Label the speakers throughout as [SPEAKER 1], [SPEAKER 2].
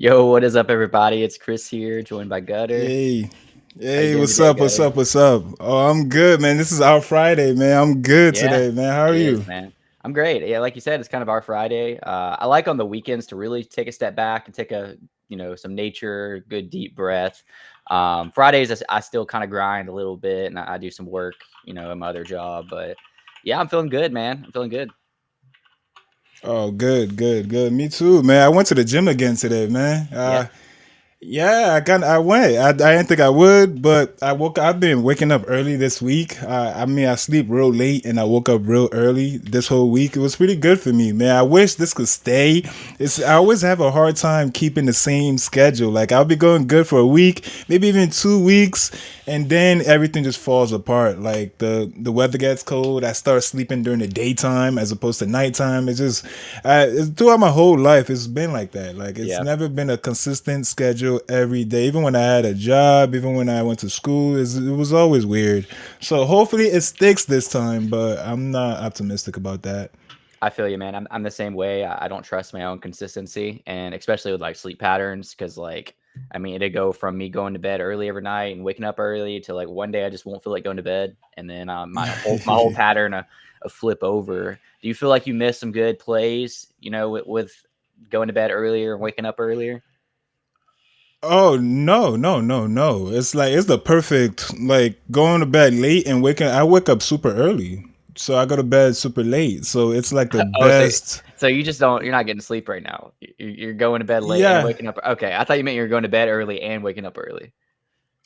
[SPEAKER 1] Yo, what is up, everybody? It's Chris here, joined by Gutter.
[SPEAKER 2] Hey,
[SPEAKER 1] How you
[SPEAKER 2] hey,
[SPEAKER 1] doing
[SPEAKER 2] what's
[SPEAKER 1] today,
[SPEAKER 2] up? What's
[SPEAKER 1] Gutter?
[SPEAKER 2] up? What's up? Oh, I'm good, man. This is our Friday, man. I'm good
[SPEAKER 1] Yeah,
[SPEAKER 2] today, man. How
[SPEAKER 1] it
[SPEAKER 2] are
[SPEAKER 1] is,
[SPEAKER 2] you?
[SPEAKER 1] man. I'm great. Yeah, like you said, it's kind of our Friday. I like on the weekends to really take a step back and take some nature, good deep breath. Fridays, I still kind of grind a little bit, and I do some work, in my other job. But yeah, I'm feeling good, man. I'm feeling good.
[SPEAKER 2] Oh, good, good, good. Me too, man. I went to the gym again today, man.
[SPEAKER 1] Yeah.
[SPEAKER 2] Yeah, I went. I didn't think I would, but I woke. I've been waking up early this week. I sleep real late and I woke up real early this whole week. It was pretty good for me, man. I wish this could stay. I always have a hard time keeping the same schedule. Like I'll be going good for a week, maybe even 2 weeks, and then everything just falls apart. Like the weather gets cold. I start sleeping during the daytime as opposed to nighttime. Throughout my whole life, it's been like that. Like it's
[SPEAKER 1] Yeah.
[SPEAKER 2] never been a consistent schedule every day. Even when I had a job, even when I went to school, it was always weird. So hopefully it sticks this time, but I'm not optimistic about that.
[SPEAKER 1] I feel you, man. I'm the same way. I don't trust my own consistency, and especially with like sleep patterns, because it'd go from me going to bed early every night and waking up early to like one day I just won't feel like going to bed, and then my whole pattern of flip over. Do you feel like you missed some good plays? With going to bed earlier and waking up earlier.
[SPEAKER 2] Oh no, no, no, no. It's like it's the perfect like going to bed late and waking I wake up super early. So I go to bed super late. So it's like the
[SPEAKER 1] Oh, so
[SPEAKER 2] best.
[SPEAKER 1] so you just don't. You're not getting sleep right now. You're going to bed late and
[SPEAKER 2] Yeah.
[SPEAKER 1] waking up. Okay, I thought you meant you were going to bed early and waking up early.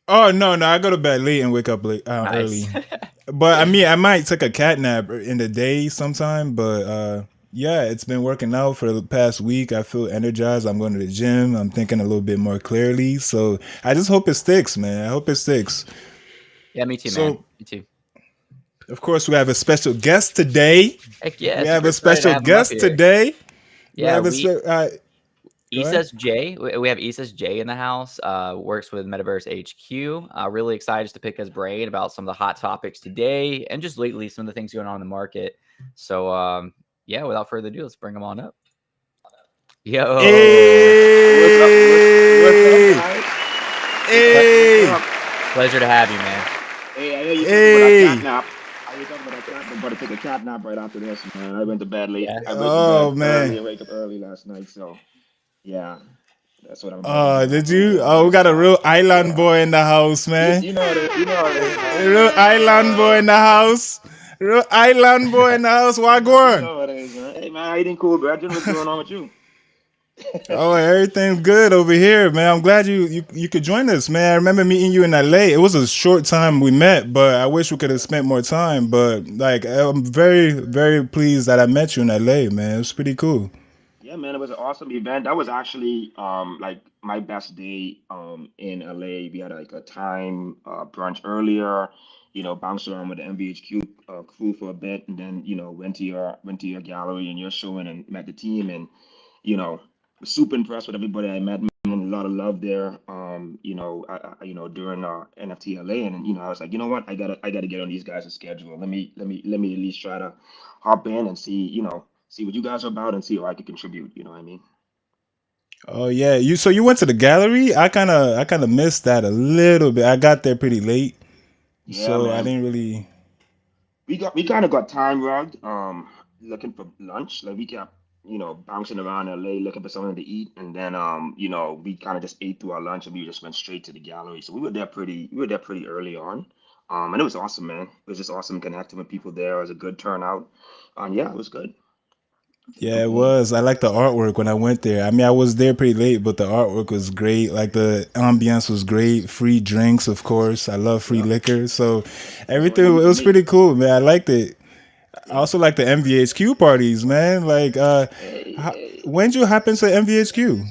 [SPEAKER 2] Oh no, no, I go to bed late and wake up late
[SPEAKER 1] Nice.
[SPEAKER 2] early. But I mean, I might take a cat nap in the day sometime. But yeah, it's been working out for the past week. I feel energized. I'm going to the gym. I'm thinking a little bit more clearly. So I just hope it sticks, man. I hope it sticks.
[SPEAKER 1] Yeah, me too, man.
[SPEAKER 2] So
[SPEAKER 1] Me too.
[SPEAKER 2] of course we have a special guest today.
[SPEAKER 1] Heck yeah,
[SPEAKER 2] We have
[SPEAKER 1] super
[SPEAKER 2] a
[SPEAKER 1] excited to
[SPEAKER 2] special
[SPEAKER 1] have him up
[SPEAKER 2] guest
[SPEAKER 1] here.
[SPEAKER 2] today. We
[SPEAKER 1] Yeah,
[SPEAKER 2] have a go ahead.
[SPEAKER 1] We have Easusj.Eth in the house. Works with Metaverse HQ. Really excited just to pick his brain about some of the hot topics today and just lately some of the things going on in the market. So yeah, without further ado, let's bring him on up. Yo,
[SPEAKER 3] What's up,
[SPEAKER 2] Hey,
[SPEAKER 3] guys?
[SPEAKER 1] ple-
[SPEAKER 3] What's
[SPEAKER 2] hey,
[SPEAKER 3] up?
[SPEAKER 1] pleasure to have you, man.
[SPEAKER 3] Hey, I hear you talking about that cat
[SPEAKER 2] hey.
[SPEAKER 3] nap. I hear you talking about that cat nap. I'm about to take a cat nap right after this, man. I went to bed late.
[SPEAKER 1] Yeah,
[SPEAKER 3] I went to
[SPEAKER 2] Oh
[SPEAKER 3] bed
[SPEAKER 2] man.
[SPEAKER 3] early and wake up early last night. So, yeah, that's what I'm about to do
[SPEAKER 2] Did
[SPEAKER 3] after this.
[SPEAKER 2] you?
[SPEAKER 3] I'm
[SPEAKER 2] Oh,
[SPEAKER 3] gonna
[SPEAKER 2] we got a
[SPEAKER 3] relax.
[SPEAKER 2] real island
[SPEAKER 3] Yeah,
[SPEAKER 2] boy in the house, man.
[SPEAKER 3] you know what it, you know what it is,
[SPEAKER 2] A
[SPEAKER 3] man.
[SPEAKER 2] real
[SPEAKER 3] You know
[SPEAKER 2] island
[SPEAKER 3] what it
[SPEAKER 2] boy in
[SPEAKER 3] is.
[SPEAKER 2] the house. Real island boy in the house.
[SPEAKER 3] You
[SPEAKER 2] Wagwan.
[SPEAKER 3] know what it is, man. Hey, man, how you doing, cool, Brethren? What's going on with you?
[SPEAKER 2] Oh, everything's good over here, man. I'm glad you could join us, man. I remember meeting you in LA. It was a short time we met, but I wish we could have spent more time. But like, I'm very, very pleased that I met you in LA, man. It was pretty cool.
[SPEAKER 3] Yeah, man, it was an awesome event. That was actually like my best day in LA. We had like a time brunch earlier, bounced around with the MVHQ crew for a bit, and then went to your gallery and your showing and met the team, and was super impressed with everybody I met. A lot of love there. During NFT LA, and I was like, you know what, I gotta get on these guys' schedule. Let me at least try to hop in and see what you guys are about and see how I can contribute. You know what I mean?
[SPEAKER 2] Oh yeah, you went to the gallery? I kind of missed that a little bit. I got there pretty late,
[SPEAKER 3] Yeah,
[SPEAKER 2] so I
[SPEAKER 3] man.
[SPEAKER 2] didn't really.
[SPEAKER 3] We kind of got time rugged, looking for lunch. Like we kept, bouncing around LA looking for something to eat, and then we kind of just ate through our lunch and we just went straight to the gallery. So we were there pretty early on. And it was awesome, man. It was just awesome connecting with people there. It was a good turnout. And yeah, it was good. Can't
[SPEAKER 2] Yeah, it
[SPEAKER 3] complain.
[SPEAKER 2] was. I liked the artwork when I went there. I mean, I was there pretty late, but the artwork was great. Like the ambiance was great. Free drinks, of course. I love free
[SPEAKER 3] Yep.
[SPEAKER 2] liquor, so
[SPEAKER 3] That's all
[SPEAKER 2] everything
[SPEAKER 3] you
[SPEAKER 2] it
[SPEAKER 3] need for
[SPEAKER 2] was
[SPEAKER 3] me.
[SPEAKER 2] pretty cool, man. I liked it. I
[SPEAKER 3] Yeah.
[SPEAKER 2] also like the MVHQ parties, man. Like,
[SPEAKER 3] Hey, hey.
[SPEAKER 2] when did you happen to MVHQ?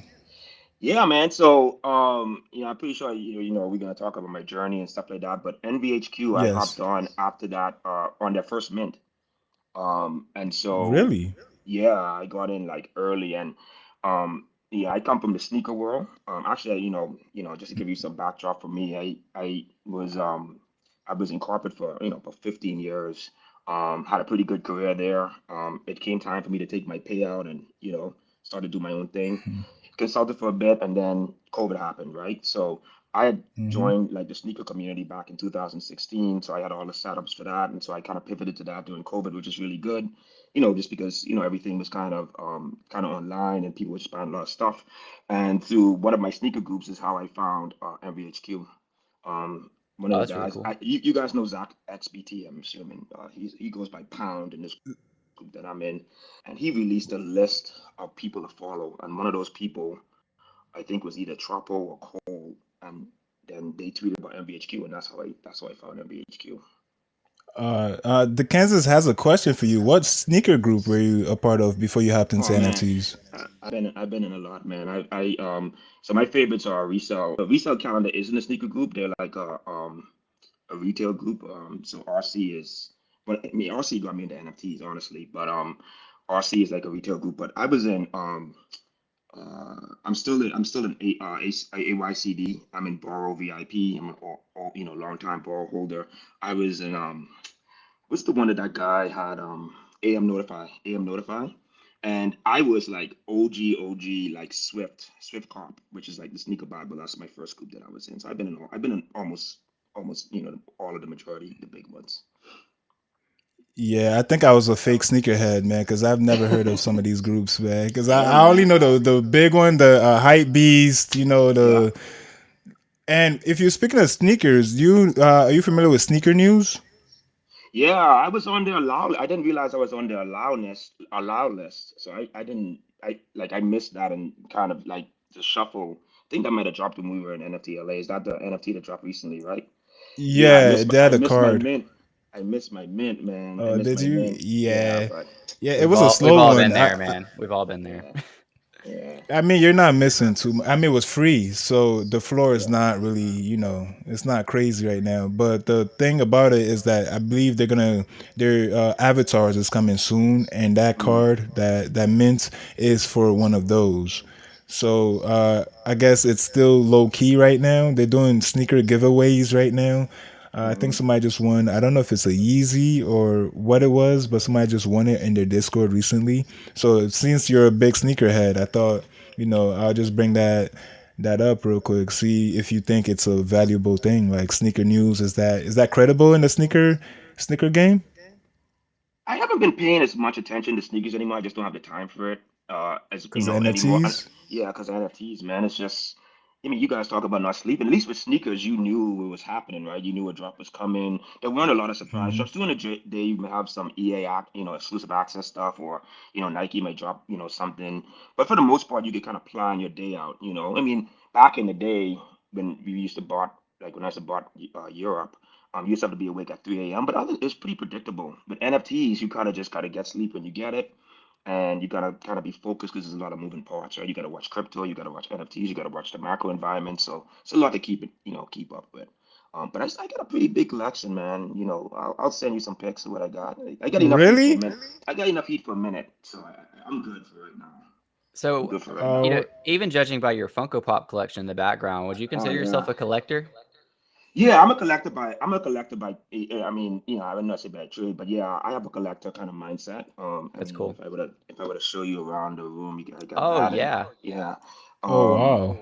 [SPEAKER 3] Yeah, man. So, I'm pretty sure we're gonna talk about my journey and stuff like that. But NVHQ, I hopped
[SPEAKER 2] Yes,
[SPEAKER 3] on after that on their first mint. And so
[SPEAKER 2] really.
[SPEAKER 3] yeah, I got in like early, and yeah, I come from the sneaker world. Actually, just to give you some backdrop for me, I was in corporate for 15 years. Had a pretty good career there. It came time for me to take my payout and start to do my own thing. consulted for a bit, and then COVID happened, right? So I had
[SPEAKER 2] Hmm.
[SPEAKER 3] joined like the sneaker community back in 2016, so I had all the setups for that, and so I kind of pivoted to that during COVID, which is really good, just because everything was kind of online and people were just buying a lot of stuff. And through one of my sneaker groups is how I found MVHQ. One of
[SPEAKER 1] Oh,
[SPEAKER 3] the
[SPEAKER 1] that's really
[SPEAKER 3] guys,
[SPEAKER 1] cool.
[SPEAKER 3] you guys know Zach XBT, I'm assuming. He goes by Pound in this group that I'm in, and he released a list of people to follow, and one of those people I think was either Trapo or Cole, and then they tweeted about MBHQ, and that's how I found MBHQ.
[SPEAKER 2] The Kansas has a question for you. What sneaker group were you a part of before you hopped into
[SPEAKER 3] Oh man,
[SPEAKER 2] NFTs?
[SPEAKER 3] I've been in a lot, man. So my favorites are resale. The resale calendar isn't a sneaker group. They're like a retail group. So RC is, but I mean RC got me into NFTs honestly, but RC is like a retail group. But I was in I'm still in AYCD. I'm in Borrow VIP. I'm an long time Borrow holder. I was in what's the one that guy had AM Notify, and I was like OG like Swift Comp, which is like the sneaker Bible. That's my first group that I was in. So I've been in almost all of the majority, the big ones.
[SPEAKER 2] Yeah, I think I was a fake sneakerhead, man, because I've never heard of some of these groups, man. Because I,
[SPEAKER 3] Yeah,
[SPEAKER 2] I only
[SPEAKER 3] man.
[SPEAKER 2] know the big one, the hype beast,
[SPEAKER 3] Yeah.
[SPEAKER 2] the. And if you're speaking of sneakers, you are you familiar with sneaker news?
[SPEAKER 3] Yeah, I was on the allow. I didn't realize I was on the allow list. So I didn't I missed that and kind of like the shuffle. I think that might have dropped when we were in NFT LA. Is that the NFT that dropped recently, right? Yeah,
[SPEAKER 2] Yeah, they
[SPEAKER 3] I
[SPEAKER 2] had a
[SPEAKER 3] missed my
[SPEAKER 2] card.
[SPEAKER 3] mint. I missed my mint, man. I missed
[SPEAKER 2] Did
[SPEAKER 3] my
[SPEAKER 2] you?
[SPEAKER 3] mint. Yeah,
[SPEAKER 2] Yeah,
[SPEAKER 3] but
[SPEAKER 2] yeah. It
[SPEAKER 1] We've
[SPEAKER 2] was a
[SPEAKER 1] all we've
[SPEAKER 2] slow
[SPEAKER 1] all
[SPEAKER 2] one.
[SPEAKER 1] been there, man. We've all been there.
[SPEAKER 3] yeah, yeah,
[SPEAKER 2] I mean, you're not missing too much. I mean, it was free, so the floor is
[SPEAKER 3] yeah.
[SPEAKER 2] not really, it's not crazy right now. But the thing about it is that I believe their avatars is coming soon, and that
[SPEAKER 3] Mm,
[SPEAKER 2] card, that mint, is for one of those. So I guess it's still low key right now. They're doing sneaker giveaways right now. I think
[SPEAKER 3] mm-hmm,
[SPEAKER 2] somebody just won. I don't know if it's a Yeezy or what it was, but somebody just won it in their Discord recently. So since you're a big sneakerhead, I thought I'll just bring that up real quick. See if you think it's a valuable thing. Like sneaker news, is that credible in the sneaker game?
[SPEAKER 3] I haven't been paying as much attention to sneakers anymore. I just don't have the time for it, as
[SPEAKER 2] Because the
[SPEAKER 3] anymore.
[SPEAKER 2] NFTs.
[SPEAKER 3] Yeah, because NFTs, man, it's just. I mean, you guys talk about not sleeping. At least with sneakers, you knew what was happening, right? You knew a drop was coming. There weren't a lot of surprise
[SPEAKER 2] Hmm.
[SPEAKER 3] drops. During the day, you may have some exclusive access stuff, or Nike may drop, something. But for the most part, you could kind of plan your day out. I mean, back in the day when we used to bought, like when I used to bought Europe. You just have to be awake at 3 a.m. But it's pretty predictable. With NFTs, you kind of just gotta get sleep when you get it, and you gotta kind of be focused because there's a lot of moving parts, right? You gotta watch crypto, you gotta watch NFTs, you gotta watch the macro environment. So it's a lot to keep up with. But I got a pretty big collection, man. I'll send you some pics of what I got. I got enough heat for a
[SPEAKER 2] Really?
[SPEAKER 3] minute. I got enough heat for a minute, so I'm good for right now. I'm
[SPEAKER 1] So,
[SPEAKER 3] good for right now.
[SPEAKER 2] Uh,
[SPEAKER 1] even judging by your Funko Pop collection in the background, would you
[SPEAKER 3] Oh
[SPEAKER 1] consider yourself
[SPEAKER 3] yeah.
[SPEAKER 1] a collector?
[SPEAKER 3] Yeah, I mean, I would not say by trade, but yeah, I have a collector kind of mindset. I
[SPEAKER 1] That's
[SPEAKER 3] mean,
[SPEAKER 1] cool.
[SPEAKER 3] if I were to show you around the room, I got
[SPEAKER 1] Oh
[SPEAKER 3] that, and
[SPEAKER 1] yeah.
[SPEAKER 3] yeah,
[SPEAKER 2] oh
[SPEAKER 3] um,
[SPEAKER 2] wow.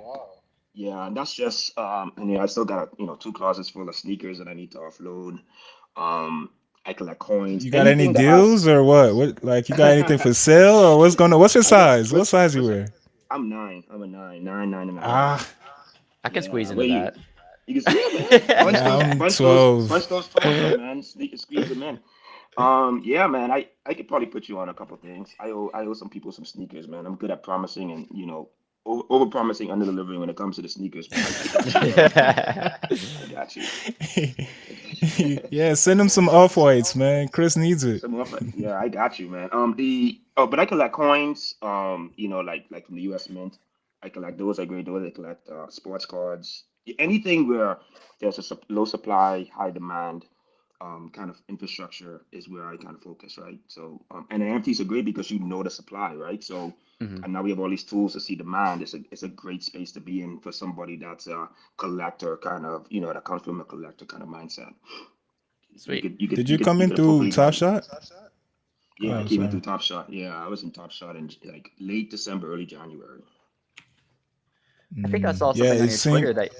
[SPEAKER 3] yeah, and that's just and I still got two closets full of sneakers that I need to offload. Um, I collect coins,
[SPEAKER 2] You got any
[SPEAKER 3] anything that has.
[SPEAKER 2] deals or what? What like you got anything for sale or what's going on? What's your
[SPEAKER 3] I got
[SPEAKER 2] size? What size you
[SPEAKER 3] what's
[SPEAKER 2] wear?
[SPEAKER 3] I'm nine. I'm a nine and a half.
[SPEAKER 2] Ah,
[SPEAKER 1] I can squeeze
[SPEAKER 3] Yeah,
[SPEAKER 1] into
[SPEAKER 3] where you?
[SPEAKER 1] that.
[SPEAKER 3] You can, yeah, man. Bunch
[SPEAKER 2] yeah,
[SPEAKER 3] those,
[SPEAKER 2] I'm
[SPEAKER 3] bunch those,
[SPEAKER 2] 12.
[SPEAKER 3] bunch those 12s up, man. Squeeze them in. Yeah, man. I could probably put you on a couple things. I owe some people some sneakers, man. I'm good at promising and over promising, under delivering when it comes to the sneakers, man. I got you, bro. I got you. I got you.
[SPEAKER 2] Yeah, send him some off whites, man. Chris needs it.
[SPEAKER 3] Some more, yeah, I got you, man. But I collect coins. Like from the U.S. Mint. I collect those. I grade those. I collect sports cards. Anything where there's a low supply, high demand, kind of infrastructure is where I kind of focus, right? So, and NFTs are great because you know the supply, right? So,
[SPEAKER 1] Mhm.
[SPEAKER 3] and now we have all these tools to see demand. It's a great space to be in for somebody that's a collector kind of, that comes from a collector kind of mindset. You
[SPEAKER 1] Sweet.
[SPEAKER 3] could you could
[SPEAKER 2] Did
[SPEAKER 3] you
[SPEAKER 2] you
[SPEAKER 3] could
[SPEAKER 2] come
[SPEAKER 3] you
[SPEAKER 2] in
[SPEAKER 3] could
[SPEAKER 2] through
[SPEAKER 3] appropriate
[SPEAKER 2] Top
[SPEAKER 3] that.
[SPEAKER 2] Shot?
[SPEAKER 3] Yeah, I
[SPEAKER 2] Oh,
[SPEAKER 3] came in
[SPEAKER 2] sorry.
[SPEAKER 3] through Top Shot. Yeah, I was in Top Shot in like late December, early January.
[SPEAKER 1] I think I saw
[SPEAKER 2] Yeah,
[SPEAKER 1] something on
[SPEAKER 2] it
[SPEAKER 1] your
[SPEAKER 2] seemed.
[SPEAKER 1] Twitter that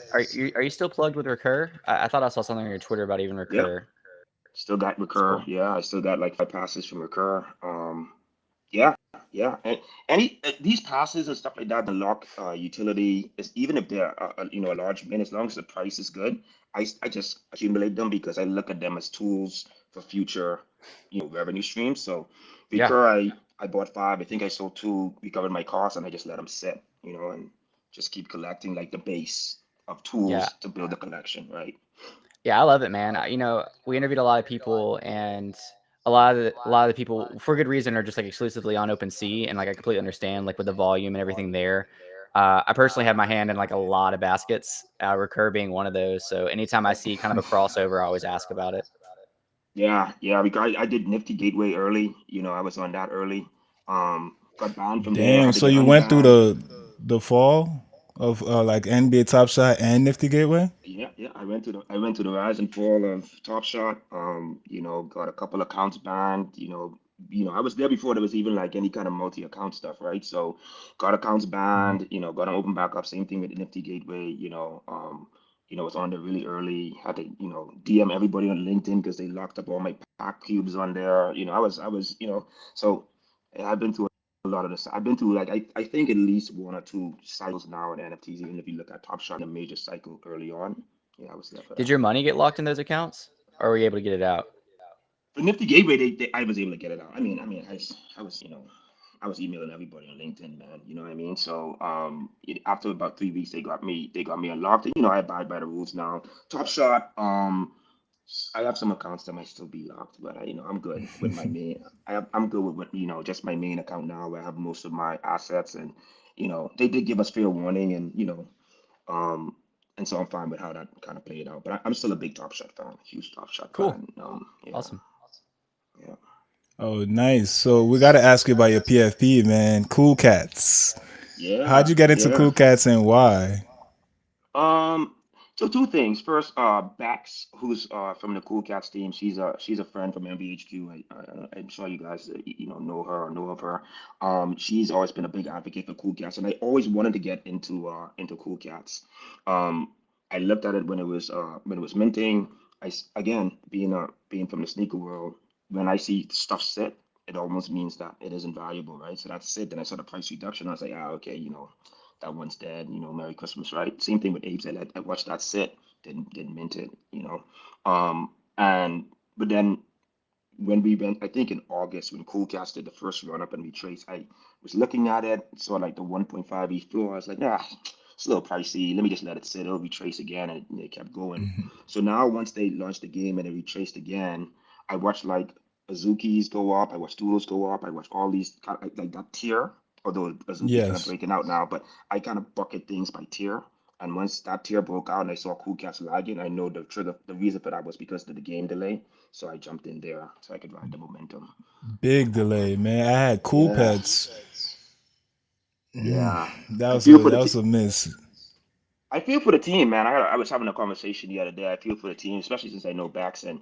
[SPEAKER 1] are you still plugged with Recur? I thought I saw something on your Twitter about even
[SPEAKER 3] Yep.
[SPEAKER 1] Recur.
[SPEAKER 3] Still got
[SPEAKER 1] That's
[SPEAKER 3] Recur.
[SPEAKER 1] cool.
[SPEAKER 3] Yeah, I still got like 5 passes from Recur. Yeah, yeah. And any these passes and stuff like that, the lock utility is even if they're a large min, as long as the price is good, I just accumulate them because I look at them as tools for future revenue streams. So
[SPEAKER 1] Yeah,
[SPEAKER 3] Recur, I bought 5. I think I sold 2, recovered my costs, and I just let them sit, and just keep collecting like the base of
[SPEAKER 1] yeah.
[SPEAKER 3] tools to build a collection, right?
[SPEAKER 1] Yeah, I love it, man. We interviewed a lot of people, and a lot of the people, for good reason, are just like exclusively on OpenSea, and like I completely understand, like with the volume and everything there. I personally have my hand in like a lot of baskets, Recur being one of those. So anytime I see kind of a crossover, I always ask about it.
[SPEAKER 3] Yeah, yeah, because I did Nifty Gateway early. I was on that early. Got banned from there.
[SPEAKER 2] Damn.
[SPEAKER 3] Had to
[SPEAKER 2] So
[SPEAKER 3] get
[SPEAKER 2] you went through
[SPEAKER 3] unbanned.
[SPEAKER 2] the fall of like NBA Top Shot and Nifty Gateway.
[SPEAKER 3] Yeah, yeah. I went to the rise and fall of Top Shot. Got a couple accounts banned. I was there before there was even like any kind of multi-account stuff, right? So got accounts banned. Got an open backup. Same thing with the Nifty Gateway. Was on there really early. Had to DM everybody on LinkedIn because they locked up all my pack cubes on there. I was. So I've been through a lot of this. I've been through like I think at least 1 or 2 cycles now in NFTs. Even if you look at Top Shot in a major cycle early on, yeah, I was there for
[SPEAKER 1] Did
[SPEAKER 3] that.
[SPEAKER 1] your money get locked in those accounts, or were you able to get it out?
[SPEAKER 3] For Nifty Gateway, I was able to get it out. I was I was emailing everybody on LinkedIn, man. You know what I mean? So after about 3 weeks, they got me unlocked. I abide by the rules now. Top Shot, I have some accounts that might still be locked, but I'm good with my main. I'm good with just my main account now, where I have most of my assets, and they did give us fair warning, and um, and so I'm fine with how that kind of played out. But I'm still a big Top Shot fan, huge Top Shot
[SPEAKER 1] Cool,
[SPEAKER 3] fan. Yeah,
[SPEAKER 1] awesome.
[SPEAKER 3] yeah,
[SPEAKER 2] Oh, nice. So we got to ask you about your PFP, man. Cool Cats. How'd
[SPEAKER 3] yeah,
[SPEAKER 2] you get into
[SPEAKER 3] yeah.
[SPEAKER 2] Cool Cats and why?
[SPEAKER 3] Um, so 2 things. First, Bax, who's from the Cool Cats team. She's a friend from MBHQ. I'm sure you guys know her or know of her. She's always been a big advocate for Cool Cats, and I always wanted to get into Cool Cats. Um, I looked at it when it was minting. Again, being from the sneaker world, when I see stuff sit, it almost means that it isn't valuable, right? So that's it. Then I saw the price reduction. I was like, okay, that one's dead, Merry Christmas, right? Same thing with Apes. I watched that sit, didn't mint it. And but then when we went, I think in August when Coolcast did the first run up and retrace, I was looking at it, saw like the 1.5 ETH floor. I was like, it's a little pricey. Let me just let it sit. It'll retrace again, and it kept going. So now once they launched the game and it retraced again, I watched like Azuki's go up, I watched Doodles go up, I watched all these like that tier. Although Azuki's kind of
[SPEAKER 2] Yes.
[SPEAKER 3] breaking out now, but I kind of bucket things by tier. And once that tier broke out and I saw Coolcast lagging, I know the reason for that was because of the game delay. So I jumped in there so I could ride the momentum.
[SPEAKER 2] Big delay, man. I had Cool
[SPEAKER 3] Yeah,
[SPEAKER 2] Pets.
[SPEAKER 3] yeah.
[SPEAKER 2] That
[SPEAKER 3] I
[SPEAKER 2] was
[SPEAKER 3] feel
[SPEAKER 2] a
[SPEAKER 3] for the
[SPEAKER 2] that was
[SPEAKER 3] team.
[SPEAKER 2] a miss.
[SPEAKER 3] I feel for the team, man. I was having a conversation the other day. I feel for the team, especially since I know Bax, and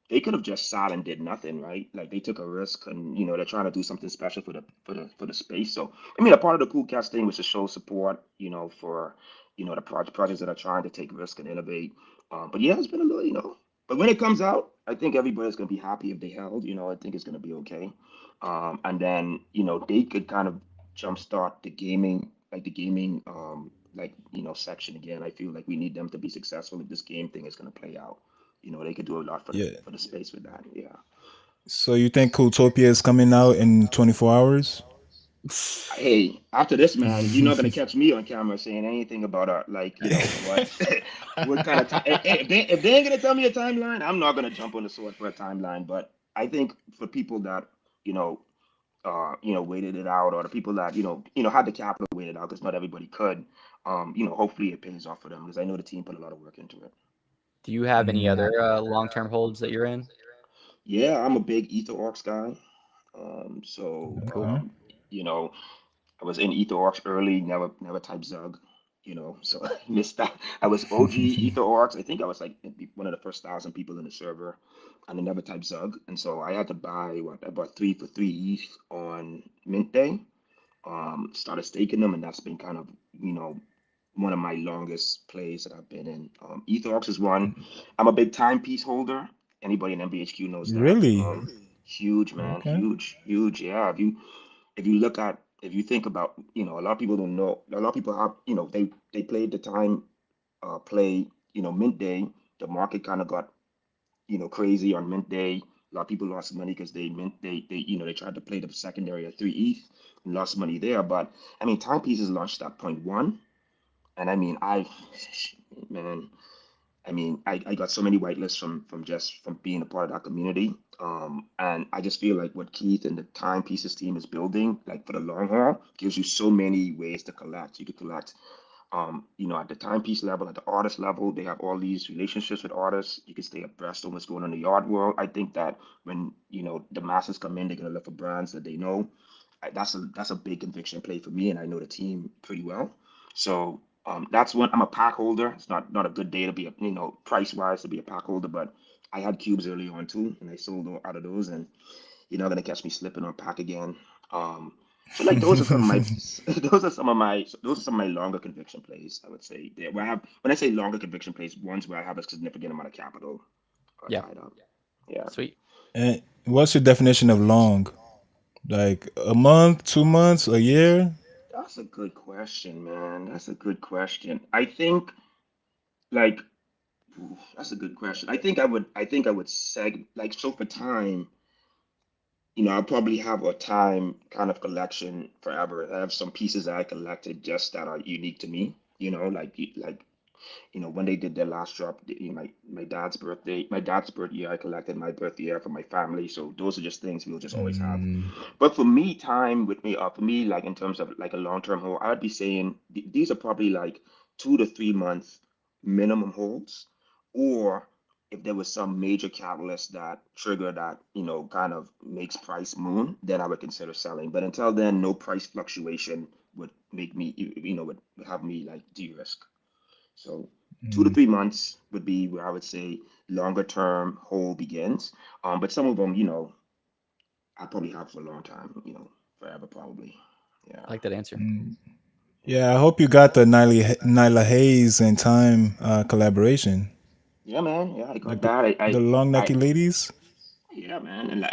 [SPEAKER 3] they could have just sat and did nothing, right? Like they took a risk, and they're trying to do something special for the space. So I mean, a part of the cool cast thing was to show support, for the projects that are trying to take risk and innovate. But yeah, it's been a little. But when it comes out, I think everybody's gonna be happy if they held. I think it's gonna be okay. And then they could kind of jumpstart the gaming section again. I feel like we need them to be successful if this game thing is going to play out. They could do a lot for the
[SPEAKER 2] Yeah.
[SPEAKER 3] for the space with that. Yeah.
[SPEAKER 2] So you think Cooltopia is coming out in 24 hours?
[SPEAKER 3] Hey, after this, man, you're not gonna catch me on camera saying anything about what what kind of time. If they ain't gonna tell me a timeline, I'm not gonna jump on the sword for a timeline. But I think for people that you know waited it out, or the people that had the capital to wait it out, because not everybody could. Hopefully it pays off for them because I know the team put a lot of work into it.
[SPEAKER 1] Do you have any other long-term holds that you're in?
[SPEAKER 3] Yeah, I'm a big EtherOrcs guy. So
[SPEAKER 1] Cool.
[SPEAKER 3] you know, I was in EtherOrcs early, never typed Zug, so I missed that. I was OG EtherOrcs. I think I was like one of the first 1,000 people in the server, and I never typed Zug, and so I had to buy I bought 3 for 3 ETH on mint day. Started staking them, and that's been kind of one of my longest plays that I've been in. Ethos is one. I'm a big timepiece holder. Anybody in MBHQ knows that.
[SPEAKER 2] Really?
[SPEAKER 3] Huge man,
[SPEAKER 2] Okay.
[SPEAKER 3] huge, huge. Yeah, if you think about, a lot of people don't know. A lot of people have, they played the time play, mint day. The market kind of got, crazy on mint day. A lot of people lost money because they tried to play the secondary at 3 ETH and lost money there. But I mean, timepieces launched at point one, and I mean, man, I mean, I got so many whitelists from being a part of that community. And I just feel like what Keith and the timepieces team is building, like for the long haul, gives you so many ways to collect. You could collect at the timepiece level, at the artist level, they have all these relationships with artists. You can stay abreast of what's going on in the art world. I think that when the masses come in, they're gonna look for brands that they know. That's a big conviction play for me, and I know the team pretty well. So that's one. I'm a pack holder. It's not a good day to be a price wise to be a pack holder, but I had cubes early on too, and I sold out of those, and you're not gonna catch me slipping on pack again. Um, so like those are some of my those are some of my longer conviction plays. I would say there where I have when I say longer conviction plays, ones where I have a significant amount of capital
[SPEAKER 1] Yeah.
[SPEAKER 3] tied up. Yeah,
[SPEAKER 1] Sweet.
[SPEAKER 2] And what's your definition of long? Like a month, 2 months, a year?
[SPEAKER 3] that's a good question, man. That's a good question. I think like that's a good question. I think I would like so for time. I'll probably have a time kind of collection forever. I have some pieces that I collected just that are unique to me. When they did their last drop, my dad's birthday, I collected my birthday for my family. So those are just things we'll just always have.
[SPEAKER 2] Mm,
[SPEAKER 3] But for me, time with me, for me, like in terms of like a long-term hold, I'd be saying these are probably like 2 to 3 month minimum holds, or if there was some major catalyst that trigger that, kind of makes price moon, then I would consider selling. But until then, no price fluctuation would make me, would have me like de-risk. So 2 to 3 months would be where I would say longer term hold begins. But some of them, I probably have for a long time, forever probably. Yeah.
[SPEAKER 1] I like that answer.
[SPEAKER 2] mm. Yeah, I hope you got the Nyla Hayes and Time collaboration.
[SPEAKER 3] Yeah, man. Yeah, I got
[SPEAKER 2] Like the,
[SPEAKER 3] that.
[SPEAKER 2] the long necky ladies.
[SPEAKER 3] Yeah, man. And like,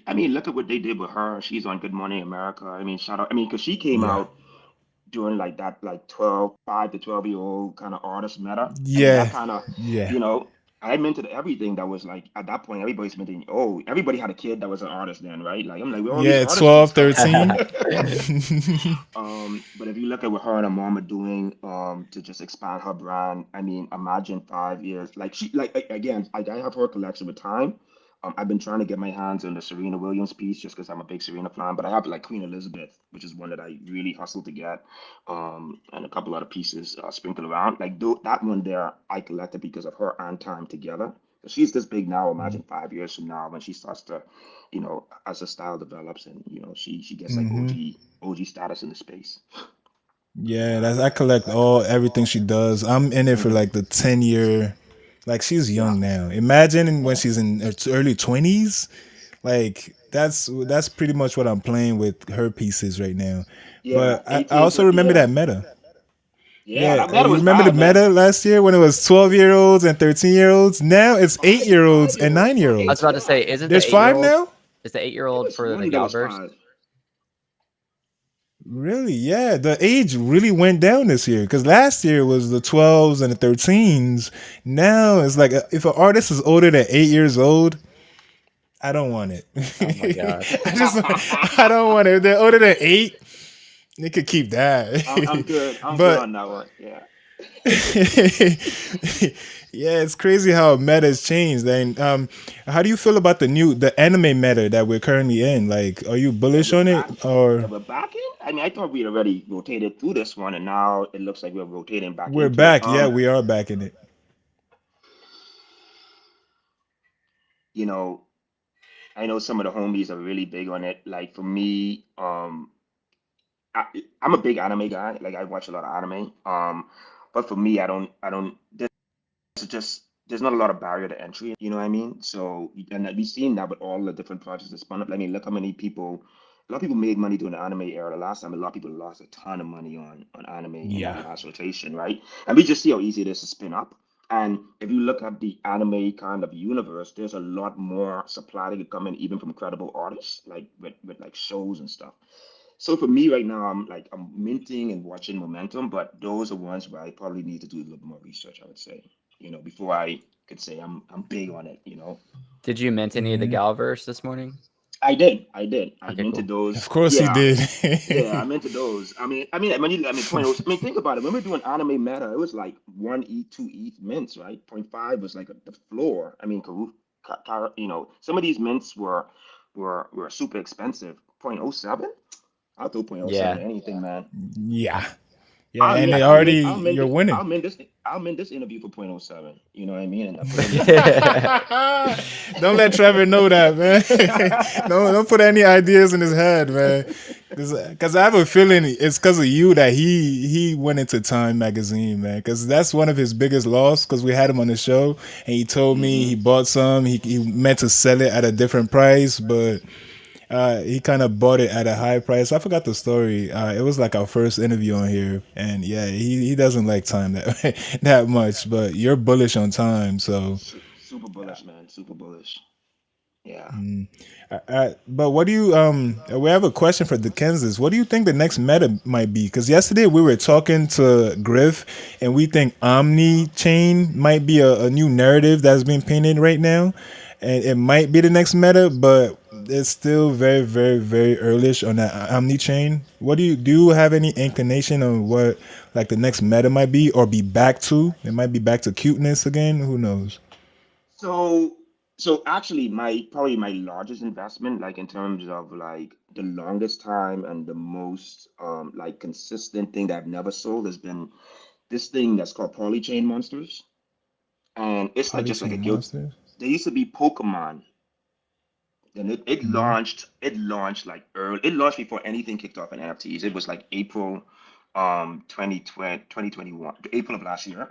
[SPEAKER 3] I mean, look at what they did with her. She's on Good Morning America. I mean, shout out. I mean, because she came
[SPEAKER 2] Yeah.
[SPEAKER 3] out doing like that, like 5 to 12-year-old kind of artist meta. I mean, that
[SPEAKER 2] Yeah.
[SPEAKER 3] kind of,
[SPEAKER 2] Yeah.
[SPEAKER 3] you know, I minted everything that was like at that point, everybody's minting. Oh, everybody had a kid that was an artist then, right? Like, I'm like, we're all these
[SPEAKER 2] Yeah,
[SPEAKER 3] artist
[SPEAKER 2] 12,
[SPEAKER 3] kids.
[SPEAKER 2] 13.
[SPEAKER 3] But if you look at what her and her mom are doing, to just expand her brand, I mean, imagine 5 years. Like again, I have her collection with time. I've been trying to get my hands on the Serena Williams piece just because I'm a big Serena fan, but I have like Queen Elizabeth, which is one that I really hustled to get, and a couple other pieces sprinkled around. Like that one there, I collected because of her and time together. So she's this big now. Imagine 5 years from now when she starts to, as her style develops and she gets like
[SPEAKER 2] Hmm.
[SPEAKER 3] OG status in the space.
[SPEAKER 2] Yeah,
[SPEAKER 3] Yeah.
[SPEAKER 2] that's I collect all everything she does. I'm in it for
[SPEAKER 3] Hmm.
[SPEAKER 2] like the 10 year. Like she's
[SPEAKER 3] Yeah.
[SPEAKER 2] young now. Imagine when
[SPEAKER 3] Yeah.
[SPEAKER 2] she's in her early 20s. Like that's pretty much what I'm playing with her pieces right now.
[SPEAKER 3] Yeah.
[SPEAKER 2] But I
[SPEAKER 3] 18
[SPEAKER 2] also
[SPEAKER 3] to
[SPEAKER 2] remember
[SPEAKER 3] yeah.
[SPEAKER 2] that meta.
[SPEAKER 3] Yeah.
[SPEAKER 2] Yeah,
[SPEAKER 3] That meta
[SPEAKER 2] you
[SPEAKER 3] was
[SPEAKER 2] remember the
[SPEAKER 3] bad, man.
[SPEAKER 2] meta last year when it was 12-year-olds and 13-year-olds? Now it's
[SPEAKER 3] Five
[SPEAKER 2] 8-year-olds
[SPEAKER 3] five
[SPEAKER 2] and
[SPEAKER 3] year olds.
[SPEAKER 2] nine
[SPEAKER 3] No,
[SPEAKER 2] year
[SPEAKER 1] I was
[SPEAKER 3] eight.
[SPEAKER 2] olds.
[SPEAKER 1] about to
[SPEAKER 3] Yeah.
[SPEAKER 1] say, isn't the
[SPEAKER 2] There's
[SPEAKER 1] eight year
[SPEAKER 2] five
[SPEAKER 1] old
[SPEAKER 2] now?
[SPEAKER 1] is the 8 year
[SPEAKER 3] I could
[SPEAKER 1] old
[SPEAKER 3] have
[SPEAKER 1] for the
[SPEAKER 3] sworn there was
[SPEAKER 1] Galverse?
[SPEAKER 3] five.
[SPEAKER 2] Really? Yeah, the age really went down this year because last year was the 12s and the 13s. Now it's like if an artist is older than 8 years old, I don't want it.
[SPEAKER 1] Oh my gosh.
[SPEAKER 2] I don't want it. If they're older than 8, they could keep that.
[SPEAKER 3] I'm good. I'm good
[SPEAKER 2] But
[SPEAKER 3] on that one. Yeah.
[SPEAKER 2] yeah, it's crazy how meta has changed. And how do you feel about the anime meta that we're currently in? Like, are you
[SPEAKER 3] That
[SPEAKER 2] bullish
[SPEAKER 3] we're
[SPEAKER 2] on it
[SPEAKER 3] back. That
[SPEAKER 2] or
[SPEAKER 3] we're back in. I mean, I thought we'd already rotated through this one, and now it looks like we're rotating back
[SPEAKER 2] we're
[SPEAKER 3] into it.
[SPEAKER 2] back? Yeah, we are back in it.
[SPEAKER 3] You know, I know some of the homies are really big on it. Like for me, I, I'm a big anime guy. Like I watch a lot of anime. But for me, I don't. There's not a lot of barrier to entry. You know what I mean? So, and we've seen that with all the different projects that spun up. I mean, look how many people a lot of people made money during the anime era. The last time, a lot of people lost a ton of money on anime in that
[SPEAKER 2] Yeah.
[SPEAKER 3] last rotation, right? And we just see how easy it is to spin up. And if you look at the anime kind of universe, there's a lot more supply that could come in, even from credible artists, like with like shows and stuff. So for me right now, I'm minting and watching momentum, but those are ones where I probably need to do a little more research, I would say, before I could say I'm big on it.
[SPEAKER 1] Did you mint any of the
[SPEAKER 2] Mhm.
[SPEAKER 1] Galverse this morning?
[SPEAKER 3] I did. I
[SPEAKER 1] Okay,
[SPEAKER 3] minted
[SPEAKER 1] cool.
[SPEAKER 2] Of
[SPEAKER 3] those.
[SPEAKER 2] course he
[SPEAKER 3] Yeah,
[SPEAKER 2] did.
[SPEAKER 3] yeah, I minted those. Point. I mean, think about it. When we're doing anime meta, it was like 1 ETH, 2 ETH mints, right? Point 0.5 was like the floor. I mean, some of these mints were super expensive. Point oh 0.07. I'll throw point oh 0.07
[SPEAKER 1] Yeah.
[SPEAKER 3] to anything, man.
[SPEAKER 2] Yeah. Yeah,
[SPEAKER 3] I'll
[SPEAKER 2] and
[SPEAKER 3] yeah,
[SPEAKER 2] they
[SPEAKER 3] I'll mint
[SPEAKER 2] already
[SPEAKER 3] I'll mint
[SPEAKER 2] you're
[SPEAKER 3] this
[SPEAKER 2] winning.
[SPEAKER 3] I'll mint this I'll mint this interview for point oh 0.07. You know what I mean? And I put it in
[SPEAKER 2] Don't let Trevor know that, man. Don't put any ideas in his head, man. Because I have a feeling it's because of you that he went into Time magazine, man. Because that's one of his biggest loss. Because we had him on the show, and he told me he
[SPEAKER 3] hmm
[SPEAKER 2] bought some. He meant to sell it at a different price, but he kind of bought it at a high price. I forgot the story. It was like our first interview on here, and yeah, he doesn't like Time that that much. But you're bullish on Time, so.
[SPEAKER 3] super bullish, man. Super bullish. Yeah.
[SPEAKER 2] But what do you we have a question for the Kansas. What do you think the next meta might be? Because yesterday we were talking to Griff, and we think Omni chain might be a new narrative that's being painted right now, and it might be the next meta, but it's still very, very, very earlyish on that Omni chain. What do you have any inclination on what like the next meta might be, or be back to? It might be back to cuteness again. Who knows?
[SPEAKER 3] So so actually my probably my largest investment, like in terms of like the longest time and the most like consistent thing that I've never sold has been this thing that's called Polychain Monsters. And it's like just like a
[SPEAKER 2] Polychain
[SPEAKER 3] guild.
[SPEAKER 2] monsters.
[SPEAKER 3] There used to be Pokemon. And
[SPEAKER 2] Mm-hmm.
[SPEAKER 3] it launched like early, it launched before anything kicked off in NFTs. It was like April 2020, 2021, April of last year.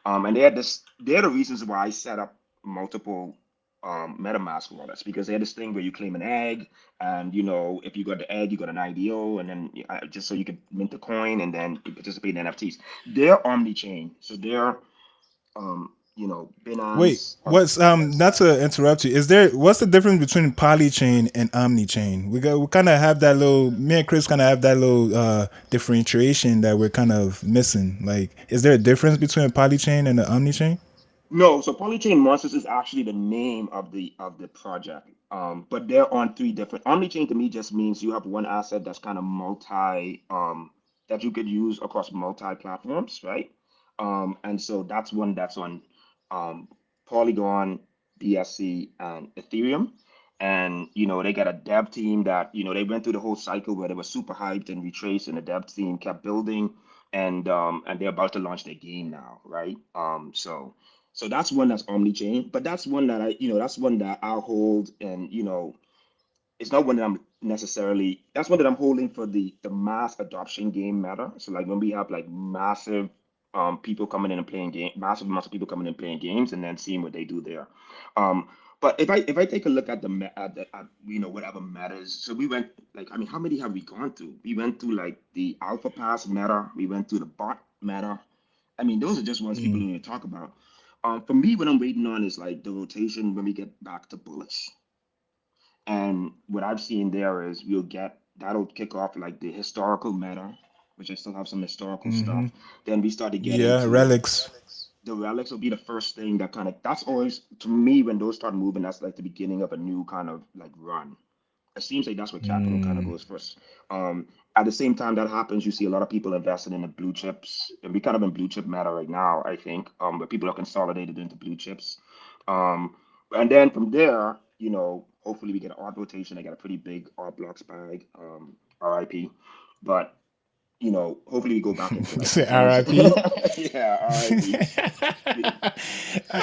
[SPEAKER 3] And they're the reasons why I set up multiple MetaMask wallets, because they had this thing where you claim an egg, and if you got the egg, you got an IDO, and then just so you could mint the coin and then you participate in NFTs. They're omni-chain, so they're
[SPEAKER 2] Wait,
[SPEAKER 3] Binance.
[SPEAKER 2] what's not to interrupt you. Is there what's the difference between polychain and omnichain? We kind of have that little me and Chris kind of have that little differentiation that we're kind of missing. Like, is there a difference between a polychain and an omnichain?
[SPEAKER 3] No, so Polychain Monsters is actually the name of the project. But they're on three different. Omnichain to me just means you have one asset that's kind of that you could use across multi platforms, right? And so that's one that's on um Polygon, BSC, and Ethereum. And they got a dev team that they went through the whole cycle where they were super hyped and retraced, and the dev team kept building, and they're about to launch their game now, right? So that's one that's omni-chain, but that's one that I'll hold, and it's not one that I'm necessarily. That's one that I'm holding for the mass adoption game meta. So like when we have like massive people coming in and playing game, massive amounts of people coming in and playing games, and then seeing what they do there. Um, but if I take a look at whatever metas, so we went like, I mean, how many have we gone through? We went through like the alpha pass meta, we went through the bot meta. I mean, those are just ones people
[SPEAKER 2] Mm.
[SPEAKER 3] don't even talk about. For me, what I'm waiting on is like the rotation when we get back to bullish. And what I've seen there is that'll kick off like the historical meta, which I still have some historical
[SPEAKER 2] Mm-hmm.
[SPEAKER 3] stuff. Then we start to get
[SPEAKER 2] Yeah,
[SPEAKER 3] into
[SPEAKER 2] relics.
[SPEAKER 3] the relics will be the first thing that that's always to me when those start moving, that's like the beginning of a new kind of like run. It seems like that's where capital kind of
[SPEAKER 2] Mm.
[SPEAKER 3] goes first. At the same time that happens, you see a lot of people invested in the blue chips, and we kind of in blue chip meta right now, I think, where people are consolidated into blue chips. Um, and then from there, hopefully we get an art rotation. I got a pretty big art blocks bag, RIP. But hopefully we go back into like
[SPEAKER 2] Say
[SPEAKER 3] percentage.
[SPEAKER 2] R.I.P.
[SPEAKER 3] Yeah, RIP.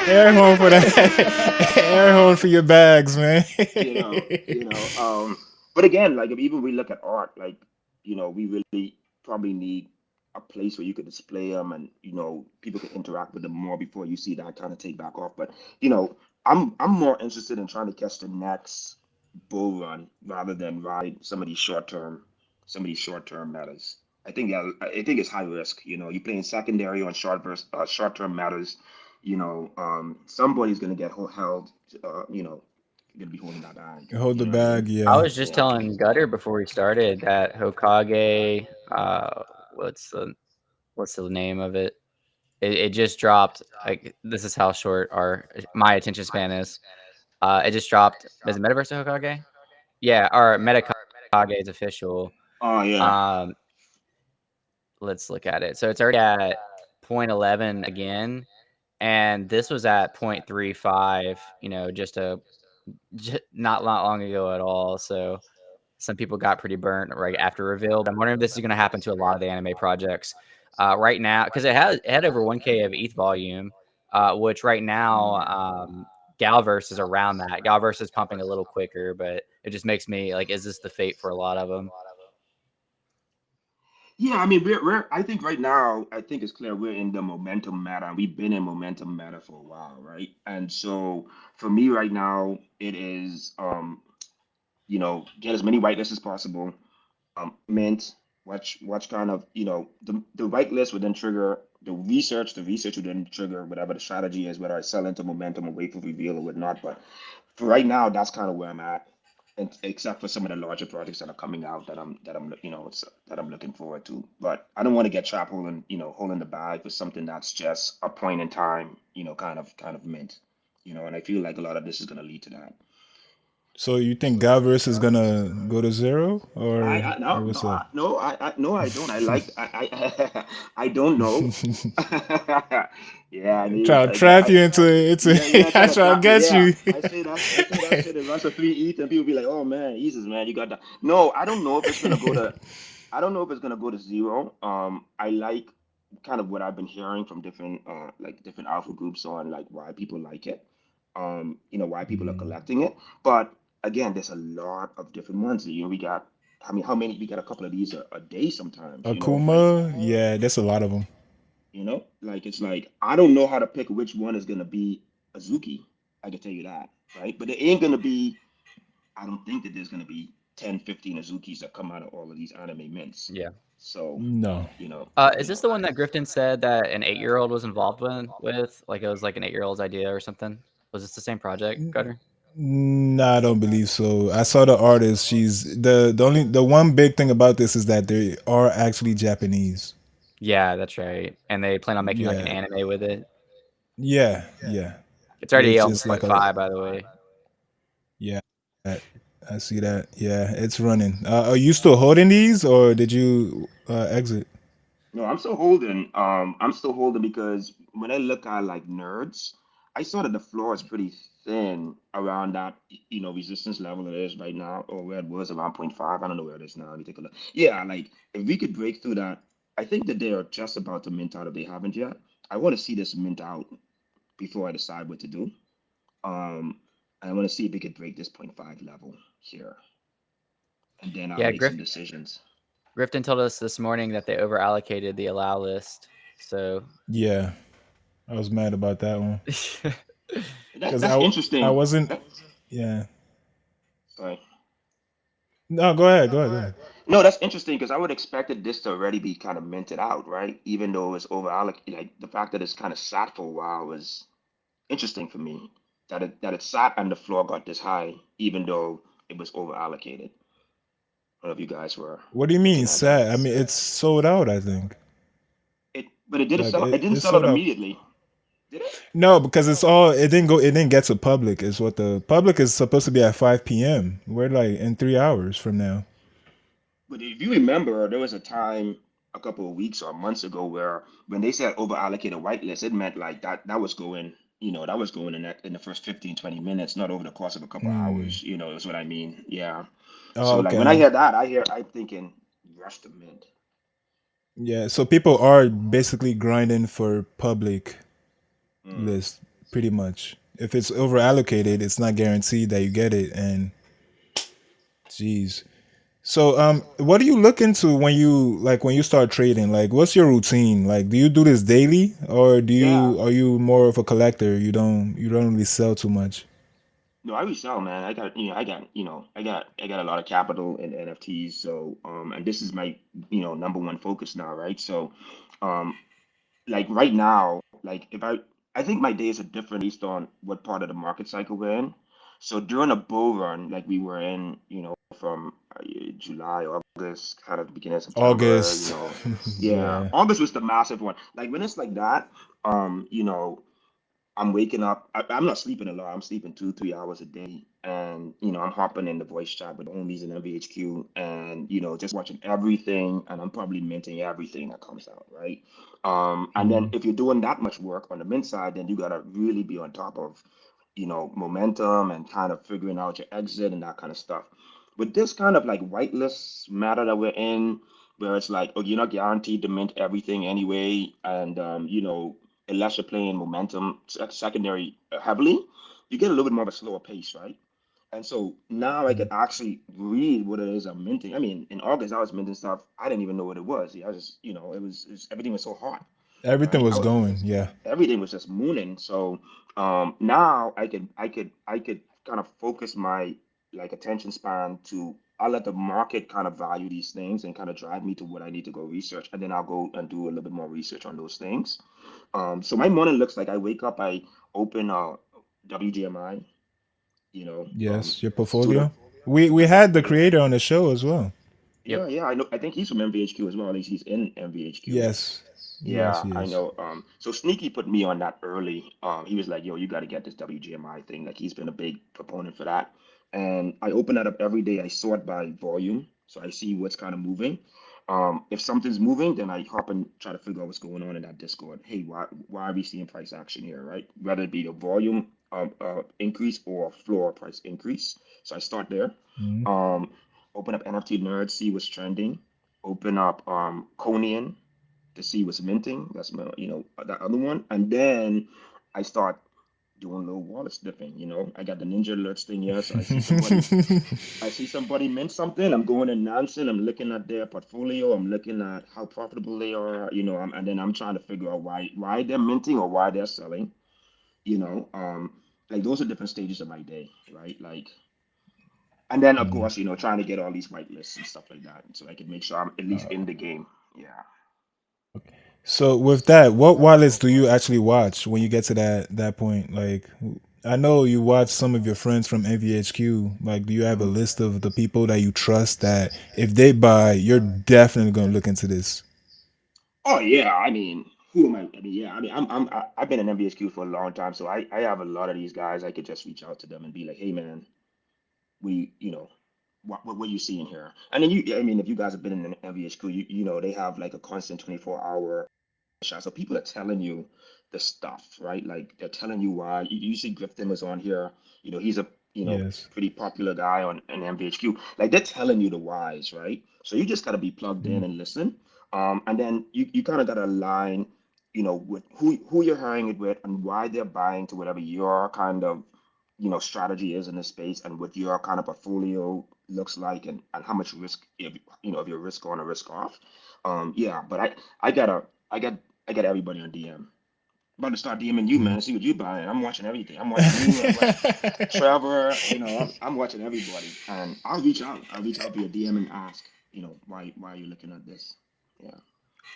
[SPEAKER 2] Air horn for that. Air horn for your bags, man.
[SPEAKER 3] you know, you know. But again, like if even we look at art, like we really probably need a place where you could display them, and people can interact with them more before you see that kind of take back off. But I'm more interested in trying to catch the next bull run rather than ride some of these short term matters. I think it's high risk. You're playing secondary on short term matters. Somebody's gonna get held. Gonna be holding that bag.
[SPEAKER 2] Hold
[SPEAKER 3] You
[SPEAKER 2] the
[SPEAKER 3] know what I mean?
[SPEAKER 2] bag,
[SPEAKER 1] I
[SPEAKER 2] yeah.
[SPEAKER 1] was just
[SPEAKER 3] Yeah.
[SPEAKER 1] telling Gutter before we started that Hokage, what's the name of it? It just dropped. Like, this is how short my attention span is. It just dropped. Is it Metaverse of Hokage? Yeah, or Metacage is official.
[SPEAKER 3] Oh yeah.
[SPEAKER 1] Um, let's look at it. So it's already at 0.11 again, and this was at 0.35. Not long ago at all. So some people got pretty burnt right after reveal. But I'm wondering if this is going to happen to a lot of the anime projects right now, because it had over 1K of ETH volume, which right now Galverse is around that. Galverse is pumping a little quicker, but it just makes me like, is this the fate for a lot of them?
[SPEAKER 3] Yeah, I mean, I think right now, I think it's clear we're in the momentum matter, and we've been in momentum matter for a while, right? And so for me right now, it is, get as many whitelists as possible. Mint, watch kind of, the whitelist would then trigger the research would then trigger whatever the strategy is, whether I sell into momentum or wait for reveal or whatnot. But for right now, that's kind of where I'm at, and except for some of the larger projects that are coming out that I'm looking forward to. But I don't want to get trapped holding the bag for something that's just a point in time, kind of mint, and I feel like a lot of this is going to lead to that.
[SPEAKER 2] So you think Galverse is gonna go to zero,
[SPEAKER 3] I
[SPEAKER 2] or
[SPEAKER 3] no no
[SPEAKER 2] what's up?
[SPEAKER 3] no no I don't. I like I don't know. Yeah, I need
[SPEAKER 2] Try to
[SPEAKER 3] I,
[SPEAKER 2] trap
[SPEAKER 3] I
[SPEAKER 2] you into
[SPEAKER 3] yeah, yeah,
[SPEAKER 2] I
[SPEAKER 3] trying to
[SPEAKER 2] try to
[SPEAKER 3] trap me.
[SPEAKER 2] get
[SPEAKER 3] Yeah,
[SPEAKER 2] you.
[SPEAKER 3] I say that runs for 3 ETH, and people be like, "Oh man, Easusj, man, you got that." No, I don't know if it's gonna go to. I don't know if it's gonna go to zero. I like kind of what I've been hearing from different alpha groups on like why people like it. Why people are
[SPEAKER 2] Mm.
[SPEAKER 3] collecting it. But again, there's a lot of different ones. We got. I mean, how many? We got a couple of these a day sometimes.
[SPEAKER 2] Akuma, yeah, there's a lot of them.
[SPEAKER 3] Like it's like I don't know how to pick which one is gonna be Azuki. I can tell you that, right? But it ain't gonna be. I don't think that there's gonna be 10, 15 Azukis that come out of all of these anime mints.
[SPEAKER 1] Yeah.
[SPEAKER 3] So,
[SPEAKER 2] No.
[SPEAKER 3] you know,
[SPEAKER 1] Is this the one that Grifton said that an 8-year-old was involved with? Like, it was like an 8-year-old's idea or something? Was this the same project, Gutter?
[SPEAKER 2] No, I don't believe so. I saw the artist. She's the one big thing about this is that they are actually Japanese.
[SPEAKER 1] Yeah, that's right. And they plan on making like an
[SPEAKER 2] Yeah,
[SPEAKER 1] anime with it.
[SPEAKER 2] yeah.
[SPEAKER 1] It's already
[SPEAKER 2] It's
[SPEAKER 1] almost
[SPEAKER 2] just
[SPEAKER 1] point
[SPEAKER 2] like
[SPEAKER 1] five, by the way.
[SPEAKER 2] yeah. I see that. Yeah, it's running. Are you still holding these, or did you exit?
[SPEAKER 3] no, I'm still holding. I'm still holding because when I look at like nerds, I saw that the floor is pretty thin around that, resistance level it is right now, or where it was around point 0.5. I don't know where it is now. Let me take a look. Yeah, like if we could break through that, I think that they are just about to mint out if they haven't yet. I want to see this mint out before I decide what to do. And I want to see if we could break this point 0.5 level here, and then I'll
[SPEAKER 1] Yeah,
[SPEAKER 3] make some decisions.
[SPEAKER 1] Grifton told us this morning that they over allocated the allow list. So
[SPEAKER 2] Yeah, I was mad about that one
[SPEAKER 3] That
[SPEAKER 2] because
[SPEAKER 3] that's
[SPEAKER 2] I
[SPEAKER 3] interesting.
[SPEAKER 2] wasn't.
[SPEAKER 3] That,
[SPEAKER 2] Yeah.
[SPEAKER 3] sorry.
[SPEAKER 2] No, go ahead. Go ahead. Go ahead.
[SPEAKER 3] No, that's interesting because I would expected this to already be kind of minted out, right? Even though it's over allocated, like the fact that it's kind of sat for a while was interesting for me. That it sat and the floor got this high, even though it was over allocated. I don't know if you guys were
[SPEAKER 2] What do you mean
[SPEAKER 3] looking at that.
[SPEAKER 2] sad? I mean, it's sold out. I think
[SPEAKER 3] But it didn't
[SPEAKER 2] like
[SPEAKER 3] sell. It didn't
[SPEAKER 2] it's
[SPEAKER 3] sell out
[SPEAKER 2] sold out.
[SPEAKER 3] immediately, did it?
[SPEAKER 2] No, because it's all it didn't go. It didn't get to public. Is what the public is supposed to be at 5 p.m. We're like in 3 hours from now.
[SPEAKER 3] But if you remember, there was a time a couple of weeks or months ago where when they said over allocated whitelist, it meant like that was going, that was going in the first 15, 20 minutes, not over the course of a couple of
[SPEAKER 2] Hmm.
[SPEAKER 3] hours, is what I mean. Yeah.
[SPEAKER 2] Oh,
[SPEAKER 3] So like when I
[SPEAKER 2] okay.
[SPEAKER 3] hear that, I'm thinking rush the mint.
[SPEAKER 2] Yeah. So people are basically grinding for public
[SPEAKER 3] Mm.
[SPEAKER 2] list, pretty much. If it's over allocated, it's not guaranteed that you get it. And geez. So what do you look into when you start trading? Like what's your routine? Like do you do this daily, or do
[SPEAKER 3] Yeah.
[SPEAKER 2] you are you more of a collector? You don't really sell too much.
[SPEAKER 3] No, I resell, man. I got a lot of capital in NFTs. So, and this is my, number one focus now, right? So, um, like right now, like if I think my days are different based on what part of the market cycle we're in. So during a bull run, like we were in, from July, August, kind of beginning of September,
[SPEAKER 2] August.
[SPEAKER 3] yeah,
[SPEAKER 2] Yeah.
[SPEAKER 3] August was the massive one. Like when it's like that, I'm waking up. I'm not sleeping a lot. I'm sleeping 2, 3 hours a day, and I'm hopping in the voice chat with the homies in MVHQ, and just watching everything, and I'm probably minting everything that comes out, right? And then
[SPEAKER 2] Mm.
[SPEAKER 3] if you're doing that much work on the mint side, then you gotta really be on top of, momentum and kind of figuring out your exit and that kind of stuff. With this kind of like whitelist matter that we're in, where it's like, oh, you're not guaranteed to mint everything anyway, and unless you're playing momentum secondary heavily, you get a little bit more of a slower pace, right? And so now I could actually read what it is I'm minting. I mean, in August I was minting stuff I didn't even know what it was. Yeah, I was just, it was everything was so hot,
[SPEAKER 2] Everything
[SPEAKER 3] right?
[SPEAKER 2] was going. Yeah.
[SPEAKER 3] Everything was just mooning. So now I could kind of focus my like attention span to I'll let the market kind of value these things and kind of drive me to what I need to go research, and then I'll go and do a little bit more research on those things. So my morning looks like I wake up, I open WGMI, you know, um,
[SPEAKER 2] Yes. Your
[SPEAKER 3] student.
[SPEAKER 2] portfolio. We
[SPEAKER 3] Yeah,
[SPEAKER 2] had the creator on the show as well.
[SPEAKER 1] Yep.
[SPEAKER 3] yeah, I know. I think he's from MVHQ as well. At least he's in MVHQ.
[SPEAKER 2] Yes. Yes.
[SPEAKER 3] Yeah, I
[SPEAKER 2] Yes.
[SPEAKER 3] know. So Sneaky put me on that early. He was like, "Yo, you got to get this WGMI thing." Like he's been a big proponent for that. And I open that up every day. I sort by volume, so I see what's kind of moving. If something's moving, then I hop and try to figure out what's going on in that Discord. Hey, why are we seeing price action here, right? Whether it be the volume increase or floor price increase. So I start there.
[SPEAKER 2] Mm.
[SPEAKER 3] Um, Open up NFT Nerds, see what's trending. Open up Conian to see what's minting. That's my, that other one. And then I start doing a little wallet sniffing. I got the Ninjalerts thing here, so I see somebody mint something. I'm going in Nansen. I'm looking at their portfolio. I'm looking at how profitable they are. And then I'm trying to figure out why they're minting or why they're selling. You know, um, like those are different stages of my day, right? Like, and then of
[SPEAKER 2] Mm.
[SPEAKER 3] course, trying to get all these whitelists and stuff like that, so I can make sure I'm at least in the game. Yeah.
[SPEAKER 2] So with that, what wallets do you actually watch when you get to that point? Like, I know you watch some of your friends from NVHQ. Like, do you have a
[SPEAKER 3] Mhm.
[SPEAKER 2] list of the people that you trust that if they buy, you're definitely going to look into this?
[SPEAKER 3] Oh yeah, I mean, who am I? I mean, yeah, I mean, I've been in MBSQ for a long time, so I have a lot of these guys. I could just reach out to them and be like, hey man, we, what you seeing here? And then I mean, if you guys have been in an MBSQ, they have like a constant 24-hour shot. So people are telling you the stuff, right? Like they're telling you why. You see Griffin was on here. He's a
[SPEAKER 2] Yes.
[SPEAKER 3] pretty popular guy on an MVHQ. Like they're telling you the whys, right? So you just gotta be plugged in
[SPEAKER 2] Mm.
[SPEAKER 3] and listen. And then you kind of gotta align, with who you're hiring it with and why they're buying to whatever your kind of strategy is in this space and what your kind of portfolio looks like and how much risk if you're risk on or risk off. Yeah, but I gotta I got I got everybody on DM. About to start DMing you, man. See what you buying. I'm watching everything. I'm watching you. I'm watching Trevor. I'm watching everybody, and I'll reach out. I'll reach out via DM and ask. Why are you looking at this? Yeah.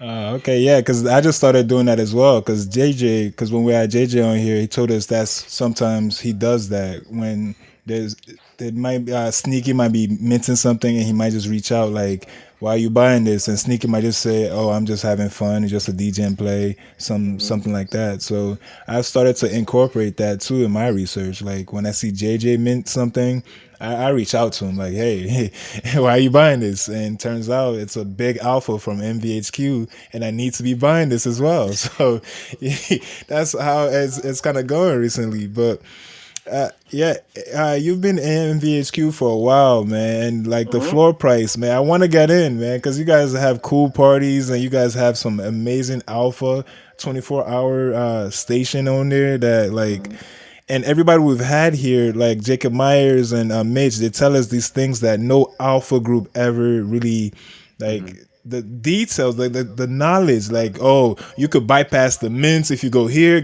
[SPEAKER 2] Okay, yeah, because I just started doing that as well. Because JJ, because when we had JJ on here, he told us that sometimes he does that when there's there might Sneaky might be minting something and he might just reach out like, "Why are you buying this?" And Sneaky might just say, "Oh, I'm just having fun. It's just a DJ and play
[SPEAKER 3] Hmm.
[SPEAKER 2] something like that." So I've started to incorporate that too in my research. Like when I see JJ mint something, I reach out to him like, hey, why are you buying this? And turns out it's a big alpha from MVHQ, and I need to be buying this as well. So that's how it's kind of going recently. But yeah, you've been in MVHQ for a while, man. Like the
[SPEAKER 3] Hmm.
[SPEAKER 2] floor price, man. I want to get in, man, because you guys have cool parties and you guys have some amazing alpha 24-hour station on there that like
[SPEAKER 3] Hmm.
[SPEAKER 2] and everybody we've had here, like Jacob Myers and Mitch, they tell us these things that no alpha group ever really
[SPEAKER 3] Hmm.
[SPEAKER 2] like the details, like the knowledge, like, oh, you could bypass the mints if you go here,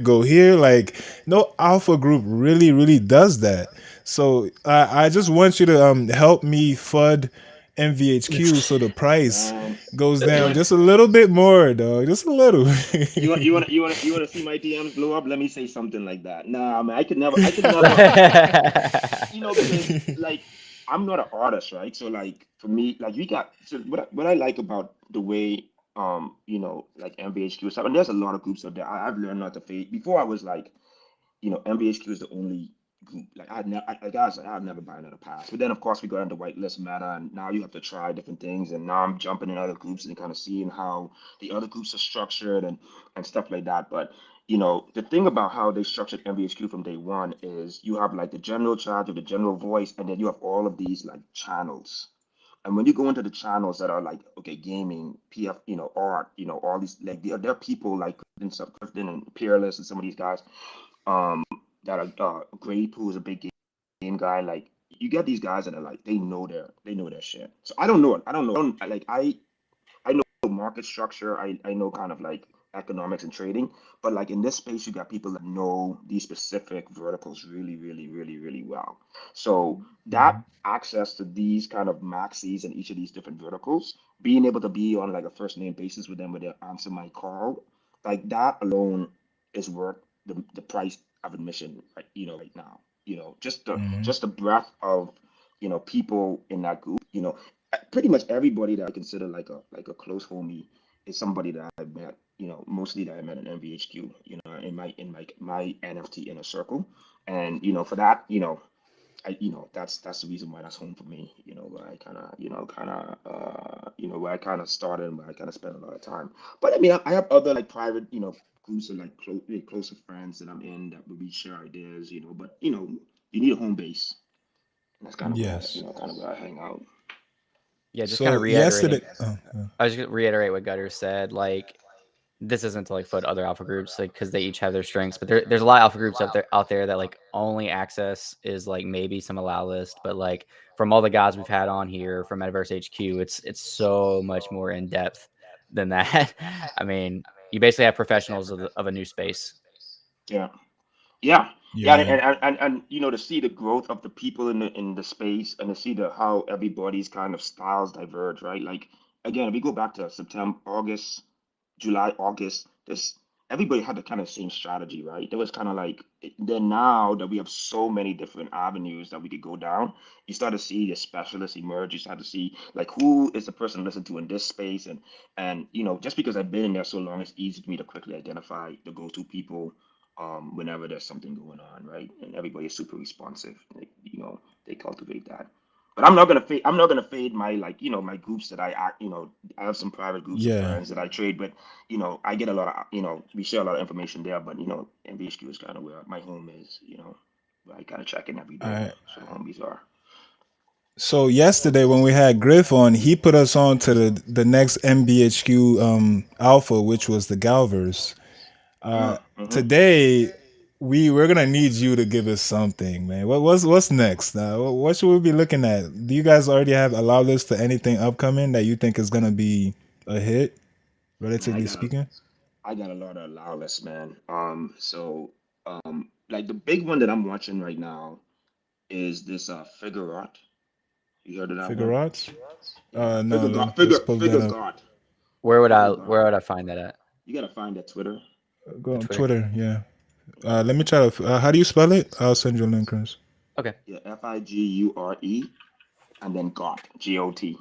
[SPEAKER 2] like no alpha group really, really does that. So I just want you to help me FUD MVHQ so the price
[SPEAKER 3] Man,
[SPEAKER 2] goes
[SPEAKER 3] you
[SPEAKER 2] down
[SPEAKER 3] want
[SPEAKER 2] just a little bit more, dog. Just a little.
[SPEAKER 3] you want to see my DMs blow up? Let me say something like that. Nah, man, I could never, because like I'm not an artist, right? So like for me, like we got so what I like about the way like MBHQ stuff, and there's a lot of groups out there. I've learned not to fade. Before I was like, MBHQ is the only group. Like I'd never buy another pass. But then of course we got into whitelist meta, and now you have to try different things. And now I'm jumping in other groups and kind of seeing how the other groups are structured and stuff like that. But the thing about how they structured MBHQ from day one is you have like the general charge of the general voice, and then you have all of these like channels. And when you go into the channels that are like, okay, gaming, PF, art, all these like there are people like Clifton and Peerless and some of these guys um that are Grape, who is a big game guy. Like you get these guys that are like they know their shit. So I don't know it. I don't know. Like I know market structure. I know kind of like economics and trading, but like in this space, you got people that know these specific verticals really, really, really, really well. So that
[SPEAKER 2] Mhm.
[SPEAKER 3] access to these kind of maxis in each of these different verticals, being able to be on like a first name basis with them when they answer my call, like that alone is worth the price of admission, right now.
[SPEAKER 2] Mhm.
[SPEAKER 3] Just the breadth of people in that group. Pretty much everybody that I consider like a close homie is somebody that I met, mostly that I met in MVHQ, in my NFT inner circle. And for that, that's the reason why that's home for me, where I kind of, where I kind of started and where I kind of spent a lot of time. But I mean, I have other like private, groups of like closer friends that I'm in that would we share ideas, but you need a home base. And that's
[SPEAKER 2] Yes.
[SPEAKER 3] kind of where I hang out.
[SPEAKER 1] Yeah, just kind of
[SPEAKER 2] So yesterday.
[SPEAKER 1] reiterating. I was just gonna reiterate what Gutter said. Like, this isn't to like foot other alpha groups, like because they each have their strengths. But there's a lot of alpha groups out there that like only access is like maybe some allow list. But like from all the guys we've had on here from Metaverse HQ, it's so much more in depth than that. I mean, you basically have professionals of a new space.
[SPEAKER 3] Yeah. Yeah, yeah,
[SPEAKER 2] Yeah.
[SPEAKER 3] and to see the growth of the people in the space and to see the how everybody's kind of styles diverge, right? Like again, if we go back to September, August, July, August, this everybody had the kind of same strategy, right? There was kind of like then now that we have so many different avenues that we could go down, you start to see the specialists emerge. You start to see like who is the person to listen to in this space, and just because I've been in there so long, it's easy for me to quickly identify the go-to people whenever there's something going on, right? And everybody is super responsive. They cultivate that. But I'm not gonna fade. I'm not gonna fade my like my groups that I act. I have some private groups of
[SPEAKER 2] Yeah.
[SPEAKER 3] friends that I trade with. I get a lot of we share a lot of information there. But MBHQ is kind of where my home is. Where I kind of check in every
[SPEAKER 2] All
[SPEAKER 3] day.
[SPEAKER 2] right.
[SPEAKER 3] So homies are.
[SPEAKER 2] So yesterday when we had Griff on, he put us on to the next MBHQ alpha, which was the Galverse.
[SPEAKER 3] Mm-hmm.
[SPEAKER 2] Today we're gonna need you to give us something, man. What's next? What should we be looking at? Do you guys already have a allow list to anything upcoming that you think is gonna be a hit,
[SPEAKER 3] Man,
[SPEAKER 2] relatively speaking?
[SPEAKER 3] I got a lot of allow lists, man. Like the big one that I'm watching right now is this figure art. You heard of that
[SPEAKER 2] Figure
[SPEAKER 3] one?
[SPEAKER 2] outs?
[SPEAKER 3] Yeah,
[SPEAKER 2] No, let's poke that
[SPEAKER 3] figure
[SPEAKER 2] up.
[SPEAKER 3] God,
[SPEAKER 1] Where would
[SPEAKER 3] figure
[SPEAKER 1] I
[SPEAKER 3] God.
[SPEAKER 1] where would I find that at?
[SPEAKER 3] You gotta find that Twitter.
[SPEAKER 2] Go
[SPEAKER 1] The
[SPEAKER 2] on
[SPEAKER 1] Twitter.
[SPEAKER 2] Twitter, yeah. Let me
[SPEAKER 3] Yeah,
[SPEAKER 2] try to. How do you spell it? I'll send you a link, Chris.
[SPEAKER 1] Okay.
[SPEAKER 3] yeah, Figure and then GOT.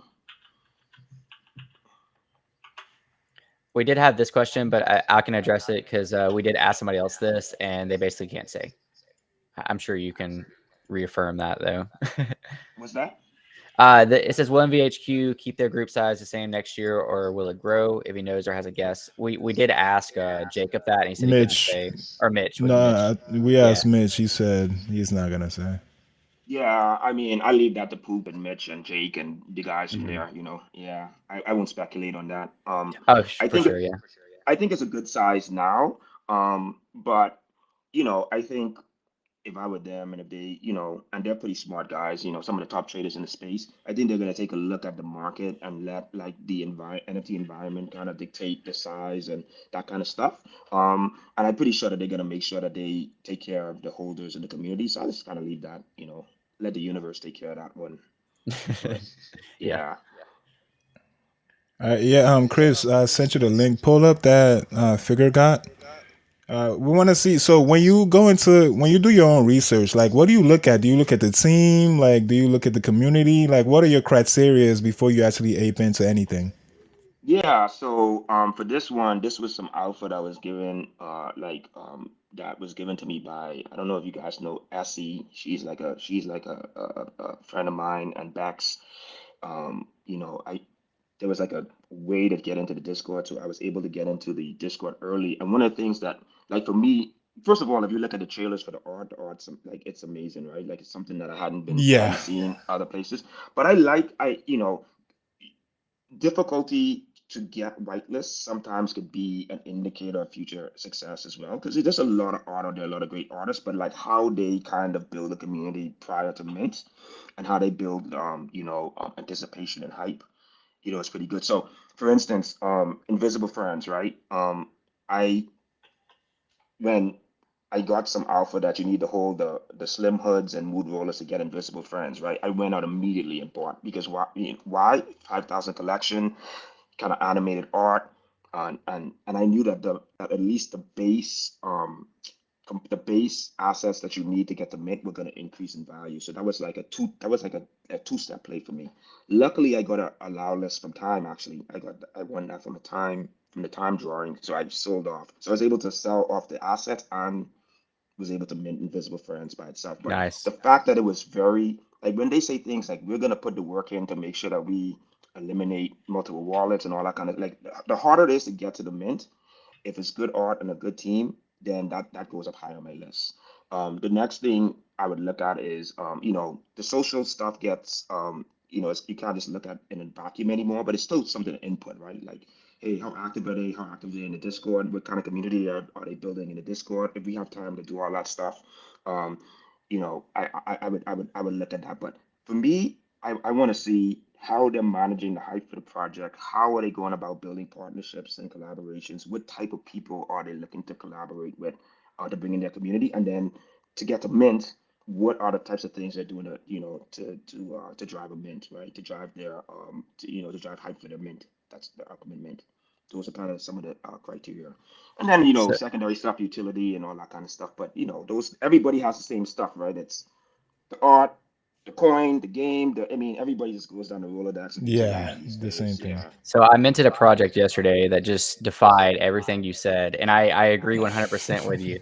[SPEAKER 1] We did have this question, but I can address it because we did ask somebody else this, and they basically can't say. I'm sure you can reaffirm that though.
[SPEAKER 3] What's that?
[SPEAKER 1] It says, will MVHQ keep their group size the same next year, or will it grow? If he knows or has a guess, we did ask Jacob that, and he said he couldn't
[SPEAKER 2] Mitch.
[SPEAKER 1] say. Or Mitch, was it Mitch?
[SPEAKER 2] No, we
[SPEAKER 1] Yeah.
[SPEAKER 2] asked Mitch. He said he's not gonna say.
[SPEAKER 3] Yeah, I mean, I leave that to Poop and Mitch and Jake and the guys from
[SPEAKER 2] Yeah.
[SPEAKER 3] there. Yeah, I won't speculate on that.
[SPEAKER 1] Oh,
[SPEAKER 3] I
[SPEAKER 1] for
[SPEAKER 3] think
[SPEAKER 1] sure. Yeah.
[SPEAKER 3] I think it's a good size now. But I think if I were them and if they, and they're pretty smart guys, some of the top traders in the space, I think they're going to take a look at the market and let like the NFT environment kind of dictate the size and that kind of stuff. And I'm pretty sure that they're going to make sure that they take care of the holders in the community. So I just kind of leave that, let the universe take care of that one. But
[SPEAKER 1] Yeah.
[SPEAKER 3] yeah,
[SPEAKER 2] Yeah, Chris, I sent you the link. Pull up that figure got. We want to see. So when you do your own research, like what do you look at? Do you look at the team? Like, do you look at the community? Like, what are your criterias before you actually ape into anything?
[SPEAKER 3] yeah. So for this one, this was some alpha that was given that was given to me by, I don't know if you guys know Essie. She's like a friend of mine and Bex. I there was like a way to get into the Discord, so I was able to get into the Discord early. And one of the things that, like for me, first of all, if you look at the trailers for the art's like it's amazing, right? Like it's something that I hadn't
[SPEAKER 2] Yeah,
[SPEAKER 3] seen other places. But I difficulty to get whitelists sometimes could be an indicator of future success as well. Because there's a lot of art out there, a lot of great artists, but like how they kind of build a community prior to mint and how they build anticipation and hype, it's pretty good. So, for instance, Invisible Friends, right? I when I got some alpha that you need to hold the slim hoods and mood rollers to get Invisible Friends, right? I went out immediately and bought because why? 5,000 collection, kind of animated art, and I knew that at least the base assets that you need to get the mint were going to increase in value. So that was like a two-step play for me. Luckily, I got a allow list from Time. Actually, I won that from the Time drawing. So I sold off. So I was able to sell off the assets and was able to mint Invisible Friends by itself. But the
[SPEAKER 1] Nice.
[SPEAKER 3] fact that it was very like when they say things like we're gonna put the work in to make sure that we eliminate multiple wallets and all that kind of like the harder it is to get to the mint, if it's good art and a good team, then that goes up high on my list. The next thing I would look at is, the social stuff gets, you can't just look at in a vacuum anymore, but it's still something to input, right? Like, hey, how active are they? How active are they in the Discord? What kind of community are they building in the Discord? If we have time to do all that stuff, um, I would look at that. But for me, I want to see how they're managing the hype for the project. How are they going about building partnerships and collaborations? What type of people are they looking to collaborate with to bring in their community? And then to get to mint, what are the types of things they're doing to drive a mint, right? To drive to drive hype for their mint. That's the upcoming mint. Those are kind of some of the criteria. And then,
[SPEAKER 1] So
[SPEAKER 3] secondary stuff, utility and all that kind of stuff. But, those everybody has the same stuff, right? It's the art, the coin, the game. I mean, everybody just goes down the Rolodex of
[SPEAKER 2] yeah,
[SPEAKER 3] utilities these
[SPEAKER 2] the same
[SPEAKER 3] days.
[SPEAKER 2] thing.
[SPEAKER 3] Yeah.
[SPEAKER 1] So I minted a project yesterday that just defied everything you said, and I agree 100% with you.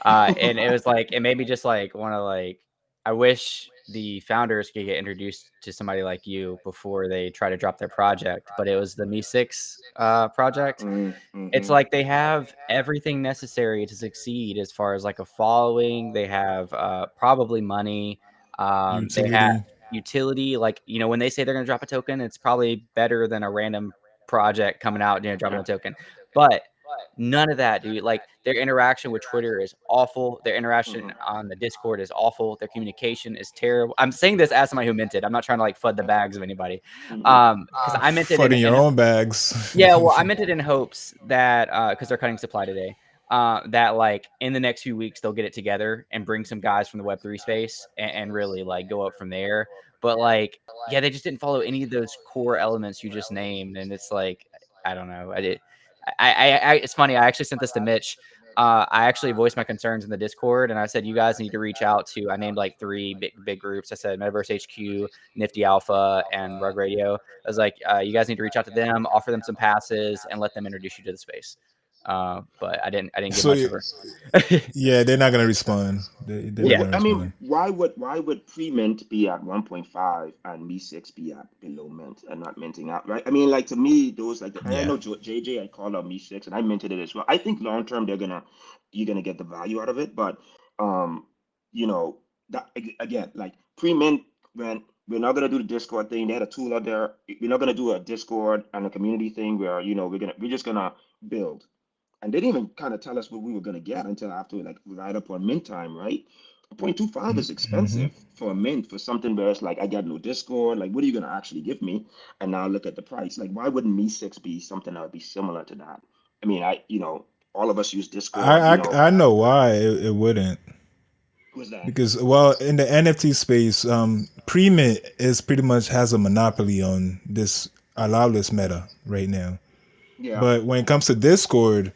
[SPEAKER 1] And it was like it made me just like want to like I wish the founders could get introduced to somebody like you before they try to drop their project. But it was the Me6 project. It's
[SPEAKER 3] Mm-hmm.
[SPEAKER 1] like they have everything necessary to succeed as far as like a following. They have probably money. They have
[SPEAKER 2] Utility.
[SPEAKER 1] utility. Like when they say they're going to drop a token, it's probably better than a random project coming out, dropping a token. But none of that, dude. Like their interaction with Twitter is awful. Their interaction on the Discord is awful. Their communication is terrible. I'm saying this as somebody who minted. I'm not trying to like flood the bags of anybody. Because I minted
[SPEAKER 2] Flooding your
[SPEAKER 1] in
[SPEAKER 2] own bags.
[SPEAKER 1] yeah, well, I meant it in hopes that because they're cutting supply today, that like in the next few weeks they'll get it together and bring some guys from the Web3 space and really like go up from there. But like, yeah, they just didn't follow any of those core elements you just named, and it's like I don't know. I did. It's funny. I actually sent this to Mitch. I actually voiced my concerns in the Discord, and I said you guys need to reach out to. I named like three big groups. I said Metaverse HQ, Nifty Alpha, and Rug Radio. I was like, you guys need to reach out to them, offer them some passes, and let them introduce you to the space. But I didn't get
[SPEAKER 2] So
[SPEAKER 1] much of her.
[SPEAKER 2] yeah, they're not gonna respond. They're not
[SPEAKER 1] Yeah.
[SPEAKER 2] gonna
[SPEAKER 3] I mean,
[SPEAKER 2] respond.
[SPEAKER 3] why would pre-mint be at 1.5 and Me6 be at below mint and not minting out, right? I mean, like to me, those like, and I
[SPEAKER 2] Yeah,
[SPEAKER 3] know JJ, I called out Me6 and I minted it as well. I think long term you're gonna get the value out of it, but um, you know, again, like pre-mint when we're not gonna do the Discord thing. They had a tool out there. We're not gonna do a Discord and a community thing where we're just gonna build. And they didn't even kind of tell us what we were going to get until after like right up on mint time, right? 0.25 is
[SPEAKER 2] hmm.
[SPEAKER 3] expensive for a mint for something where it's like I got no Discord. Like, what are you going to actually give me? And now look at the price. Like, why wouldn't Me6 be something that would be similar to that? I mean, all of us use Discord,
[SPEAKER 2] I know why it wouldn't.
[SPEAKER 3] What's that?
[SPEAKER 2] Because well, in the NFT space, pre-mint is pretty much has a monopoly on this allowless meta right now.
[SPEAKER 3] Yeah.
[SPEAKER 2] But when it comes to Discord,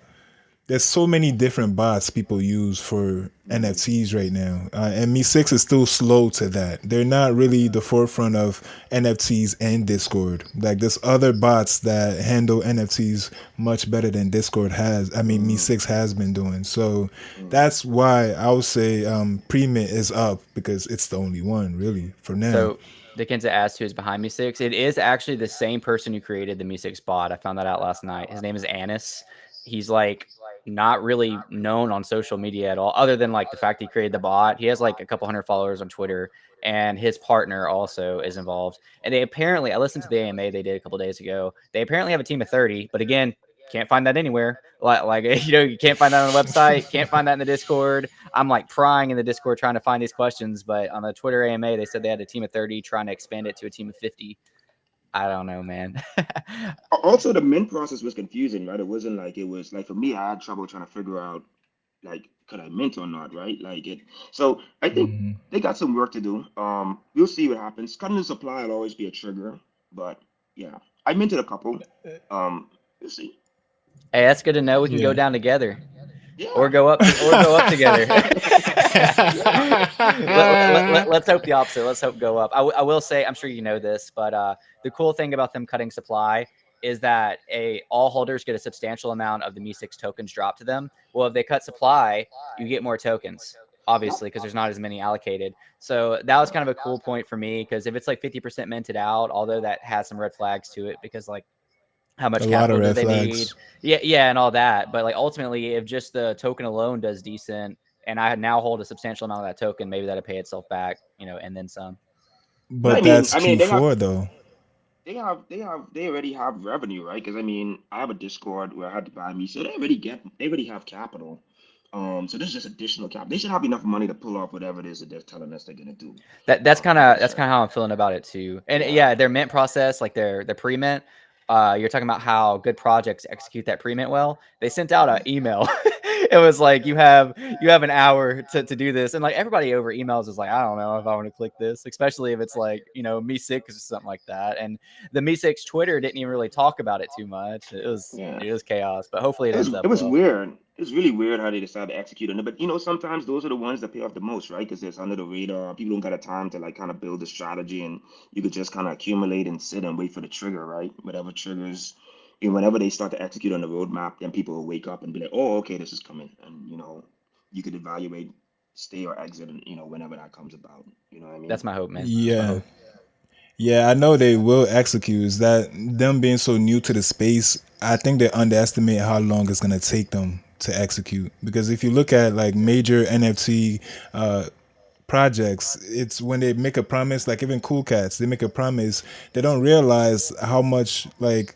[SPEAKER 2] there's so many different bots people use for
[SPEAKER 3] Mm,
[SPEAKER 2] NFTs right now, and Me6 is still slow to that. They're not really the forefront of NFTs and Discord. Like there's other bots that handle NFTs much better than Discord has. I mean,
[SPEAKER 3] mm,
[SPEAKER 2] Me6 has been doing. So
[SPEAKER 3] mm.
[SPEAKER 2] that's why I would say Premint is up because it's the only one really for now.
[SPEAKER 1] So Dickensa asked who's behind Me Six. It is actually the same person who created the Me Six bot. I found that out last night. His name is Anis. He's like not really known on social media at all, other than like the fact he created the bot. He has like a couple hundred followers on Twitter, and his partner also is involved. And they apparently, I listened to the AMA they did a couple days ago. They apparently have a team of 30, but again, can't find that anywhere. Like you can't find that on the website, can't find that in the Discord. I'm like prying in the Discord trying to find these questions, but on the Twitter AMA, they said they had a team of 30 trying to expand it to a team of 50. I don't know, man.
[SPEAKER 3] Also, the mint process was confusing, right? It wasn't like it was like for me, I had trouble trying to figure out like could I mint or not, right? Like it. So I think
[SPEAKER 2] Mhm.
[SPEAKER 3] they got some work to do. We'll see what happens. Cutting the supply will always be a trigger, but yeah, I minted a couple. We'll see.
[SPEAKER 1] Hey, that's good to know. We can go
[SPEAKER 2] Yeah.
[SPEAKER 1] down together. Or
[SPEAKER 3] Yeah.
[SPEAKER 1] go up together.
[SPEAKER 3] Yeah.
[SPEAKER 1] Let's hope the opposite. Let's hope go up. I will say, I'm sure you know this, but the cool thing about them cutting supply is that all holders get a substantial amount of the Me6 tokens dropped to them. Well, if they cut supply, you get more tokens,
[SPEAKER 3] Yep.
[SPEAKER 1] obviously, because there's not as many allocated. So that was
[SPEAKER 3] Yep.
[SPEAKER 1] kind of a cool point for me because if it's like 50% minted out, although that has some red flags to it because like how
[SPEAKER 2] A
[SPEAKER 1] much
[SPEAKER 2] lot of
[SPEAKER 1] capital do
[SPEAKER 2] red
[SPEAKER 1] they need?
[SPEAKER 2] flags.
[SPEAKER 1] Yeah, and all that. But like ultimately, if just the token alone does decent, and I now hold a substantial amount of that token, maybe that'll pay itself back, and then some.
[SPEAKER 3] No,
[SPEAKER 2] But that's
[SPEAKER 3] I mean,
[SPEAKER 2] Q4 though.
[SPEAKER 3] they already have revenue, right? Because I mean, I have a Discord where I had to buy me, so they already have capital. So this is just additional cap. They should have enough money to pull off whatever it is that they're telling us they're gonna do.
[SPEAKER 1] That's kind
[SPEAKER 3] Like I
[SPEAKER 1] of that's
[SPEAKER 3] said,
[SPEAKER 1] kind of how I'm feeling about it too. And
[SPEAKER 3] yeah,
[SPEAKER 1] yeah, their mint process, like their pre-mint. You're talking about how good projects execute that pre-mint well. They sent out an
[SPEAKER 3] mhm,
[SPEAKER 1] email. It was like you have an hour to do this, and like everybody over emails is like, I don't know if I want to click this, especially if it's like me six or something like that. And the me six Twitter didn't even really talk about it too much. It was
[SPEAKER 3] yeah.
[SPEAKER 1] it was chaos, but hopefully it ends
[SPEAKER 3] It
[SPEAKER 1] up
[SPEAKER 3] was
[SPEAKER 1] well.
[SPEAKER 3] weird. It was really weird how they decided to execute on it. But sometimes those are the ones that pay off the most, right? Because it's under the radar. People don't got a time to like kind of build a strategy, and you could just kind of accumulate and sit and wait for the trigger, right? Whatever triggers, whenever they start to execute on the roadmap, then people will wake up and be like, "Oh, okay, this is coming," and you could evaluate, stay or exit, and whenever that comes about. You know what I mean?
[SPEAKER 1] That's my hope, man. That's my
[SPEAKER 2] Yeah.
[SPEAKER 1] hope.
[SPEAKER 2] Yeah, I know they will execute. Is that them being so new to the space? I think they underestimate how long it's gonna take them to execute. Because if you look at like major NFT projects, it's when they make a promise, like even Cool Cats, they make a promise, they don't realize how much like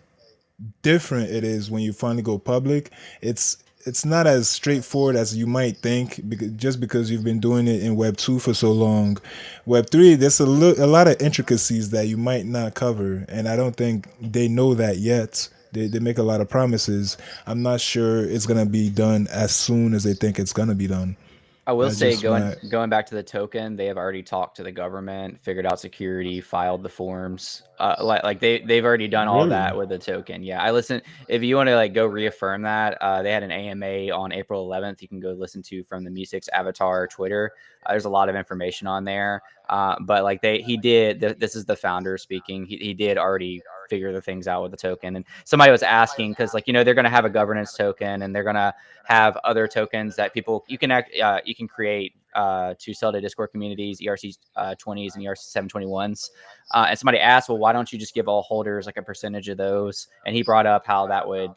[SPEAKER 2] different it is when you finally go public. It's not as straightforward as you might think because just because you've been doing it in Web 2 for so long. Web 3, there's a lot of intricacies that you might not cover, and I don't think they know that yet. They make a lot of promises. I'm not sure it's gonna be done as soon as they think it's gonna be done.
[SPEAKER 1] I will
[SPEAKER 2] That's
[SPEAKER 1] say
[SPEAKER 2] just
[SPEAKER 1] going
[SPEAKER 2] my
[SPEAKER 1] going back to the token, they have already talked to the government, figured out security, filed the forms. Like they've already done all
[SPEAKER 2] really.
[SPEAKER 1] that with the token. Yeah, I listen. If you want to like go reaffirm that, they had an AMA on April 11th. You can go listen to from the Me6 Avatar Twitter. There's a lot of information on there. But like he did. This is the founder speaking. He did already figure the things out with the token. And somebody was asking because like they're going to have a governance token and they're going to have other tokens that people you can create to sell to Discord communities, ERC 20s and ERC 721s. And somebody asked, well, why don't you just give all holders like a percentage of those? And he brought up how that would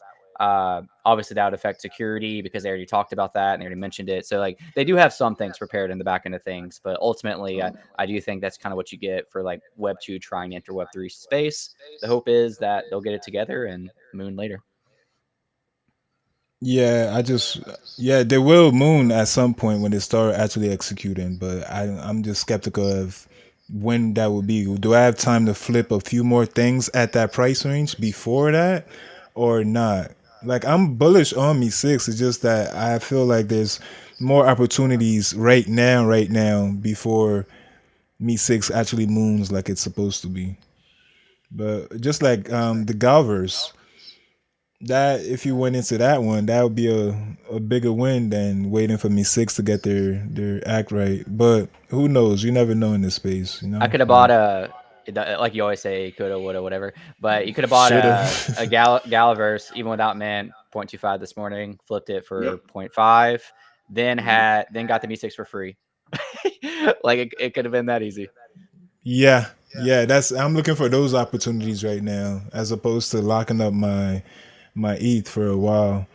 [SPEAKER 1] obviously that would affect security because they already talked about that and they already mentioned it. So like they do have some things prepared in the back end of things, but ultimately I do think that's kind of what you get for like Web 2 trying to enter Web 3 space. The hope is that they'll get it together and moon later.
[SPEAKER 2] Yeah, yeah, they will moon at some point when they start actually executing, but I'm just skeptical of when that will be. Do I have time to flip a few more things at that price range before that or not? Like I'm bullish on me six. It's just that I feel like there's more opportunities right now, before me six actually moons like it's supposed to be. But just like the Galverse, that if you went into that one, that would be a bigger win than waiting for me six to get their act right. But who knows? You never know in this space, you
[SPEAKER 1] I
[SPEAKER 2] know.
[SPEAKER 1] could have
[SPEAKER 2] Like
[SPEAKER 1] bought like you always say, coulda, woulda, whatever. But you could have bought
[SPEAKER 2] shoulda.
[SPEAKER 1] a Galverse even without mint 0.25 this morning, flipped it for
[SPEAKER 3] Yep.
[SPEAKER 1] 0.5,
[SPEAKER 3] Hmm.
[SPEAKER 1] then got the V6 for free. Like it could have been that easy.
[SPEAKER 2] Yeah, yeah. That's I'm looking for those opportunities right now, as opposed to locking up my ETH for a while.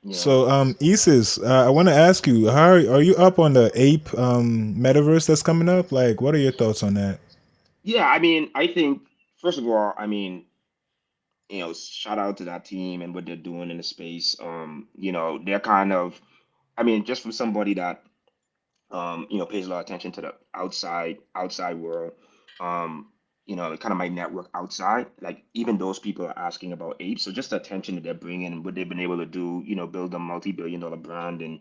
[SPEAKER 3] Yeah.
[SPEAKER 2] So, Isis, I want to ask you, how are you up on the ape metaverse that's coming up? Like, what are your thoughts on that?
[SPEAKER 3] Yeah. I mean, I think first of all, I mean, shout out to that team and what they're doing in the space. They're kind of, I mean, just from somebody that pays a lot of attention to the outside world. Um, kind of my network outside. Like even those people are asking about apes. So just the attention that they're bringing and what they've been able to do, build a multi-billion-dollar brand in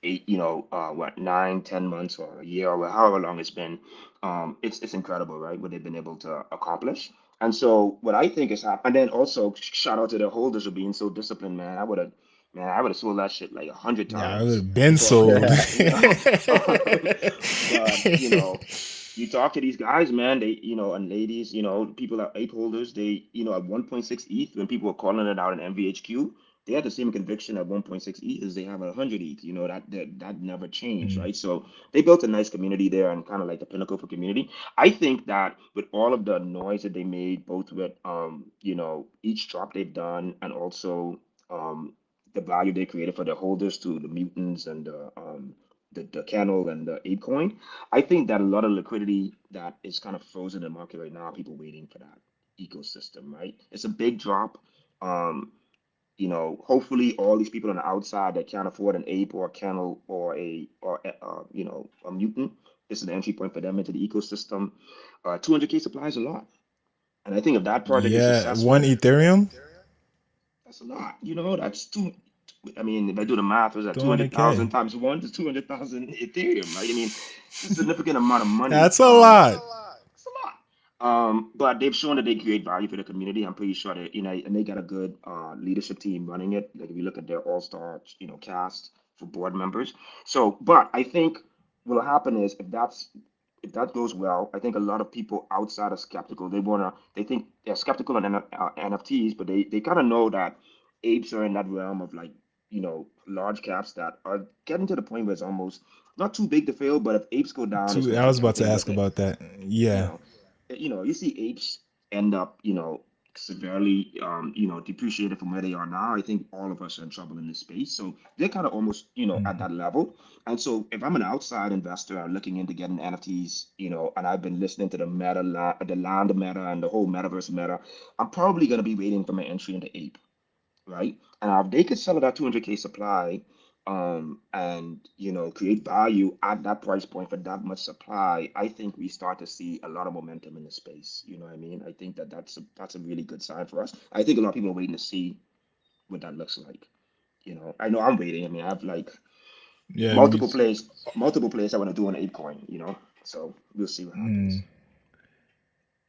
[SPEAKER 3] eight, what, 9, 10 months or a year or however long it's been. It's incredible, right? What they've been able to accomplish. And so what I think is happening, and then also shout out to the holders for being so disciplined, man. I would have sold that shit like 100
[SPEAKER 2] Yeah, I would
[SPEAKER 3] times
[SPEAKER 2] have been
[SPEAKER 3] before,
[SPEAKER 2] sold.
[SPEAKER 3] but you talk to these guys, man, and ladies, people are ape holders. They, at 1.6 ETH, when people were calling it out in MVHQ, they had the same conviction at 1.6 ETH as they have at 100 ETH. That never changed,
[SPEAKER 2] Mm.
[SPEAKER 3] right? So they built a nice community there and kind of like the pinnacle for community. I think that with all of the noise that they made, both with each drop they've done and also the value they created for the holders to the mutants and the kennel and the ape coin. I think that a lot of liquidity that is kind of frozen in the market right now, people waiting for that ecosystem, right? It's a big drop. Um, hopefully all these people on the outside that can't afford an ape or a kennel or a mutant, this is the entry point for them into the ecosystem. 200K supply is a lot. And I think if that project is
[SPEAKER 2] Yeah, one
[SPEAKER 3] successful,
[SPEAKER 2] Ethereum,
[SPEAKER 3] that's a lot. That's two. I mean, if I do the math, was that
[SPEAKER 2] 200K.
[SPEAKER 3] 200,000 times one to 200,000 Ethereum, right? I mean, it's a significant amount of money.
[SPEAKER 2] That's a lot.
[SPEAKER 3] It's a lot. But they've shown that they create value for the community. I'm pretty sure that, and they got a good leadership team running it. Like if you look at their all-star, cast for board members. So, but I think what'll happen is if that goes well, I think a lot of people outside are skeptical. They think they're skeptical on NFTs, but they kind of know that apes are in that realm of like, large caps that are getting to the point where it's almost not too big to fail, but if apes go down, it's
[SPEAKER 2] I
[SPEAKER 3] not
[SPEAKER 2] was about to
[SPEAKER 3] impacting
[SPEAKER 2] ask
[SPEAKER 3] with it.
[SPEAKER 2] about that.
[SPEAKER 3] You
[SPEAKER 2] Yeah.
[SPEAKER 3] know, you see apes end up, severely, depreciated from where they are now. I think all of us are in trouble in this space. So they're kind of almost, at
[SPEAKER 2] Mm.
[SPEAKER 3] that level. And so if I'm an outside investor looking into getting NFTs, and I've been listening to the land meta and the whole metaverse meta, I'm probably going to be waiting for my entry into ape, right? And if they could sell it at 200K supply, and create value at that price point for that much supply, I think we start to see a lot of momentum in the space. You know what I mean? I think that that's a really good sign for us. I think a lot of people are waiting to see what that looks like. I know I'm waiting. I mean, I have like
[SPEAKER 2] Yeah, me.
[SPEAKER 3] multiple plays I want to do on ApeCoin. So we'll see what happens.
[SPEAKER 2] Mm.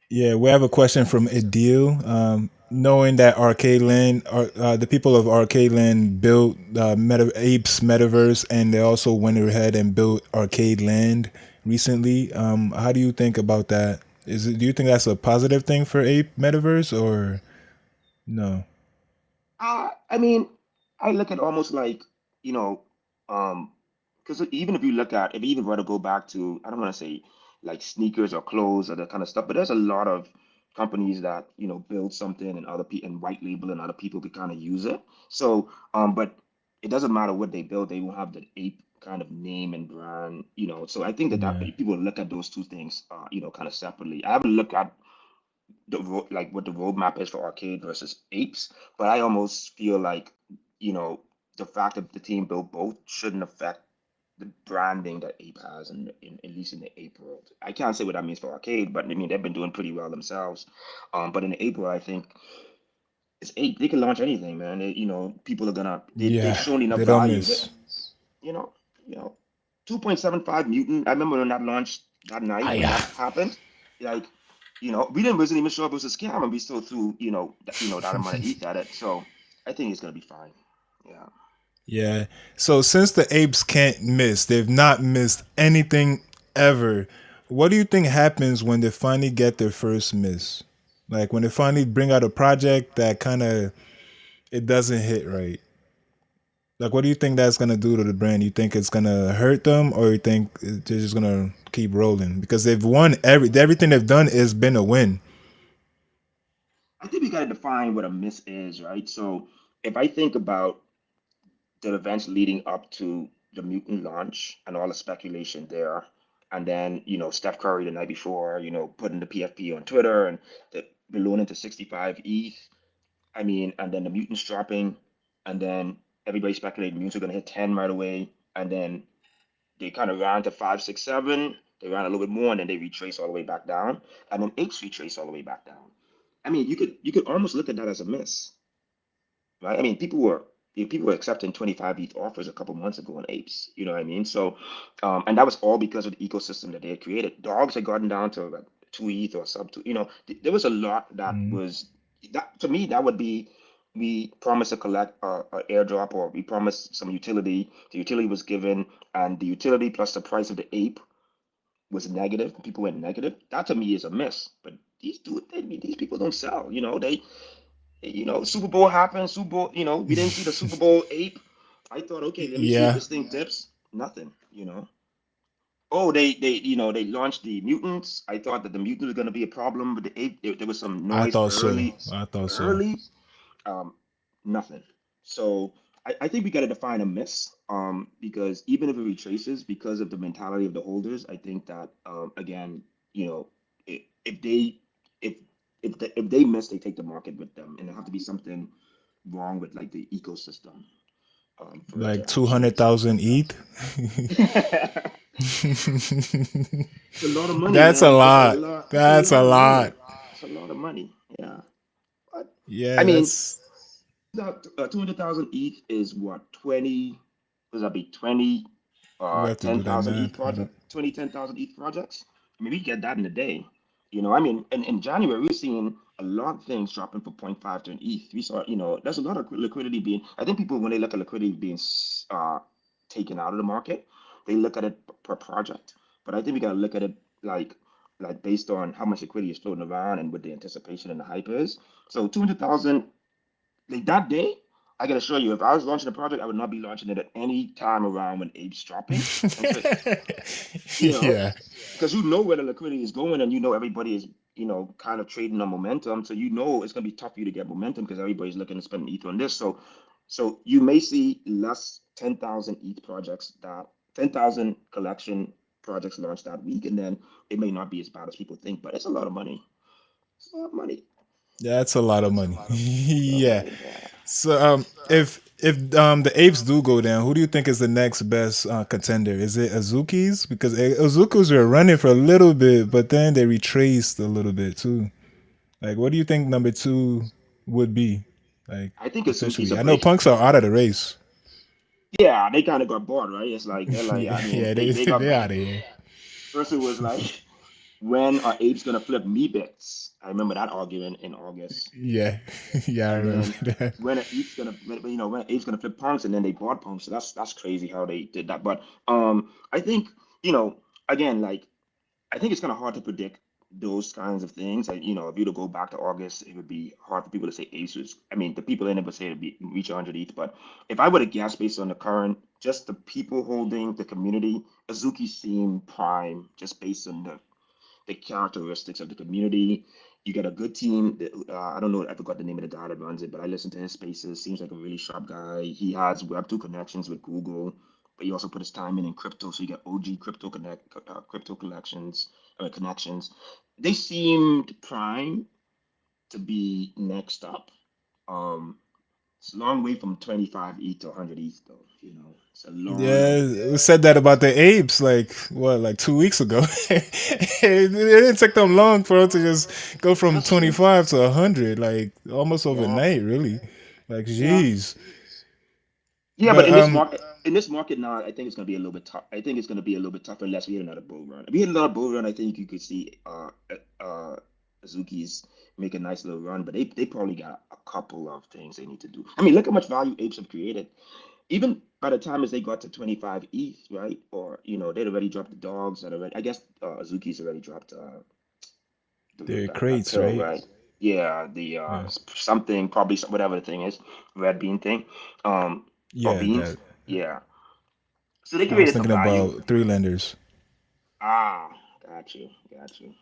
[SPEAKER 2] Yeah, we have a question from Adil. Knowing that Arcade Land, the people of Arcade Land built Apes Metaverse, and they also went ahead and built Arcade Land recently. How do you think about that? Do you think that's a positive thing for Ape Metaverse or no?
[SPEAKER 3] I mean, I look at almost like, you know, um, because even if you even want to go back to, I don't want to say like sneakers or clothes or that kind of stuff, but there's a lot of companies that, build something and other people and white label and other people can kind of use it. So, but it doesn't matter what they build, they will have the ape kind of name and brand. So I think that
[SPEAKER 2] Yeah.
[SPEAKER 3] people look at those two things, kind of separately. I haven't looked at like what the roadmap is for arcade versus apes, but I almost feel like you know the fact that the team built both shouldn't affect the branding that ape has in at least in the ape world. I can't say what that means for arcade, but I mean they've been doing pretty well themselves. But in the ape world, I think It's ape. They can launch anything, man. People are gonna they've
[SPEAKER 2] Yeah,
[SPEAKER 3] shown enough
[SPEAKER 2] they don't
[SPEAKER 3] value that
[SPEAKER 2] miss.
[SPEAKER 3] you know, you know, 2.75 mutant. I remember when that launched that
[SPEAKER 2] Ah,
[SPEAKER 3] night when
[SPEAKER 2] yeah.
[SPEAKER 3] that happened. Like, we didn't wasn't even sure if it was a scam, and we still threw that amount of ETH at it. So I think it's gonna be fine. Yeah.
[SPEAKER 2] Yeah. So since the apes can't miss, they've not missed anything ever. What do you think happens when they finally get their first miss? Like when they finally bring out a project that kind of it doesn't hit right. Like what do you think that's gonna do to the brand? You think it's gonna hurt them, or you think they're just gonna keep rolling because they've won everything they've done has been a win.
[SPEAKER 3] I think we gotta define what a miss is, right? So if I think about the events leading up to the mutant launch and all the speculation there. And then, Steph Curry the night before, putting the PFP on Twitter and the balloon into 65 ETH. I mean, and then the mutants dropping, and then everybody speculated mutants are going to hit 10 right away. And then they kind of ran to 5, 6, 7. They ran a little bit more, and then they retrace all the way back down. And then H retrace all the way back down. I mean, you could almost look at that as a miss, right? I mean, people were accepting 25 ETH offers a couple months ago on apes. You know what I mean? So, and that was all because of the ecosystem that they had created. Dogs had gotten down to like 2 ETH or sub two. There was a lot that
[SPEAKER 2] Mhm.
[SPEAKER 3] was that to me that would be we promised to collect a airdrop or we promised some utility. The utility was given, and the utility plus the price of the ape was negative. People went negative. That to me is a miss. But these people don't sell. Super Bowl happened. Super Bowl, we didn't see the Super Bowl ape. I thought, okay, let me see if
[SPEAKER 2] Yeah,
[SPEAKER 3] this thing tips. Nothing. Oh, they launched the mutants. I thought that the mutants were going to be a problem with the ape. There was some
[SPEAKER 2] I
[SPEAKER 3] noise
[SPEAKER 2] thought so.
[SPEAKER 3] early,
[SPEAKER 2] I thought so.
[SPEAKER 3] early. Um, Nothing. So I think we got to define a miss. Because even if it retraces, because of the mentality of the holders, I think that again, if they if if they miss, they take the market with them, and it have to be something wrong with like the ecosystem for it
[SPEAKER 2] Like
[SPEAKER 3] to
[SPEAKER 2] two
[SPEAKER 3] actually.
[SPEAKER 2] hundred thousand ETH.
[SPEAKER 3] It's a lot of money,
[SPEAKER 2] That's a
[SPEAKER 3] man. It's a
[SPEAKER 2] lot.
[SPEAKER 3] lot. It's a
[SPEAKER 2] That's a
[SPEAKER 3] lot of money.
[SPEAKER 2] lot.
[SPEAKER 3] It's a lot of money. Yeah. But I
[SPEAKER 2] Yeah,
[SPEAKER 3] mean,
[SPEAKER 2] that's
[SPEAKER 3] 200,000 ETH is what 20. Does that be 20?
[SPEAKER 2] we have to do that
[SPEAKER 3] 10,000 ETH
[SPEAKER 2] math. Hold up.
[SPEAKER 3] project, 20, 10,000 ETH projects. I mean, we get that in a day. I mean, in January, we were seeing a lot of things dropping for point 0.5 to an ETH. We saw, there's a lot of liquidity being, I think people, when they look at liquidity being taken out of the market, they look at it per project. But I think we got to look at it like, like based on how much liquidity is floating around and what the anticipation and the hype is. So 200,000 like that day, I can assure you, if I was launching a project, I would not be launching it at any time around when Ape's dropping. And so, you know,
[SPEAKER 2] Yeah,
[SPEAKER 3] because you know where the liquidity is going and you know everybody is, kind of trading on momentum. So you know it's gonna be tough for you to get momentum because everybody's looking to spend ETH on this. So you may see less 10,000 ETH projects 10,000 collection projects launched that week, and then it may not be as bad as people think, but it's a lot of money. It's a lot of money.
[SPEAKER 2] that's a lot of money.
[SPEAKER 3] It's a lot of
[SPEAKER 2] Yeah.
[SPEAKER 3] money. Yeah.
[SPEAKER 2] So if the apes do go down, who do you think is the next best contender? Is it Azuki's? Because Azuki's were running for a little bit, but then they retraced a little bit too. Like, what do you think number two would be? Like,
[SPEAKER 3] I think Azuki's a
[SPEAKER 2] officially, I know
[SPEAKER 3] break.
[SPEAKER 2] punks are out of the race.
[SPEAKER 3] Yeah, they kind of got bored, right? It's like they're like, I
[SPEAKER 2] Yeah,
[SPEAKER 3] mean,
[SPEAKER 2] yeah,
[SPEAKER 3] they got
[SPEAKER 2] they out of here.
[SPEAKER 3] first it was like, when are apes gonna flip me bits? I remember that argument in August,
[SPEAKER 2] Yeah, yeah, I
[SPEAKER 3] and
[SPEAKER 2] remember
[SPEAKER 3] then
[SPEAKER 2] that.
[SPEAKER 3] when apes gonna flip punks, and then they bought punks. So that's crazy how they did that. But I think you know again, like I think it's kind of hard to predict those kinds of things. Like, if you to go back to August, it would be hard for people to say Asus. I mean, the people in it would say it'd be reach 100 ETH. But if I were to guess based on the current, just the people holding the community, Azuki seemed prime just based on the characteristics of the community. You got a good team. I don't know. I forgot the name of the guy that runs it, but I listen to his spaces. Seems like a really sharp guy. He has Web2 connections with Google, but he also put his time in crypto. So you got OG crypto collections, connections. They seemed prime to be next up. Um, it's a long way from 25 ETH to 100 ETH though. It's a long.
[SPEAKER 2] Yeah, we said that about the apes like what, like 2 weeks ago. It didn't take them long for us to just go from
[SPEAKER 3] That's true.
[SPEAKER 2] 25 to 100, like almost
[SPEAKER 3] Yeah,
[SPEAKER 2] overnight, really. Like,
[SPEAKER 3] yeah,
[SPEAKER 2] jeez.
[SPEAKER 3] yeah. But
[SPEAKER 2] But
[SPEAKER 3] in this market now, I think it's going to be a little bit tough. I think it's going to be a little bit tougher unless we hit another bull run. If we hit another bull run, I think you could see Azuki's make a nice little run. But they probably got a couple of things they need to do. I mean, look how much value apes have created. Even by the time as they got to 25 ETH, right? Or they'd already dropped the dogs. That already, I guess Azuki's already dropped
[SPEAKER 2] they're
[SPEAKER 3] that
[SPEAKER 2] crates,
[SPEAKER 3] pill,
[SPEAKER 2] right?
[SPEAKER 3] right? Yeah, the
[SPEAKER 2] Yeah.
[SPEAKER 3] something probably whatever the thing is, red bean thing, or
[SPEAKER 2] Yeah,
[SPEAKER 3] beans.
[SPEAKER 2] that.
[SPEAKER 3] Yeah. So they
[SPEAKER 2] I was
[SPEAKER 3] created some
[SPEAKER 2] thinking
[SPEAKER 3] value.
[SPEAKER 2] about three lenders.
[SPEAKER 3] Ah, got you, got you.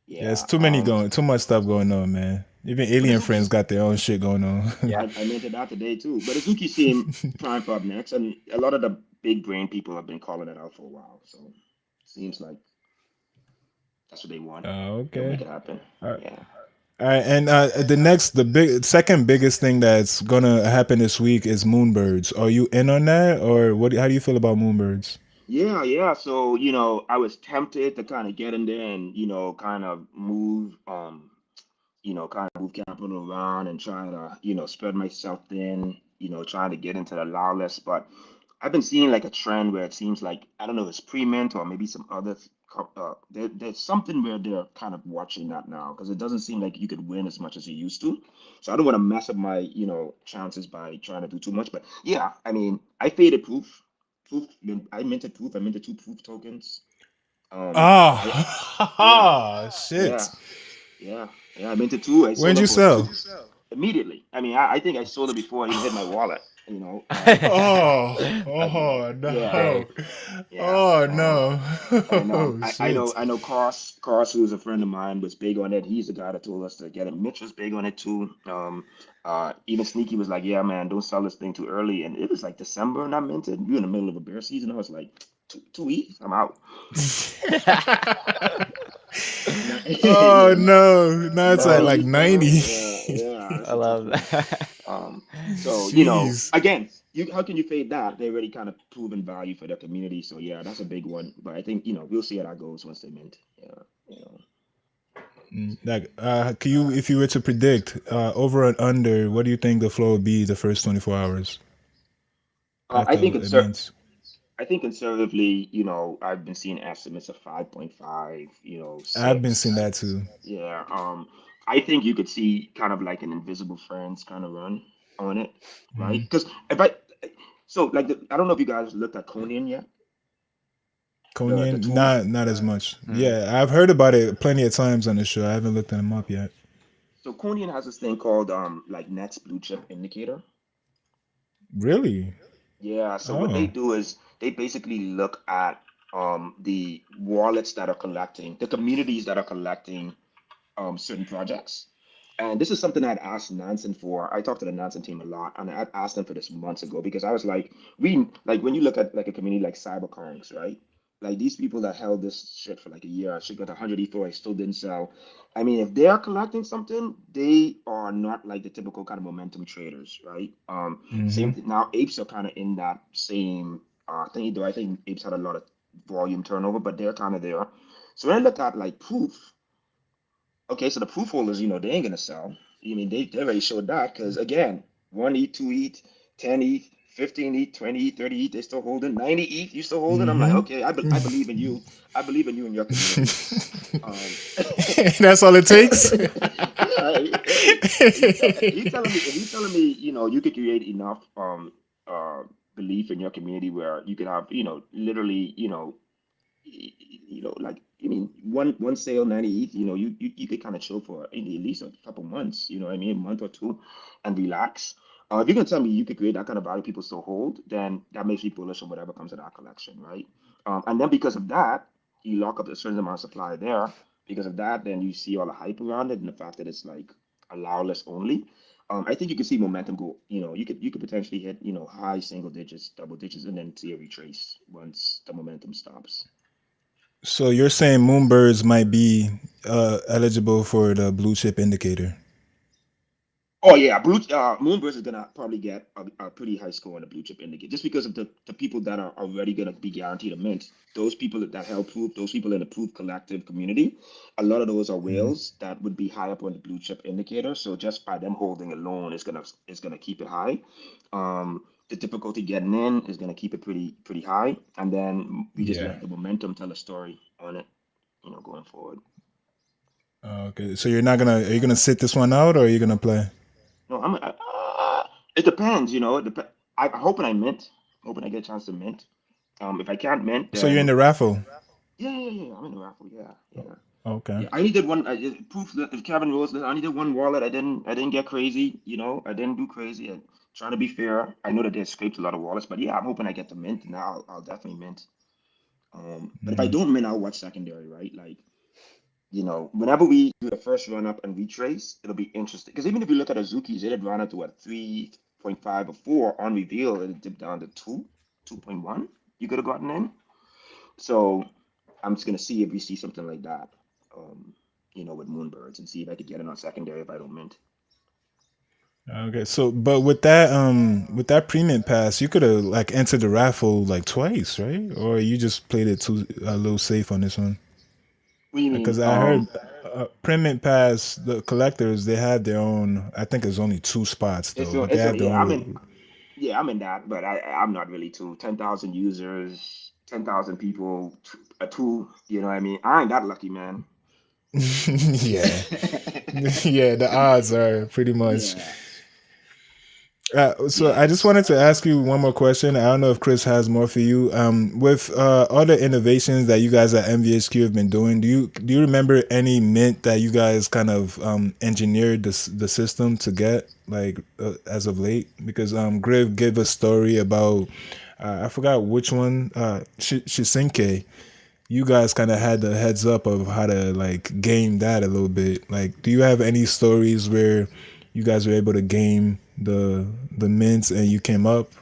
[SPEAKER 2] Yeah, it's
[SPEAKER 3] Yeah.
[SPEAKER 2] too much stuff going on, man. Even
[SPEAKER 3] But
[SPEAKER 2] alien friends
[SPEAKER 3] Azuki's,
[SPEAKER 2] got their own shit going on.
[SPEAKER 1] Yeah.
[SPEAKER 3] I mentioned that today too. But Azuki seemed prime for up next, and a lot of the big brain people have been calling it out for a while. So seems like that's what they want. They'll make
[SPEAKER 2] Okay.
[SPEAKER 3] it happen.
[SPEAKER 2] All right.
[SPEAKER 3] Yeah.
[SPEAKER 2] All right, and the second biggest thing that's gonna happen this week is moonbirds. Are you in on that, or what? How do you feel about moonbirds?
[SPEAKER 3] Yeah, yeah. So, I was tempted to kind of get in there and, kind of move, kind of move capital around and try to, spread myself thin, trying to get into the allow list. But I've been seeing like a trend where it seems like, I don't know, it's pre-mint or maybe some other, there's something where they're kind of watching that now because it doesn't seem like you could win as much as you used to. So I don't want to mess up my, chances by trying to do too much. But yeah, I mean, I faded proof. I minted proof. I minted two proof tokens. I, yeah,
[SPEAKER 2] Ah,
[SPEAKER 3] yeah,
[SPEAKER 2] shit.
[SPEAKER 3] yeah. I minted two. I sold
[SPEAKER 2] When'd
[SPEAKER 3] them
[SPEAKER 2] you
[SPEAKER 3] for two
[SPEAKER 2] sell?
[SPEAKER 3] immediately. I mean, I think I sold it before it even hit my wallet.
[SPEAKER 2] Oh,
[SPEAKER 1] That's
[SPEAKER 2] oh
[SPEAKER 3] Yeah,
[SPEAKER 2] no.
[SPEAKER 1] great.
[SPEAKER 3] yeah.
[SPEAKER 2] Oh no.
[SPEAKER 3] I know.
[SPEAKER 2] Oh
[SPEAKER 3] I know.
[SPEAKER 2] shit.
[SPEAKER 3] I know. Cross, who's a friend of mine, was big on it. He's the guy that told us to get it. Mitch was big on it too. Even Sneaky was like, "Yeah, man, don't sell this thing too early." And it was like December, and I minted. We were in the middle of a bear season. I was like, two weeks, I'm out. Nah,
[SPEAKER 2] Oh
[SPEAKER 3] yeah,
[SPEAKER 2] no. Now it's at
[SPEAKER 3] nine
[SPEAKER 2] like
[SPEAKER 3] ETH now.
[SPEAKER 2] 90.
[SPEAKER 3] Yeah.
[SPEAKER 1] I
[SPEAKER 3] That's a tough
[SPEAKER 1] love
[SPEAKER 3] one.
[SPEAKER 1] that.
[SPEAKER 3] So
[SPEAKER 2] Jeez.
[SPEAKER 3] again, how can you fade that? They already kind of proven value for their community. So yeah, that's a big one. But I think we'll see how that goes once they mint. Yeah,
[SPEAKER 2] Like, can you, if you were to predict over and under, what do you think the flow would be the first 24 hours
[SPEAKER 3] I
[SPEAKER 2] after
[SPEAKER 3] think
[SPEAKER 2] it mints?
[SPEAKER 3] I think conservatively, I've been seeing estimates of 5.5,
[SPEAKER 2] I've been
[SPEAKER 3] 6.
[SPEAKER 2] seeing that too.
[SPEAKER 3] Yeah. I think you could see kind of like an invisible friends kind of run on it, right? Because if I so like I don't know if you guys looked at Conan yet, the
[SPEAKER 2] Konyan,
[SPEAKER 3] tool.
[SPEAKER 2] not as much.
[SPEAKER 1] Hmm.
[SPEAKER 2] Yeah, I've heard about it plenty of times on the show. I haven't looked them up yet.
[SPEAKER 3] So Conan has this thing called like Next Blue Chip Indicator.
[SPEAKER 2] Really?
[SPEAKER 3] Yeah, so what they
[SPEAKER 2] Oh.
[SPEAKER 3] do is they basically look at the wallets that are collecting, the communities that are collecting certain projects. And this is something I'd asked Nansen for. I talked to the Nansen team a lot, and I'd asked them for this months ago because I was like, like when you look at like a community like Cyberkongs, right? Like these people that held this shit for like a year, I should got 100 Ether, I still didn't sell. I mean, if they are collecting something, they are not like the typical kind of momentum traders, right?
[SPEAKER 2] Mm-hmm.
[SPEAKER 3] Same thing. Now, apes are kind of in that same thing. Though I think apes had a lot of volume turnover, but they're kind of there. So when I look at like proof. Okay, so the proof holders, they ain't gonna sell. I mean, they already showed that because again, 1 ETH, 2 ETH, 10 ETH, 15 ETH, 20 ETH, 30 ETH, they still holding. 90 ETH, you still holding. I'm like,
[SPEAKER 2] Mm-hmm.
[SPEAKER 3] okay, I believe in you. I believe in you and your community.
[SPEAKER 2] That's all it takes.
[SPEAKER 3] Yeah, if you telling me, you could create enough belief in your community where you could have, literally, like I mean, one sale 90 ETH, you could kind of chill for at least a couple months, you know what I mean, a month or two, and relax. If you're gonna tell me you could create that kind of value people still hold, then that makes me bullish on whatever comes in our collection, right? And then because of that, you lock up a certain amount of supply there. Because of that, then you see all the hype around it and the fact that it's like allow less only. I think you could see momentum go. You could potentially hit high single digits, double digits, and then see a retrace once the momentum stops.
[SPEAKER 2] So you're saying moonbirds might be eligible for the blue chip indicator?
[SPEAKER 3] Oh yeah, Moonbirds is gonna probably get a pretty high score on the blue chip indicator just because of the people that are already gonna be guaranteed a mint. Those people that help proof, those people in the proof collective community, a lot of those are
[SPEAKER 2] Mhm.
[SPEAKER 3] whales that would be high up on the blue chip indicator. So just by them holding alone is gonna keep it high. The difficulty getting in is gonna keep it pretty high, and then we just
[SPEAKER 2] Yeah.
[SPEAKER 3] let the momentum tell a story on it, going forward.
[SPEAKER 2] Okay. So you're not gonna are you gonna sit this one out or are you gonna play?
[SPEAKER 3] No, it depends, I'm hoping I mint. Hoping I get a chance to mint. If I can't mint,
[SPEAKER 2] So you're in
[SPEAKER 3] then
[SPEAKER 2] the raffle.
[SPEAKER 3] yeah. I'm in the raffle. Yeah, yeah,
[SPEAKER 2] Okay.
[SPEAKER 3] yeah. I needed one. Proof that if Kevin Rose, I needed one wallet. I didn't get crazy. I didn't do crazy. I trying to be fair. I know that they scraped a lot of wallets, but yeah, I'm hoping I get to mint. Now I'll definitely mint. But if I
[SPEAKER 2] Mm.
[SPEAKER 3] don't mint, I'll watch secondary, right? Like, whenever we do the first run up and retrace, it'll be interesting. Because even if you look at Azuki's, it had run up to what, 3.5 or 4 on reveal, it dipped down to 2, 2.1. You could have gotten in. So I'm just gonna see if we see something like that, um, with Moonbirds and see if I could get in on secondary if I don't mint.
[SPEAKER 2] Okay. So but with that premium pass, you could have like entered the raffle like twice, right? Or you just played it too a little safe on this one?
[SPEAKER 3] What do you mean?
[SPEAKER 2] Because I heard premium pass the collectors they have their own. I think it's only two spots though, but they have their
[SPEAKER 3] Yeah,
[SPEAKER 2] own.
[SPEAKER 3] I'm in that, but I'm not really too. 10,000 users, 10,000 people, a two. You know what I mean? I ain't that lucky, man.
[SPEAKER 2] Yeah. Yeah, the odds are pretty much.
[SPEAKER 3] Yeah,
[SPEAKER 2] So I
[SPEAKER 3] yeah.
[SPEAKER 2] just wanted to ask you one more question. I don't know if Chris has more for you. With other innovations that you guys at MVHQ have been doing, do you remember any mint that you guys kind of engineered the system to get like as of late? Because Griff gave a story about I forgot which one Shisenke. You guys kind of had the heads up of how to like game that a little bit. Like, do you have any stories where you guys were able to game the mints and you came up?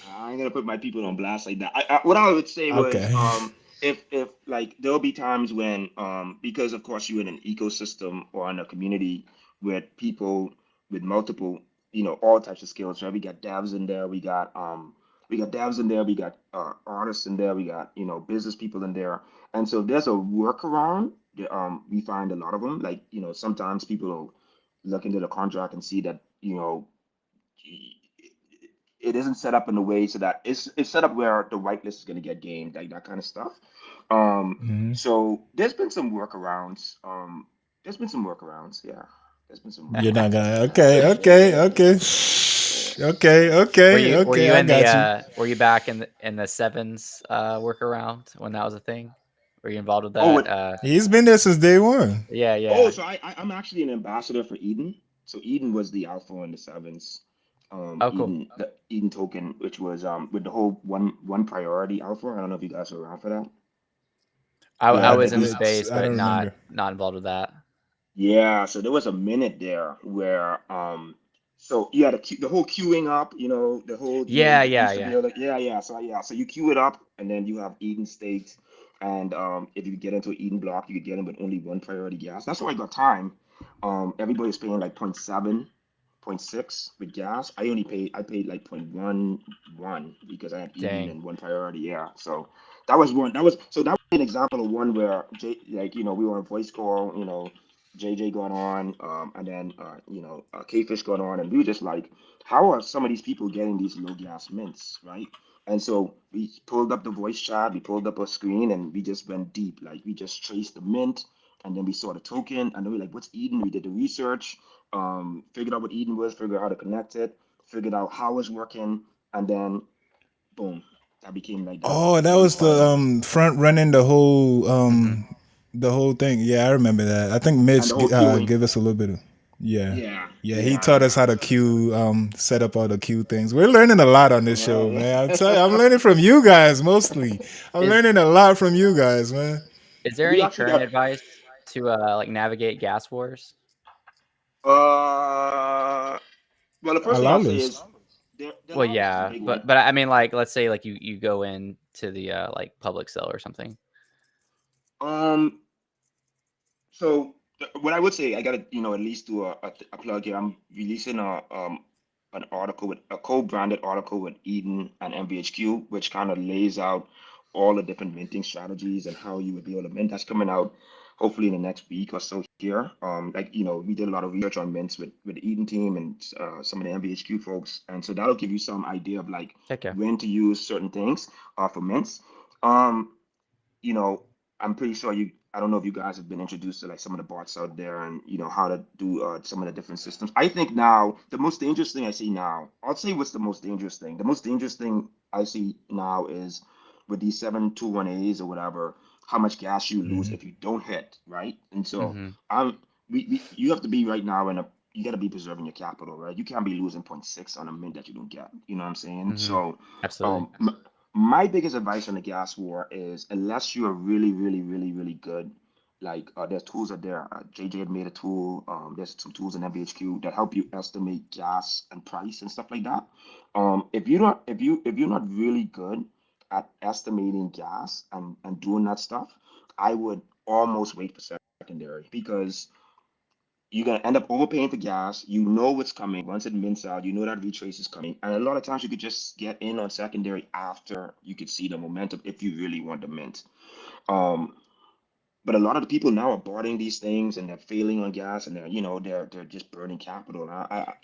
[SPEAKER 3] I ain't gonna put my people on blast like that. What I would say was,
[SPEAKER 2] Okay.
[SPEAKER 3] if like there'll be times when, because of course you're in an ecosystem or in a community with people with multiple, all types of skills. Right? We got devs in there. We got devs in there. We got artists in there. We got business people in there. And so there's a workaround. We find a lot of them. Like sometimes people will look into the contract and see that it isn't set up in a way so that it's set up where the whitelist is going to get gamed, like that kind of stuff.
[SPEAKER 2] Hmm.
[SPEAKER 3] So there's been some workarounds. There's been some workarounds. Yeah, there's been some
[SPEAKER 2] You're not
[SPEAKER 3] workarounds.
[SPEAKER 2] gonna. Okay. Okay. Okay. Okay.
[SPEAKER 1] Were
[SPEAKER 2] Okay.
[SPEAKER 1] you were
[SPEAKER 2] Okay.
[SPEAKER 1] you
[SPEAKER 2] I
[SPEAKER 1] in the
[SPEAKER 2] got you.
[SPEAKER 1] were you back in the sevens workaround when that was a thing? Were you involved with
[SPEAKER 3] Oh,
[SPEAKER 1] that?
[SPEAKER 2] He's been there since day one.
[SPEAKER 1] Yeah,
[SPEAKER 3] oh,
[SPEAKER 1] yeah.
[SPEAKER 3] so I'm actually an ambassador for Eden. So Eden was the alpha in the sevens.
[SPEAKER 1] Oh, cool.
[SPEAKER 3] The Eden token, which was with the whole one priority alpha. I don't know if you guys were around for that.
[SPEAKER 1] I
[SPEAKER 3] Yeah,
[SPEAKER 1] was
[SPEAKER 3] the
[SPEAKER 1] in the
[SPEAKER 3] East.
[SPEAKER 1] space,
[SPEAKER 2] I
[SPEAKER 1] but
[SPEAKER 2] don't remember.
[SPEAKER 1] not involved with that.
[SPEAKER 3] Yeah, so there was a minute there where so yeah, the whole queuing up, the whole,
[SPEAKER 1] Yeah,
[SPEAKER 3] you
[SPEAKER 1] yeah,
[SPEAKER 3] used to be
[SPEAKER 1] yeah.
[SPEAKER 3] able to, so you queue it up and then you have Eden staked, and if you get into an Eden block, you could get in with only one priority gas. That's why I got time. Everybody's paying like point 0.7, point 0.6 with gas. I paid like 0.11 because I had Eden
[SPEAKER 1] Dang.
[SPEAKER 3] and one priority. Yeah, so that was one. That was an example of one where we were on voice call, JJ going on, and then K-Fish going on, and we were just like, how are some of these people getting these low gas mints, right? And so we pulled up the voice chat, we pulled up a screen, and we just went deep. Like we just traced the mint, and then we saw the token, and then we were like, what's Eden? We did the research, figured out what Eden was, figured out how to connect it, figured out how it's working, and then boom, that became like
[SPEAKER 2] Oh,
[SPEAKER 3] the
[SPEAKER 2] that
[SPEAKER 3] big
[SPEAKER 2] was
[SPEAKER 3] part
[SPEAKER 2] the
[SPEAKER 3] of it.
[SPEAKER 2] front running
[SPEAKER 1] Hmm.
[SPEAKER 2] the whole thing. Yeah, I remember that. I think
[SPEAKER 3] And
[SPEAKER 2] Mitch
[SPEAKER 3] the whole queuing.
[SPEAKER 2] gave us a little bit of yeah.
[SPEAKER 3] Yeah,
[SPEAKER 2] Yeah, he
[SPEAKER 3] yeah,
[SPEAKER 2] taught us
[SPEAKER 3] yeah.
[SPEAKER 2] how to queue set up all the queue things. We're learning a lot on this show,
[SPEAKER 3] Yeah,
[SPEAKER 2] man. I'm telling you, I'm
[SPEAKER 3] yeah.
[SPEAKER 2] learning from you guys mostly. I'm
[SPEAKER 1] Is
[SPEAKER 2] learning a lot from you guys, man.
[SPEAKER 1] is there
[SPEAKER 3] We
[SPEAKER 1] any
[SPEAKER 3] actually
[SPEAKER 1] current
[SPEAKER 3] got
[SPEAKER 1] advice to like navigate gas wars?
[SPEAKER 3] uh well, the
[SPEAKER 2] A
[SPEAKER 3] first thing I'll
[SPEAKER 2] lot
[SPEAKER 3] say is
[SPEAKER 2] list.
[SPEAKER 3] the
[SPEAKER 1] Well,
[SPEAKER 3] allowance is a
[SPEAKER 1] yeah,
[SPEAKER 3] big one.
[SPEAKER 1] but I mean, like, let's say like you go in to the like public sale or something.
[SPEAKER 3] Um, so what I would say, I gotta, at least do a plug here. I'm releasing an article with a co-branded article with Eden and MVHQ, which kind of lays out all the different minting strategies and how you would be able to mint. That's coming out hopefully in the next week or so here. Like we did a lot of research on mints with the Eden team and some of the MVHQ folks, and so that'll give you some idea of like
[SPEAKER 1] Heck yeah.
[SPEAKER 3] when to use certain things for mints. Um, you know, I'm pretty sure I don't know if you guys have been introduced to like some of the bots out there and how to do some of the different systems. I think now the most dangerous thing I see now, I'll say what's the most dangerous thing. The most dangerous thing I see now is with these 721As or whatever, how much gas you lose
[SPEAKER 2] Mhm.
[SPEAKER 3] if you don't hit, right? And so
[SPEAKER 1] Hmm.
[SPEAKER 3] I'm you have to be right now you got to be preserving your capital, right? You can't be losing point 0.6 on a mint that you don't get. You know what I'm saying?
[SPEAKER 1] Hmm.
[SPEAKER 3] So
[SPEAKER 1] Absolutely.
[SPEAKER 3] um, my biggest advice on the gas war is unless you are really, really, really, really good, like there's tools out there. JJ had made a tool. There's some tools in MBHQ that help you estimate gas and price and stuff like that. If you're not really good at estimating gas and doing that stuff, I would almost wait for secondary because you're gonna end up overpaying for gas. You know what's coming. Once it mints out, you know that retrace is coming. And a lot of times you could just get in on secondary after you could see the momentum if you really want to mint. Um, but a lot of the people now are buying these things and they're failing on gas and they're just burning capital. And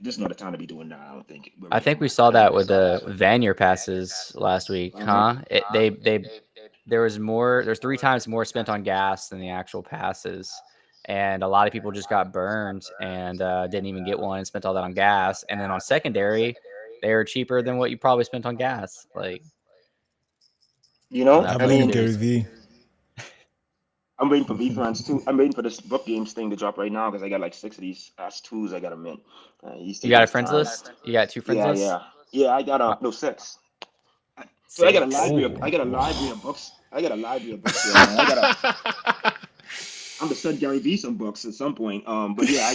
[SPEAKER 3] this is not a time to be doing that. I don't think we're
[SPEAKER 1] I
[SPEAKER 3] ready
[SPEAKER 1] think
[SPEAKER 3] for
[SPEAKER 1] we
[SPEAKER 3] that.
[SPEAKER 1] saw that with the Vanier passes last week,
[SPEAKER 3] Uh-huh.
[SPEAKER 1] huh? There's 3 times more spent on gas than the actual passes. And a lot of people just got burned and didn't even get one and spent all that on gas. And then on secondary, they were cheaper than what you probably spent on gas. Like, I don't know. I
[SPEAKER 2] I
[SPEAKER 1] feel like
[SPEAKER 2] blame
[SPEAKER 1] it
[SPEAKER 2] Gary
[SPEAKER 1] was.
[SPEAKER 2] V.
[SPEAKER 3] I'm waiting for V friends too. I'm waiting for this book games thing to drop right now because I got like 6 of these S2s I got to mint. He's
[SPEAKER 1] You
[SPEAKER 3] taking
[SPEAKER 1] got a
[SPEAKER 3] his
[SPEAKER 1] friends
[SPEAKER 3] time.
[SPEAKER 1] list? You got 2 friends
[SPEAKER 3] Yeah,
[SPEAKER 1] lists?
[SPEAKER 3] yeah, yeah. I got
[SPEAKER 1] Uh,
[SPEAKER 3] no 6. So I got a
[SPEAKER 1] Six.
[SPEAKER 3] library of
[SPEAKER 2] Oh.
[SPEAKER 3] I got a library of books. I got a library of books here, man. I'm gonna send Gary V some books at some point. But yeah,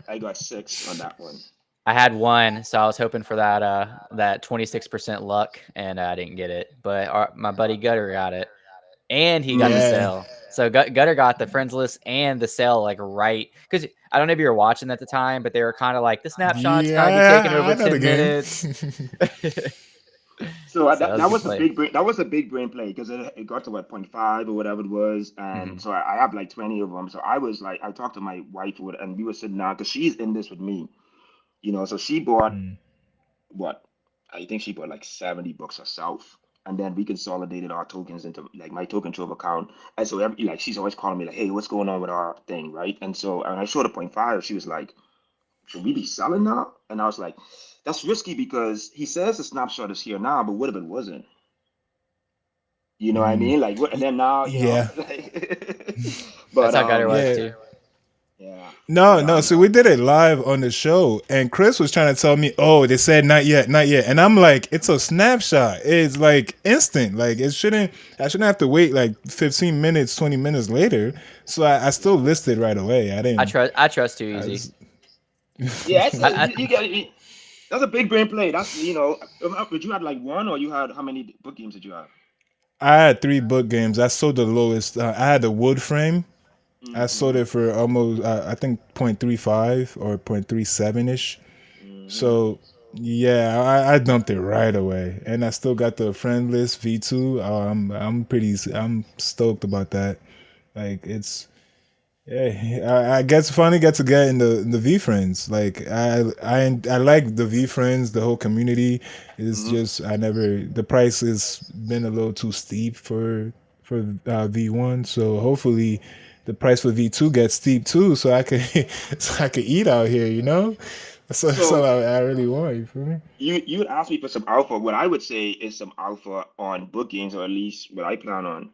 [SPEAKER 3] I got 6 on that one.
[SPEAKER 1] I had one, so I was hoping for that 26% luck, and I didn't get it. But my buddy Gutter got it, and he got the
[SPEAKER 3] Mm.
[SPEAKER 2] Yeah.
[SPEAKER 1] sale. So Gutter got the friends list and the sale like right because I don't know if you were watching at the time, but they were kind of like the snapshots kind of be taking
[SPEAKER 2] Yeah,
[SPEAKER 1] over
[SPEAKER 2] I know the
[SPEAKER 1] 10 minutes.
[SPEAKER 2] game.
[SPEAKER 3] So
[SPEAKER 1] So that
[SPEAKER 3] that,
[SPEAKER 1] was a
[SPEAKER 3] that
[SPEAKER 1] good
[SPEAKER 3] was a
[SPEAKER 1] play.
[SPEAKER 3] big brain. That was a big brain play because it got to what 0.5 or whatever it was, and
[SPEAKER 1] Hmm.
[SPEAKER 3] so I have like 20 of them. So I was like, I talked to my wife and we were sitting down because she's in this with me, So she bought
[SPEAKER 2] Mm.
[SPEAKER 3] what I think she bought like 70 books herself. And then we consolidated our tokens into like my token trove account. And so like she's always calling me like, hey, what's going on with our thing, right? And so and I showed a 0.5, she was like, should we be selling now? And I was like, that's risky because he says the snapshot is here now, but what if it wasn't? You know what I
[SPEAKER 2] Mm.
[SPEAKER 3] mean? Like what and then now,
[SPEAKER 2] Yeah.
[SPEAKER 3] like,
[SPEAKER 1] That's
[SPEAKER 3] but
[SPEAKER 1] how Gutter was
[SPEAKER 2] Yeah.
[SPEAKER 1] too.
[SPEAKER 3] yeah.
[SPEAKER 2] No,
[SPEAKER 3] But
[SPEAKER 2] no. So we did it live on the show, and Chris was trying to tell me, "Oh, they said not yet, not yet," and I'm like, "It's a snapshot. It's like instant. Like it shouldn't. I shouldn't have to wait like 15 minutes, 20 minutes later." So I still
[SPEAKER 3] yeah.
[SPEAKER 2] listed right away. I didn't.
[SPEAKER 1] I trust too
[SPEAKER 2] I
[SPEAKER 1] easy.
[SPEAKER 2] was,
[SPEAKER 3] Yeah, I said
[SPEAKER 1] I
[SPEAKER 3] you got that's a big brain play. But you had like one or you had how many book games did you have?
[SPEAKER 2] I had 3 book games. I sold the lowest. I had the wood frame. I sold
[SPEAKER 3] Mm-hmm.
[SPEAKER 2] it for almost, I think, 0.35 or 0.37 ish.
[SPEAKER 3] Mm-hmm.
[SPEAKER 2] So yeah, I dumped it right away, and I still got the friend list V2. I'm stoked about that. Like it's yeah, I guess finally get to get in the V friends. Like I like the V friends. The whole community is
[SPEAKER 3] Mm-hmm.
[SPEAKER 2] just I never the price has been a little too steep for V1. So hopefully the price for V2 gets steep too, so I could so I could eat out here. That's all
[SPEAKER 3] So
[SPEAKER 2] I really want. You feel me?
[SPEAKER 3] you would ask me for some alpha. What I would say is some alpha on book games, or at least what I plan on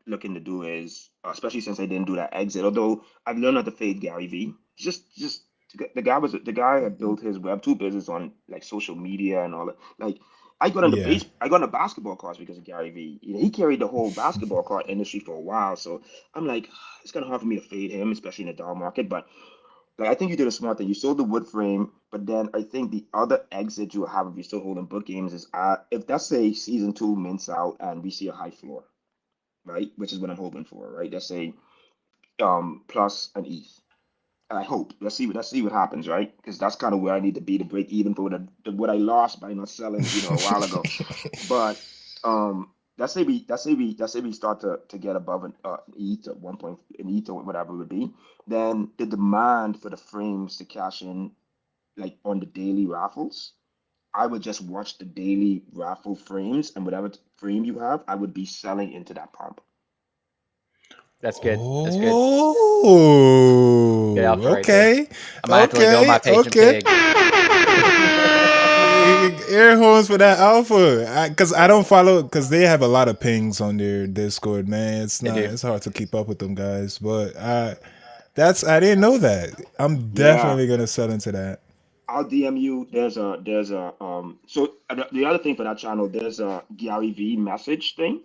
[SPEAKER 3] looking to do is, especially since I didn't do that exit. Although I've learned not to fade Gary V. Just the guy that built his Web2 business on like social media and all that. Like
[SPEAKER 2] Yeah.
[SPEAKER 3] I got into basketball cards because of Gary V. He carried the whole basketball card industry for a while. So I'm like, it's kind of hard for me to fade him, especially in the down market. But like I think you did a smart thing. You sold the wood frame, but then I think the other exit you have if you're still holding book games is if that's say season 2 mints out and we see a high floor, right? Which is what I'm hoping for, right? Let's say plus an ETH. I hope. Let's see what happens, right? Because that's kind of where I need to be to break even for what I lost by not selling, a while ago. But let's say we start to get above an ETH at 1 point an ETH or whatever it would be, then the demand for the frames to cash in like on the daily raffles, I would just watch the daily raffle frames and whatever frame you have, I would be selling into that pump.
[SPEAKER 1] That's good. That's good. Good
[SPEAKER 2] Oh,
[SPEAKER 1] alpha right there.
[SPEAKER 2] okay,
[SPEAKER 1] I might have to let go of my
[SPEAKER 2] okay,
[SPEAKER 1] patient
[SPEAKER 2] okay.
[SPEAKER 1] pig.
[SPEAKER 2] Air horns for that alpha, because I don't follow because they have a lot of pings on their Discord, man. It's
[SPEAKER 1] They
[SPEAKER 2] not,
[SPEAKER 1] do.
[SPEAKER 2] it's hard to keep up with them guys, but I didn't know that. I'm
[SPEAKER 3] Yeah,
[SPEAKER 2] definitely gonna sell into that.
[SPEAKER 3] I'll DM you. The other thing for that channel, there's a Gary V message thing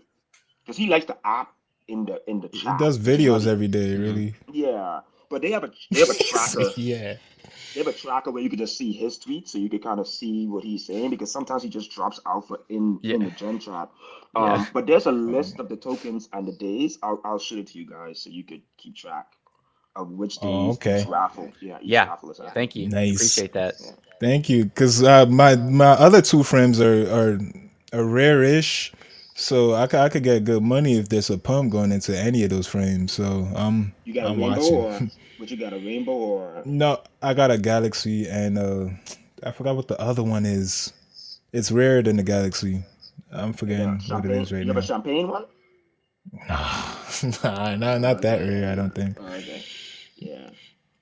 [SPEAKER 3] because he likes the app in the
[SPEAKER 2] It
[SPEAKER 3] chat,
[SPEAKER 2] does
[SPEAKER 3] which is not
[SPEAKER 2] videos
[SPEAKER 3] even.
[SPEAKER 2] every day,
[SPEAKER 1] Hmm.
[SPEAKER 2] really.
[SPEAKER 3] Yeah, but they have a tracker.
[SPEAKER 2] Yeah.
[SPEAKER 3] They have a tracker where you can just see his tweets, so you can kind of see what he's saying because sometimes he just drops alpha in
[SPEAKER 1] Yeah.
[SPEAKER 3] the gen chat.
[SPEAKER 1] Yeah.
[SPEAKER 3] But there's a
[SPEAKER 2] Um,
[SPEAKER 3] list of the tokens and the days. I'll show it to you guys so you could keep track of which
[SPEAKER 2] oh,
[SPEAKER 3] days each
[SPEAKER 2] okay.
[SPEAKER 3] raffle. Yeah, each
[SPEAKER 1] Yeah.
[SPEAKER 3] raffle is happening.
[SPEAKER 1] Thank you.
[SPEAKER 2] Nice.
[SPEAKER 1] Appreciate that.
[SPEAKER 3] Yeah.
[SPEAKER 2] Thank you. Because my other two frames are rare-ish, so I could get good money if there's a pump going into any of those frames. So
[SPEAKER 3] You got a
[SPEAKER 2] I'm
[SPEAKER 3] rainbow
[SPEAKER 2] watching.
[SPEAKER 3] or what? You got a rainbow or
[SPEAKER 2] No, I got a Galaxy, and I forgot what the other one is. It's rarer than the Galaxy. I'm
[SPEAKER 3] like a
[SPEAKER 2] forgetting what it
[SPEAKER 3] champagne?
[SPEAKER 2] is right
[SPEAKER 3] You have a
[SPEAKER 2] now.
[SPEAKER 3] champagne one?
[SPEAKER 2] Nah, not that rare. I don't think.
[SPEAKER 3] Okay. Yeah.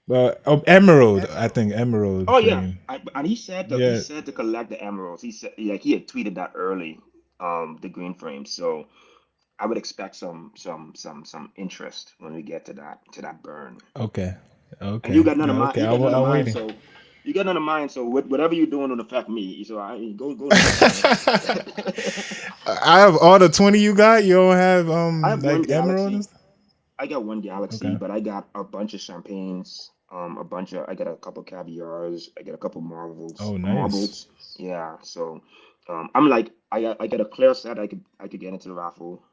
[SPEAKER 2] But Emerald, I think Emerald
[SPEAKER 3] Oh yeah.
[SPEAKER 2] frame.
[SPEAKER 3] And he
[SPEAKER 2] Yeah,
[SPEAKER 3] said to collect the emeralds. He said like he had tweeted that early, the green frame. So I would expect some interest when we get to that burn.
[SPEAKER 2] okay,
[SPEAKER 3] And you
[SPEAKER 2] okay,
[SPEAKER 3] got none of
[SPEAKER 2] yeah,
[SPEAKER 3] mine.
[SPEAKER 2] okay.
[SPEAKER 3] You got none of
[SPEAKER 2] I'm
[SPEAKER 3] mine.
[SPEAKER 2] waiting.
[SPEAKER 3] So you got none of mine. So whatever you're doing will affect me. So I go to work, man.
[SPEAKER 2] I have all the 20 you got. You don't have
[SPEAKER 3] I have one
[SPEAKER 2] like Emerald and
[SPEAKER 3] Galaxy.
[SPEAKER 2] stuff?
[SPEAKER 3] I got one Galaxy,
[SPEAKER 2] Okay.
[SPEAKER 3] but I got a bunch of champagnes, I got a couple caviars, I got a couple
[SPEAKER 2] Oh, nice.
[SPEAKER 3] marbles. Yeah, so I'm like, I got a clear set I could get into the raffle.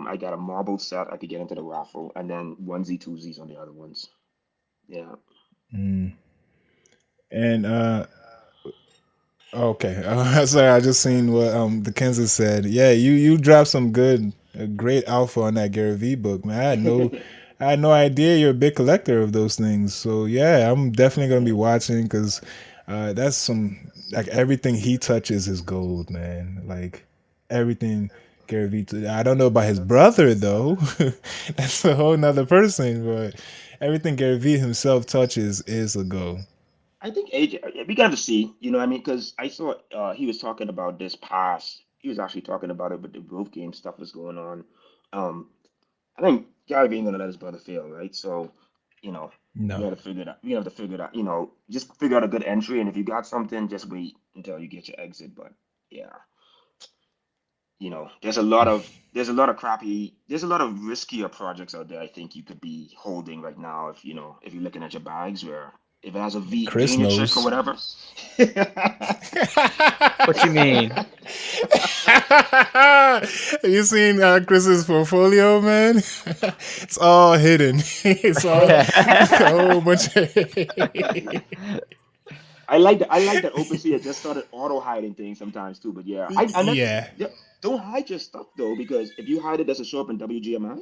[SPEAKER 3] I got a marble set I could get into the raffle, and then onesie twosies on the other ones. Yeah.
[SPEAKER 2] Mm. And okay. Sorry, I just seen what the Kansas said. Yeah, you dropped some great alpha on that Gary V book, man. I had no idea you're a big collector of those things. So yeah, I'm definitely gonna be watching because that's some like everything he touches is gold, man. Like everything Gary V. I don't know about his brother though. That's a whole nother person, but everything Gary V himself touches is a gold.
[SPEAKER 3] I think AJ, we got to see, what I mean, because I saw he was talking about this pass. He was actually talking about it, but the growth game stuff was going on. Um, I think Gary ain't gonna let his brother fail, right? So, you know, we
[SPEAKER 2] No.
[SPEAKER 3] gotta figure it out. We have to figure it out. Just figure out a good entry, and if you got something, just wait until you get your exit. But yeah, there's a lot of riskier projects out there. I think you could be holding right now if you're looking at your bags where if it has a V
[SPEAKER 2] Chris
[SPEAKER 3] in your check or
[SPEAKER 2] knows.
[SPEAKER 3] whatever.
[SPEAKER 1] What you mean?
[SPEAKER 2] You seen Chris's portfolio, man? It's all hidden. It's all a whole bunch of.
[SPEAKER 3] I like that OpenSea just started auto hiding things sometimes too. But yeah, I never
[SPEAKER 2] Yeah,
[SPEAKER 3] yeah, don't hide your stuff though because if you hide it, does it show up in WGMI?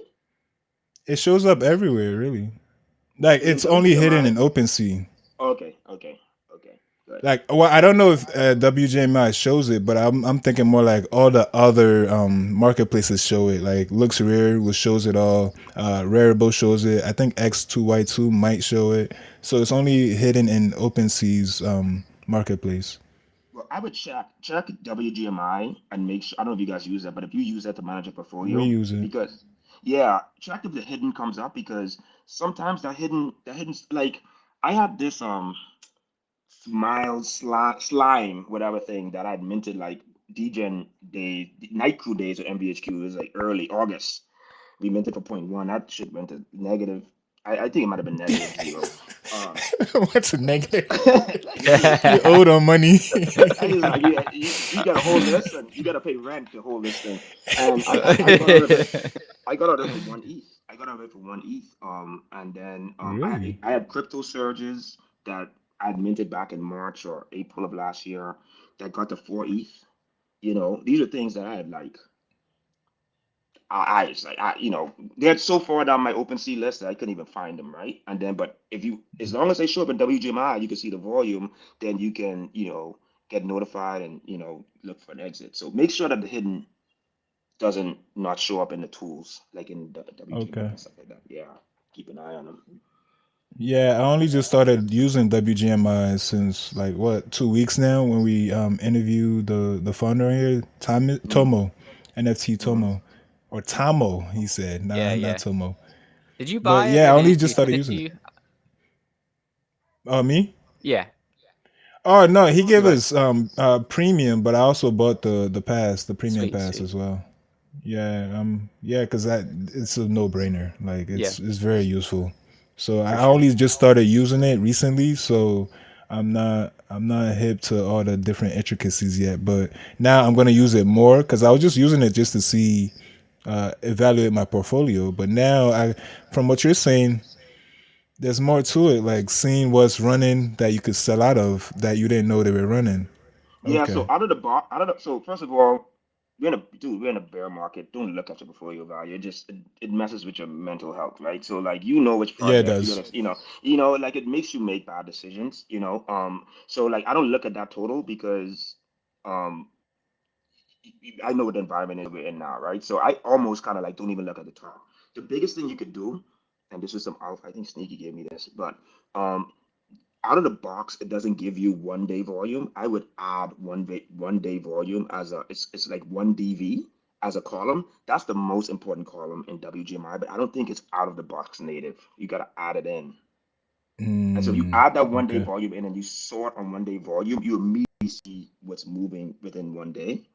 [SPEAKER 2] it shows up everywhere, really. Like
[SPEAKER 3] Because in
[SPEAKER 2] it's only hidden
[SPEAKER 3] WGMI,
[SPEAKER 2] in OpenSea.
[SPEAKER 3] okay, good.
[SPEAKER 2] Like, well, I don't know if WJMI shows it, but I'm thinking more like all the other marketplaces show it. Like Looks Rare, which shows it all. Rarible shows it. I think X2Y2 might show it. So it's only hidden in OpenSea's marketplace.
[SPEAKER 3] Well, I would check WGMI and make sure. I don't know if you guys use that, but if you use that to manage your
[SPEAKER 2] We
[SPEAKER 3] portfolio,
[SPEAKER 2] use it.
[SPEAKER 3] because yeah, check if the hidden comes up because sometimes the hidden like I had this slime whatever thing that I'd minted like DGen days, night crew days or MVHQ. It was like early August. We minted for point one. That shit went to negative. I think it might have been negative zero. Um,
[SPEAKER 2] What's a negative?
[SPEAKER 3] like it was
[SPEAKER 2] You owed on money.
[SPEAKER 3] I was like, yeah, you gotta hold this and you gotta pay rent to hold this thing. And I got out of it. I got out of it for one ETH. I got away for 1 ETH. And then
[SPEAKER 2] Really?
[SPEAKER 3] I had crypto surges that I'd minted back in March or April of last year that got to 4 ETH. These are things that I had like I it's like they're so far down my OpenSea list that I couldn't even find them, right? And then, but if you, as long as they show up in WGMI, you can see the volume, then you can, get notified and look for an exit. So make sure that the hidden doesn't not show up in the tools like in WGMI
[SPEAKER 2] Okay.
[SPEAKER 3] and stuff like that. Yeah, keep an eye on them.
[SPEAKER 2] Yeah, I only just started using WGMI since like what 2 weeks now when we interviewed the founder here,
[SPEAKER 3] Mm-hmm.
[SPEAKER 2] Tomo, NFT
[SPEAKER 3] Mm-hmm.
[SPEAKER 2] Tomo, or Tomo, he said,
[SPEAKER 1] Yeah,
[SPEAKER 2] nah, not
[SPEAKER 1] yeah.
[SPEAKER 2] Tomo.
[SPEAKER 1] Did you
[SPEAKER 2] But
[SPEAKER 1] buy it
[SPEAKER 2] yeah,
[SPEAKER 1] or
[SPEAKER 2] I
[SPEAKER 1] did
[SPEAKER 2] only
[SPEAKER 1] did
[SPEAKER 2] just
[SPEAKER 1] he send
[SPEAKER 2] started
[SPEAKER 1] it to
[SPEAKER 2] using it.
[SPEAKER 1] you?
[SPEAKER 2] Oh, me?
[SPEAKER 1] Yeah.
[SPEAKER 2] Oh no, he
[SPEAKER 1] You
[SPEAKER 2] gave
[SPEAKER 1] bought
[SPEAKER 2] us premium, but I also bought the pass, the premium
[SPEAKER 1] sweet,
[SPEAKER 2] pass
[SPEAKER 1] sweet.
[SPEAKER 2] as well. Yeah, yeah, because that it's a no brainer. Like
[SPEAKER 1] Yeah,
[SPEAKER 2] it's very useful. So
[SPEAKER 1] for
[SPEAKER 2] I
[SPEAKER 1] sure.
[SPEAKER 2] only just started using it recently, so I'm not hip to all the different intricacies yet. But now I'm gonna use it more because I was just using it just to see evaluate my portfolio. But now from what you're saying, there's more to it. Like seeing what's running that you could sell out of that you didn't know they were running.
[SPEAKER 3] Yeah, so
[SPEAKER 2] Okay.
[SPEAKER 3] so first of all, we're in a bear market. Don't look at your portfolio value. It messes with your mental health, right? So like which
[SPEAKER 2] Yeah, it
[SPEAKER 3] projects you're
[SPEAKER 2] does.
[SPEAKER 3] gonna, like it makes you make bad decisions. So like I don't look at that total because um I know what the environment is we're in now, right? So I almost kind of like don't even look at the top. The biggest thing you could do, and this is some alpha, I think Sneaky gave me this, but um out of the box, it doesn't give you 1 day volume. I would add 1 day volume as it's like one DV as a column. That's the most important column in WGMI, but I don't think it's out of the box native. You got to add it in. And so if you
[SPEAKER 2] Mm,
[SPEAKER 3] add that 1 day
[SPEAKER 2] okay.
[SPEAKER 3] volume in and you sort on 1 day volume, you immediately see what's moving within 1 day.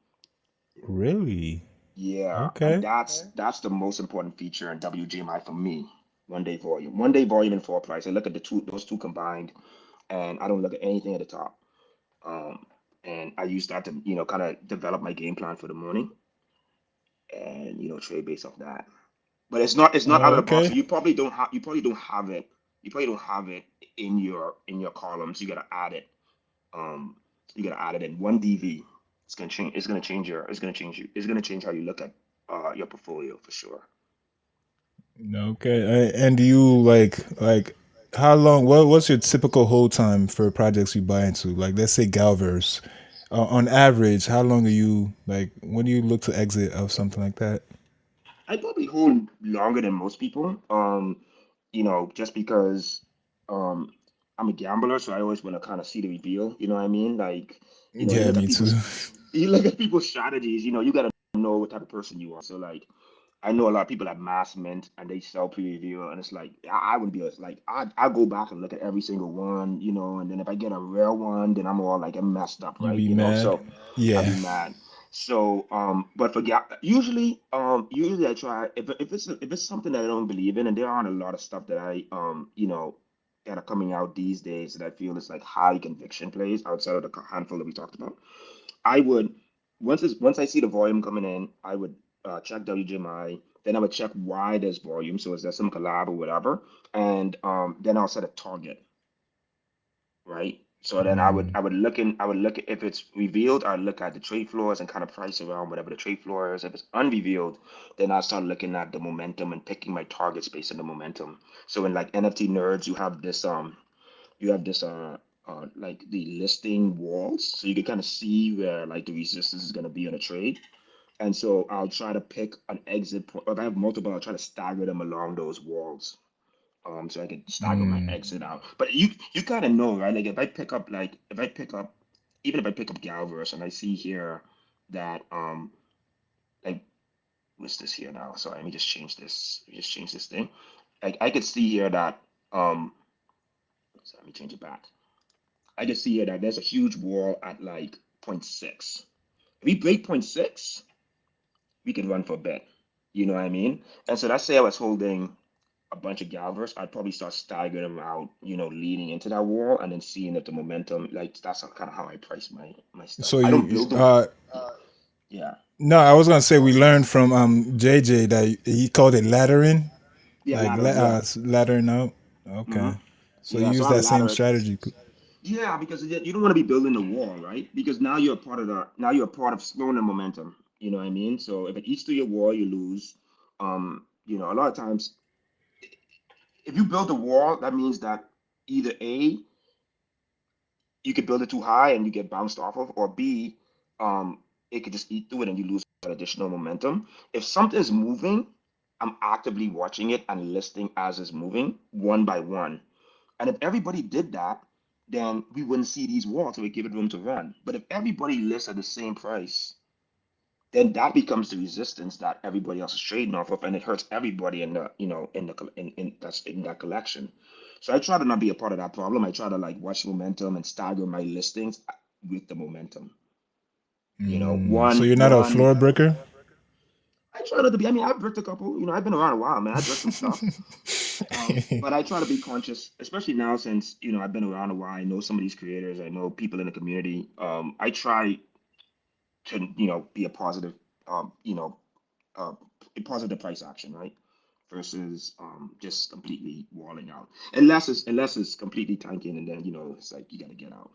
[SPEAKER 2] Really?
[SPEAKER 3] Yeah, and
[SPEAKER 2] Okay.
[SPEAKER 3] that's the most important feature in WGMI for me. 1 day volume, 1 day volume and floor price. I look at those two combined, and I don't look at anything at the top. Um, and I use that to, kind of develop my game plan for the morning and, trade based off that. But it's not out
[SPEAKER 2] Oh,
[SPEAKER 3] of the box.
[SPEAKER 2] okay.
[SPEAKER 3] So you probably don't have it. You probably don't have it in your columns. Um, you gotta add it in one DV. It's gonna change how you look at your portfolio for sure.
[SPEAKER 2] Okay. And do you like how long? What's your typical hold time for projects you buy into? Like, let's say Galverse. On average, how long are you like? When do you look to exit of something like that?
[SPEAKER 3] I probably hold longer than most people. Just because um I'm a gambler, so I always want to kind of see the reveal. You know what I mean? Like, you
[SPEAKER 2] Yeah,
[SPEAKER 3] look at
[SPEAKER 2] me too.
[SPEAKER 3] people's strategies, you gotta know what type of person you are. So like I know a lot of people that mass mint and they sell pre-review, and it's like I would be like I go back and look at every single one, and then if I get a rare one, then I'm all like I'm messed up,
[SPEAKER 2] You
[SPEAKER 3] right?
[SPEAKER 2] be mad.
[SPEAKER 3] So I'll be
[SPEAKER 2] Yeah.
[SPEAKER 3] mad. So but usually I try if it's something that I don't believe in, and there aren't a lot of stuff that I that are coming out these days that I feel is like high conviction plays outside of the handful that we talked about. I would once I see the volume coming in, I would check WGMI. Then I would check why there's volume. So is there some collab or whatever? And then I'll set a target, right? So then
[SPEAKER 2] Mm,
[SPEAKER 3] I would look at if it's revealed, I look at the trade floors and kind of price around whatever the trade floor is. If it's unrevealed, then I start looking at the momentum and picking my targets based on the momentum. So in like NFT nerds, you have this like the listing walls, so you can kind of see where like the resistance is going to be on a trade. And so I'll try to pick an exit point. If I have multiple, I'll try to stagger them along those walls, so I can stagger my
[SPEAKER 2] mm.
[SPEAKER 3] exit out. But you kind of know, right? Like even if I pick up Galverse and I see here that like what's this here now? Sorry, let me just change this. Let me just change this thing. Like I could see here that so let me change it back. I just see here that there's a huge wall at like zero point 0.6. If we break zero point 0.6, we can run for a bet. You know what I mean? And so let's say I was holding a bunch of Galvers, I'd probably start staggering them out, leading into that wall and then seeing if the momentum, like that's kind of how I price my stuff.
[SPEAKER 2] So
[SPEAKER 3] I don't
[SPEAKER 2] you
[SPEAKER 3] build them. Yeah.
[SPEAKER 2] no, I was gonna say we learned from JJ that he called it laddering.
[SPEAKER 3] Yeah,
[SPEAKER 2] like
[SPEAKER 3] laddering. Yeah.
[SPEAKER 2] laddering out.
[SPEAKER 3] Hmm.
[SPEAKER 2] Okay, so you
[SPEAKER 3] Yeah. So
[SPEAKER 2] use
[SPEAKER 3] I
[SPEAKER 2] that same
[SPEAKER 3] ladder.
[SPEAKER 2] strategy.
[SPEAKER 3] Yeah, because you don't want to be building a wall, right? Because now you're a part of slowing the momentum. You know what I mean? So if it eats through your wall, you lose. A lot of times, if you build a wall, that means that either A, you could build it too high and you get bounced off of, or B, it could just eat through it and you lose that additional momentum. If something's moving, I'm actively watching it and listing as it's moving one by one. And if everybody did that, then we wouldn't see these walls, so we give it room to run. But if everybody lists at the same price, then that becomes the resistance that everybody else is trading off of, and it hurts everybody in the that's in that collection. So I try to not be a part of that problem. I try to like watch momentum and stagger my listings with the momentum.
[SPEAKER 2] So
[SPEAKER 3] One
[SPEAKER 2] you're not a
[SPEAKER 3] one.
[SPEAKER 2] floor breaker.
[SPEAKER 3] I try not to be. I mean, I've bricked a couple. I've been around a while, man. I bricked some stuff. But I try to be conscious, especially now since I've been around a while. I know some of these creators. I know people in the community. I try to be a positive, uh, a positive price action, right? Versus just completely walling out. Unless it's completely tanking, and then it's like you got to get out.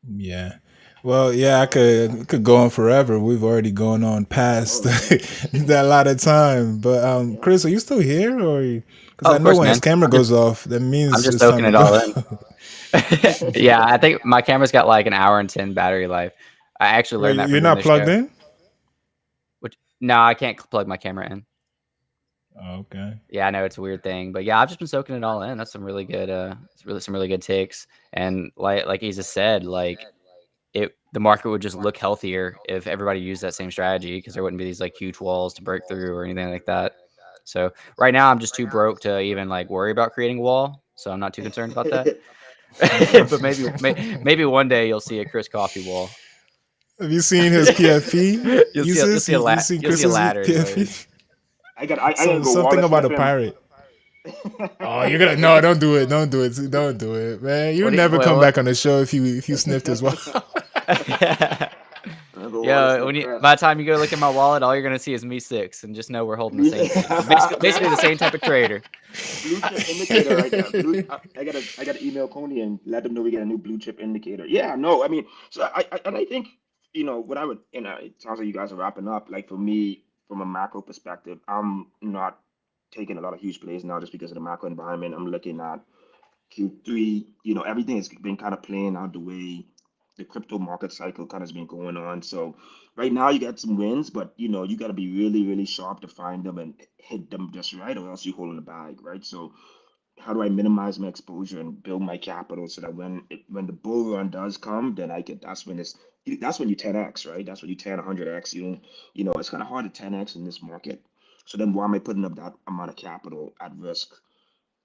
[SPEAKER 2] Yeah. Well, yeah, I could go on forever. We've already gone on past
[SPEAKER 3] Oh yeah,
[SPEAKER 2] that lot of time. But
[SPEAKER 3] yeah.
[SPEAKER 2] Chris, are you still here, or because
[SPEAKER 1] Oh,
[SPEAKER 2] I
[SPEAKER 1] of
[SPEAKER 2] know
[SPEAKER 1] course,
[SPEAKER 2] when his
[SPEAKER 1] man.
[SPEAKER 2] camera
[SPEAKER 1] I'm just
[SPEAKER 2] goes off, that
[SPEAKER 1] I'm
[SPEAKER 2] means
[SPEAKER 1] just
[SPEAKER 2] it's time
[SPEAKER 1] soaking
[SPEAKER 2] to
[SPEAKER 1] it
[SPEAKER 2] go.
[SPEAKER 1] all in. Yeah, I think my camera's got like an hour and 10 battery life. I actually
[SPEAKER 2] Wait,
[SPEAKER 1] learned that
[SPEAKER 2] you're
[SPEAKER 1] from doing
[SPEAKER 2] not
[SPEAKER 1] this
[SPEAKER 2] plugged
[SPEAKER 1] show.
[SPEAKER 2] in?
[SPEAKER 1] Which no, I can't plug my camera in.
[SPEAKER 2] Oh, okay.
[SPEAKER 1] Yeah, I know it's a weird thing, but yeah, I've just been soaking it all in. That's some really good takes. And like Isa said, like the market would just look healthier if everybody used that same strategy because there wouldn't be these like huge walls to break through or anything like that. So right now I'm just too broke to even like worry about creating a wall, so I'm not too concerned about that. But maybe one day you'll see a Chris Coffee wall.
[SPEAKER 2] Have you seen his PFP? Uses you seen
[SPEAKER 1] You'll see a
[SPEAKER 2] Chris's
[SPEAKER 1] ladder
[SPEAKER 2] PFP?
[SPEAKER 1] anyways.
[SPEAKER 3] I gotta go wall
[SPEAKER 2] Something
[SPEAKER 3] it
[SPEAKER 2] about
[SPEAKER 3] flip
[SPEAKER 2] a
[SPEAKER 3] him.
[SPEAKER 2] pirate. Oh, you're gonna no, don't do it, don't do it, don't do it, man. You
[SPEAKER 1] What do you
[SPEAKER 2] never come
[SPEAKER 1] what?
[SPEAKER 2] back on the show if you sniffed his wife.
[SPEAKER 3] I go wall it
[SPEAKER 1] Yeah,
[SPEAKER 3] flip Chris.
[SPEAKER 1] by the time you go look at my wallet, all you're gonna see is me 6, and just know we're holding the same thing. Basically the same type of trader.
[SPEAKER 3] Blue chip indicator right there. I gotta email Coney and let them know we get a new blue chip indicator. Yeah, no, I mean, so I think what I would it sounds like you guys are wrapping up. Like for me, from a macro perspective, I'm not taking a lot of huge plays now just because of the macro environment. I'm looking at Q3. Everything has been kind of playing out the way the crypto market cycle kind of has been going on. So right now you got some wins, but you got to be really, really sharp to find them and hit them just right, or else you're holding the bag, right? So how do I minimize my exposure and build my capital so that when the bull run does come, then I can that's when you 10x, right? That's when you 10 100x. It's kind of hard to 10x in this market. So then why am I putting up that amount of capital at risk?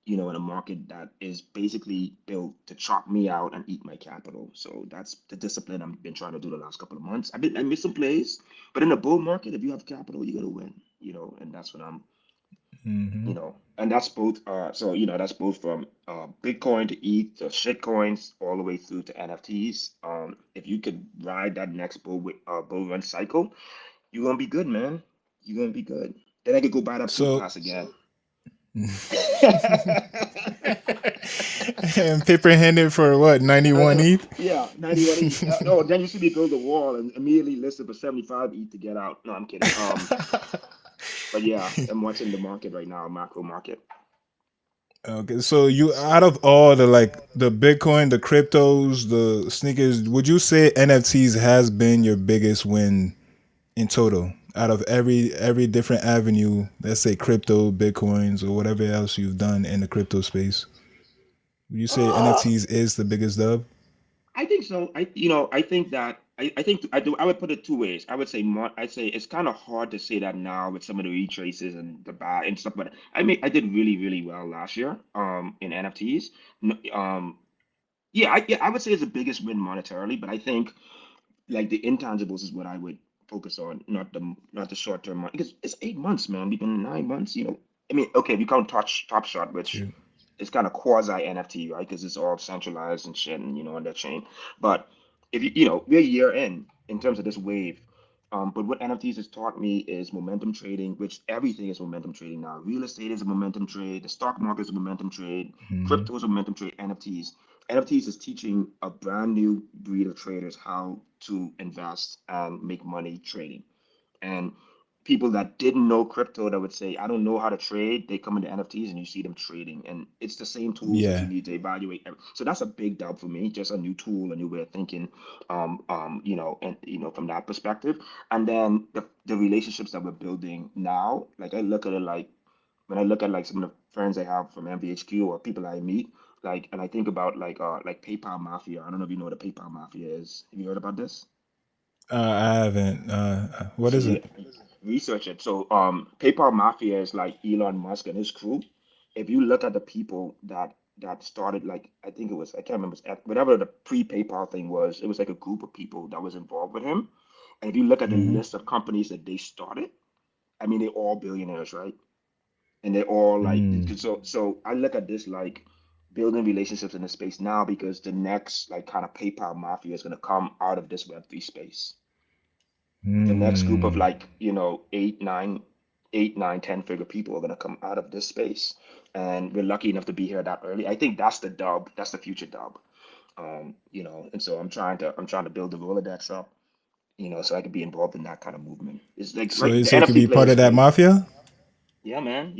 [SPEAKER 3] In a market that is basically built to chop me out and eat my capital. So that's the discipline I've been trying to do the last couple of months. I missed some plays, but in the bull market, if you have capital, you got to win. And that's what I'm and that's both that's both from Bitcoin to ETH to shitcoins all the way through to NFTs. If you could ride that next bull run cycle, you're gonna be good, man. You're gonna be good. Then I could go buy that food
[SPEAKER 2] So
[SPEAKER 3] pass again.
[SPEAKER 2] and paper handed for what 91 ETH.
[SPEAKER 3] Yeah, 91 ETH. No, then you see me build a wall and immediately listed for 75 ETH to get out. No, I'm kidding. But yeah, I'm watching the market right now, macro market.
[SPEAKER 2] Okay, so you out of all the like the Bitcoin, the cryptos, the sneakers, would you say NFTs has been your biggest win in total out of every different avenue? Let's say crypto, bitcoins, or whatever else you've done in the crypto space. Would you say
[SPEAKER 3] Uh,
[SPEAKER 2] NFTs is the biggest dub?
[SPEAKER 3] I think so. I think that I think I would put it two ways. I would say more. I'd say it's kind of hard to say that now with some of the retraces and the buy and stuff. But I did really really well last year. In NFTs. Yeah, I would say it's the biggest win monetarily. But I think like the intangibles is what I would focus on, not the short term money. Because it's 8 months, man. We've been 9 months. I mean, okay, if you count Top Shot, which
[SPEAKER 2] True.
[SPEAKER 3] it's kind of quasi NFT, right? Because it's all centralized and shit, and on that chain. But if we're a year in terms of this wave. But what NFTs has taught me is momentum trading, which everything is momentum trading now. Real estate is a momentum trade. The stock market is a momentum trade.
[SPEAKER 2] Mhm.
[SPEAKER 3] Crypto is a momentum trade. NFTs. NFTs is teaching a brand new breed of traders how to invest and make money trading. And people that didn't know crypto that would say, I don't know how to trade, they come into NFTs and you see them trading. And it's the same tools that you
[SPEAKER 2] Yeah.
[SPEAKER 3] need to evaluate. So that's a big dub for me, just a new tool, a new way of thinking, and from that perspective. And then the relationships that we're building now, like I look at it like when I look at like some of the friends I have from MVHQ or people I meet, like, and I think about like PayPal Mafia. I don't know if you know what a PayPal Mafia is. Have you heard about this?
[SPEAKER 2] I haven't. What
[SPEAKER 3] So
[SPEAKER 2] is
[SPEAKER 3] you
[SPEAKER 2] it?
[SPEAKER 3] research it. So PayPal Mafia is like Elon Musk and his crew. If you look at the people that started, like I think it was, I can't remember whatever the pre-PayPal thing was, it was like a group of people that was involved with him. And if you look at the
[SPEAKER 2] Hmm.
[SPEAKER 3] list of companies that they started, I mean they're all billionaires, right? And they're all like,
[SPEAKER 2] Mm.
[SPEAKER 3] so I look at this like building relationships in the space now because the next like kind of PayPal Mafia is going to come out of this Web3 space. The next group of
[SPEAKER 2] Mm.
[SPEAKER 3] like, eight, nine, 10 figure people are gonna come out of this space. And we're lucky enough to be here that early. I think that's the dub, that's the future dub. And so I'm trying to build the Rolodex up, so I can be involved in that kind of movement. It's like right, the
[SPEAKER 2] So you could
[SPEAKER 3] NFT
[SPEAKER 2] be
[SPEAKER 3] play
[SPEAKER 2] part
[SPEAKER 3] is
[SPEAKER 2] of that
[SPEAKER 3] great.
[SPEAKER 2] mafia.
[SPEAKER 3] Yeah, man,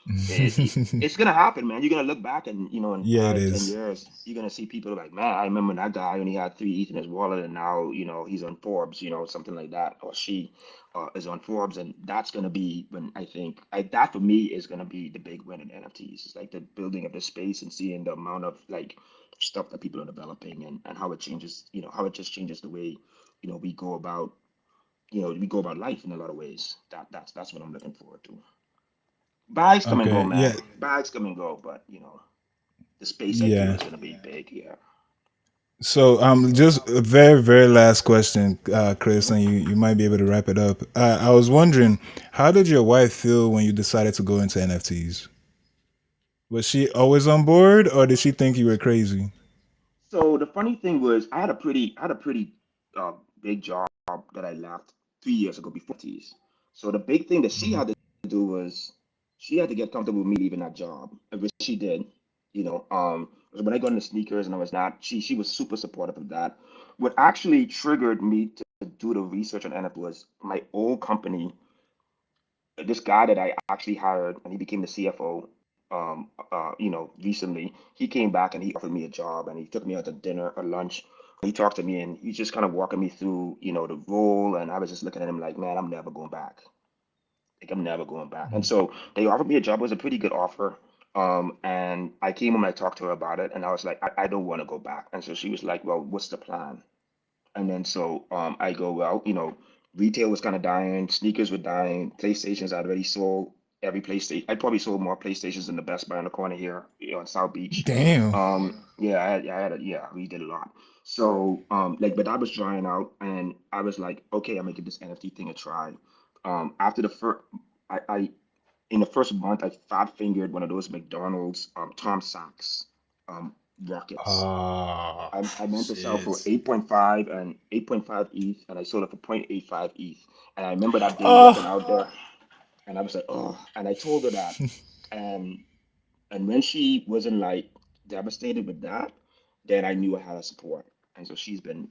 [SPEAKER 3] it's gonna happen, man. You're gonna look back and in
[SPEAKER 2] Yeah, it
[SPEAKER 3] 5, 10
[SPEAKER 2] is.
[SPEAKER 3] years, you're gonna see people like, man, I remember that guy only had 3 ETH in his wallet, and now he's on Forbes, something like that, or she is on Forbes, and that's gonna be when I think that for me is gonna be the big win in NFTs. It's like the building of the space and seeing the amount of like stuff that people are developing and how it changes, how it just changes the way we go about life in a lot of ways. That's what I'm looking forward to. Bags come and go,
[SPEAKER 2] Okay. Yeah.
[SPEAKER 3] man. Bags come and go, but the space I feel
[SPEAKER 2] Yeah.
[SPEAKER 3] is gonna be big. Yeah.
[SPEAKER 2] So, just a very, very last question, Chris,
[SPEAKER 3] Mhm.
[SPEAKER 2] and you might be able to wrap it up. I was wondering, how did your wife feel when you decided to go into NFTs? Was she always on board, or did she think you were crazy?
[SPEAKER 3] So the funny thing was, I had a pretty uh, big job that I left 3 years ago before NFTs. So the big thing that she
[SPEAKER 2] Mhm.
[SPEAKER 3] had to do was she had to get comfortable with me leaving that job, which she did. 'Cause when I got into sneakers and I was not, she was super supportive of that. What actually triggered me to do the research on NFT was my old company. This guy that I actually hired and he became the CFO recently, he came back and he offered me a job and he took me out to dinner or lunch. He talked to me and he's just kind of walking me through, the role. And I was just looking at him like, man, I'm never going back. Like I'm never going back. And so they offered me a job. It was a pretty good offer. And I came home and I talked to her about it and I was like, I don't want to go back. And so she was like, well, what's the plan? And then so I go, well, retail was kind of dying, sneakers were dying, PlayStations I'd already sold every PlayStation. I probably sold more PlayStations than the Best Buy on the corner here, in South Beach.
[SPEAKER 2] Damn.
[SPEAKER 3] Yeah, we did a lot. So but I was drying out, and I was like, okay, I'm gonna give this NFT thing a try. After the first, I in the first month, I fat fingered one of those McDonald's Tom Sachs um, rockets.
[SPEAKER 2] Oh,
[SPEAKER 3] I meant to sell for
[SPEAKER 2] shit.
[SPEAKER 3] 8.5 and 8.5 ETH, and I sold it for 0.85 ETH. And I remember that day walking
[SPEAKER 2] Oh.
[SPEAKER 3] out there, and I was like, oh, and I told her that. And and when she wasn't like devastated with that, then I knew I had her support. And so she's been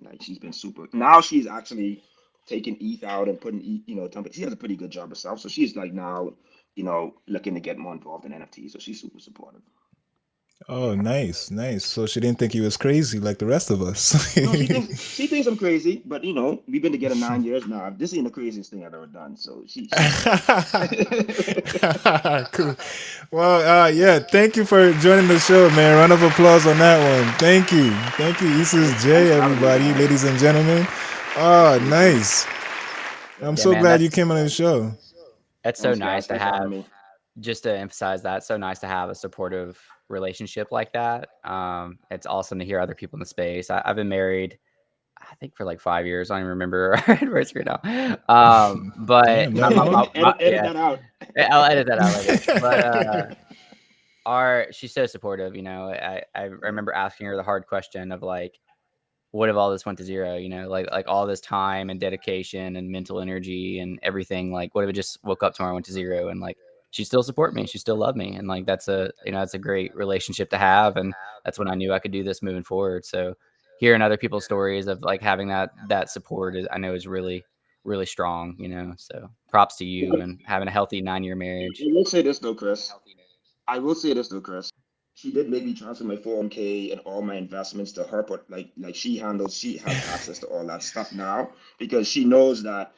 [SPEAKER 3] super. Now she's actually taking ETH out and putting ETH, she has a pretty good job herself. So she's like now, looking to get more involved in NFT. So she's super supportive.
[SPEAKER 2] Oh, nice, nice. So she didn't think he was crazy like the rest of us.
[SPEAKER 3] No, she thinks I'm crazy, but we've been together 9 years now. This ain't the craziest thing I've ever done. So she's good.
[SPEAKER 2] Cool. Well, yeah. Thank you for joining the show, man. Round of applause on that one. Thank you,
[SPEAKER 3] Thanks,
[SPEAKER 2] Easusj
[SPEAKER 3] thanks
[SPEAKER 2] J,
[SPEAKER 3] for having me,
[SPEAKER 2] everybody,
[SPEAKER 3] man.
[SPEAKER 2] ladies and gentlemen. Oh,
[SPEAKER 3] Appreciate you.
[SPEAKER 2] nice. I'm
[SPEAKER 3] Yeah.
[SPEAKER 1] Yeah,
[SPEAKER 2] so
[SPEAKER 1] man,
[SPEAKER 2] glad you came on the show.
[SPEAKER 1] that's so
[SPEAKER 3] Thanks,
[SPEAKER 1] nice
[SPEAKER 3] guys.
[SPEAKER 1] to
[SPEAKER 3] Thanks for having
[SPEAKER 1] have.
[SPEAKER 3] me.
[SPEAKER 1] Just to emphasize that, so nice to have a supportive relationship like that. It's awesome to hear other people in the space. I've been married, I think, for like 5 years. I don't even remember our anniversary now. But
[SPEAKER 2] Damn, that long?
[SPEAKER 3] Edit
[SPEAKER 1] yeah,
[SPEAKER 3] that out.
[SPEAKER 1] I'll edit that out later. But our she's so supportive. I remember asking her the hard question of like, what if all this went to zero? You know, like all this time and dedication and mental energy and everything. Like, what if it just woke up tomorrow and went to zero? And like, she still support me, she still love me, and like that's a that's a great relationship to have. And that's when I knew I could do this moving forward. So hearing other people's stories of like having that support is, I know, is really really strong. You know, so props to you and having a healthy 9-year marriage.
[SPEAKER 3] I will say this though, Chris. I will say this though, Chris. She did make me transfer my 401k and all my investments to her, but like she has access to all that stuff now because she knows that,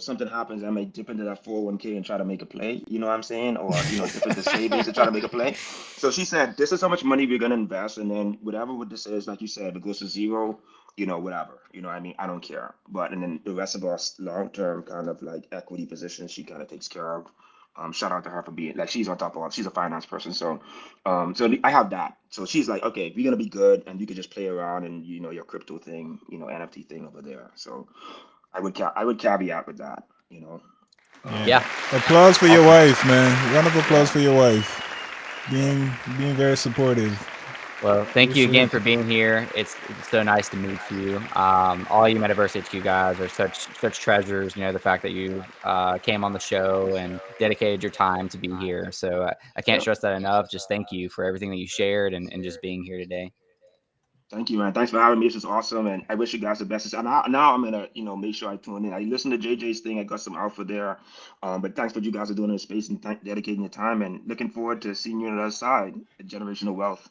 [SPEAKER 3] something happens, I might dip into that 401k and try to make a play, you know what I'm saying? Or, dip into savings and try to make a play. So she said, this is how much money we're gonna invest, and then whatever what this is, like you said, if it goes to zero, whatever. You know what I mean? I don't care. But and then the rest of our long-term kind of like equity positions, she kind of takes care of. Shout out to her for being like she's on top of all. She's a finance person, so I have that. So she's like, okay, if you're gonna be good, and you could just play around and your crypto thing, NFT thing over there. So I would caveat with that. Um,
[SPEAKER 1] Yeah,
[SPEAKER 2] Yeah. Applause for your
[SPEAKER 1] awesome.
[SPEAKER 2] wife, man. Round of applause
[SPEAKER 3] yeah,
[SPEAKER 2] for your wife.
[SPEAKER 3] yeah.
[SPEAKER 2] Being very supportive.
[SPEAKER 1] Well, thank you again
[SPEAKER 2] Appreciate
[SPEAKER 1] for
[SPEAKER 2] it.
[SPEAKER 1] being here. It's so nice to meet you. All you Metaverse HQ guys are such treasures. You know, the fact that you came on the show and dedicated your time to be here. So I can't
[SPEAKER 3] Yeah.
[SPEAKER 1] stress that enough. Just thank you for everything that you shared and just being here today.
[SPEAKER 3] Thank you, man. Thanks for having me. This is awesome, and I wish you guys the best. And now I'm gonna, make sure I tune in. I listened to JJ's thing. I got some alpha there. But thanks for what you guys are doing in the space and dedicating your time. And looking forward to seeing you on the other side, generational wealth.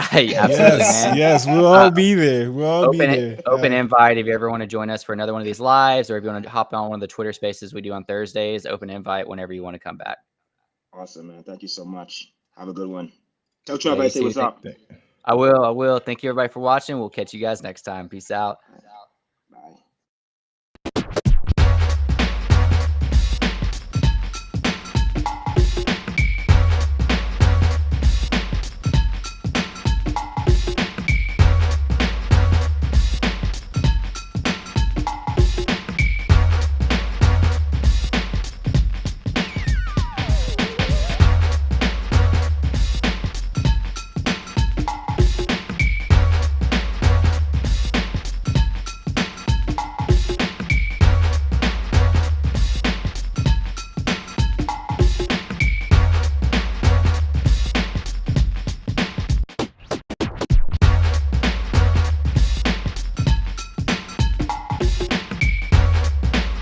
[SPEAKER 1] Hey, absolutely,
[SPEAKER 2] Yes,
[SPEAKER 1] man.
[SPEAKER 2] yes, we'll
[SPEAKER 1] Uh,
[SPEAKER 2] all be there. We'll all be there.
[SPEAKER 1] open invite if you ever want to join us for another one of these lives, or if you want to hop on one of the Twitter spaces we do on Thursdays. Open invite whenever you want to come back.
[SPEAKER 3] Awesome, man. Thank you so much. Have a good one. Tell
[SPEAKER 1] Yeah,
[SPEAKER 3] Trevor I
[SPEAKER 1] you
[SPEAKER 3] say
[SPEAKER 1] too.
[SPEAKER 3] what's up.
[SPEAKER 1] I will. Thank you everybody for watching. We'll catch you guys next time. Peace out.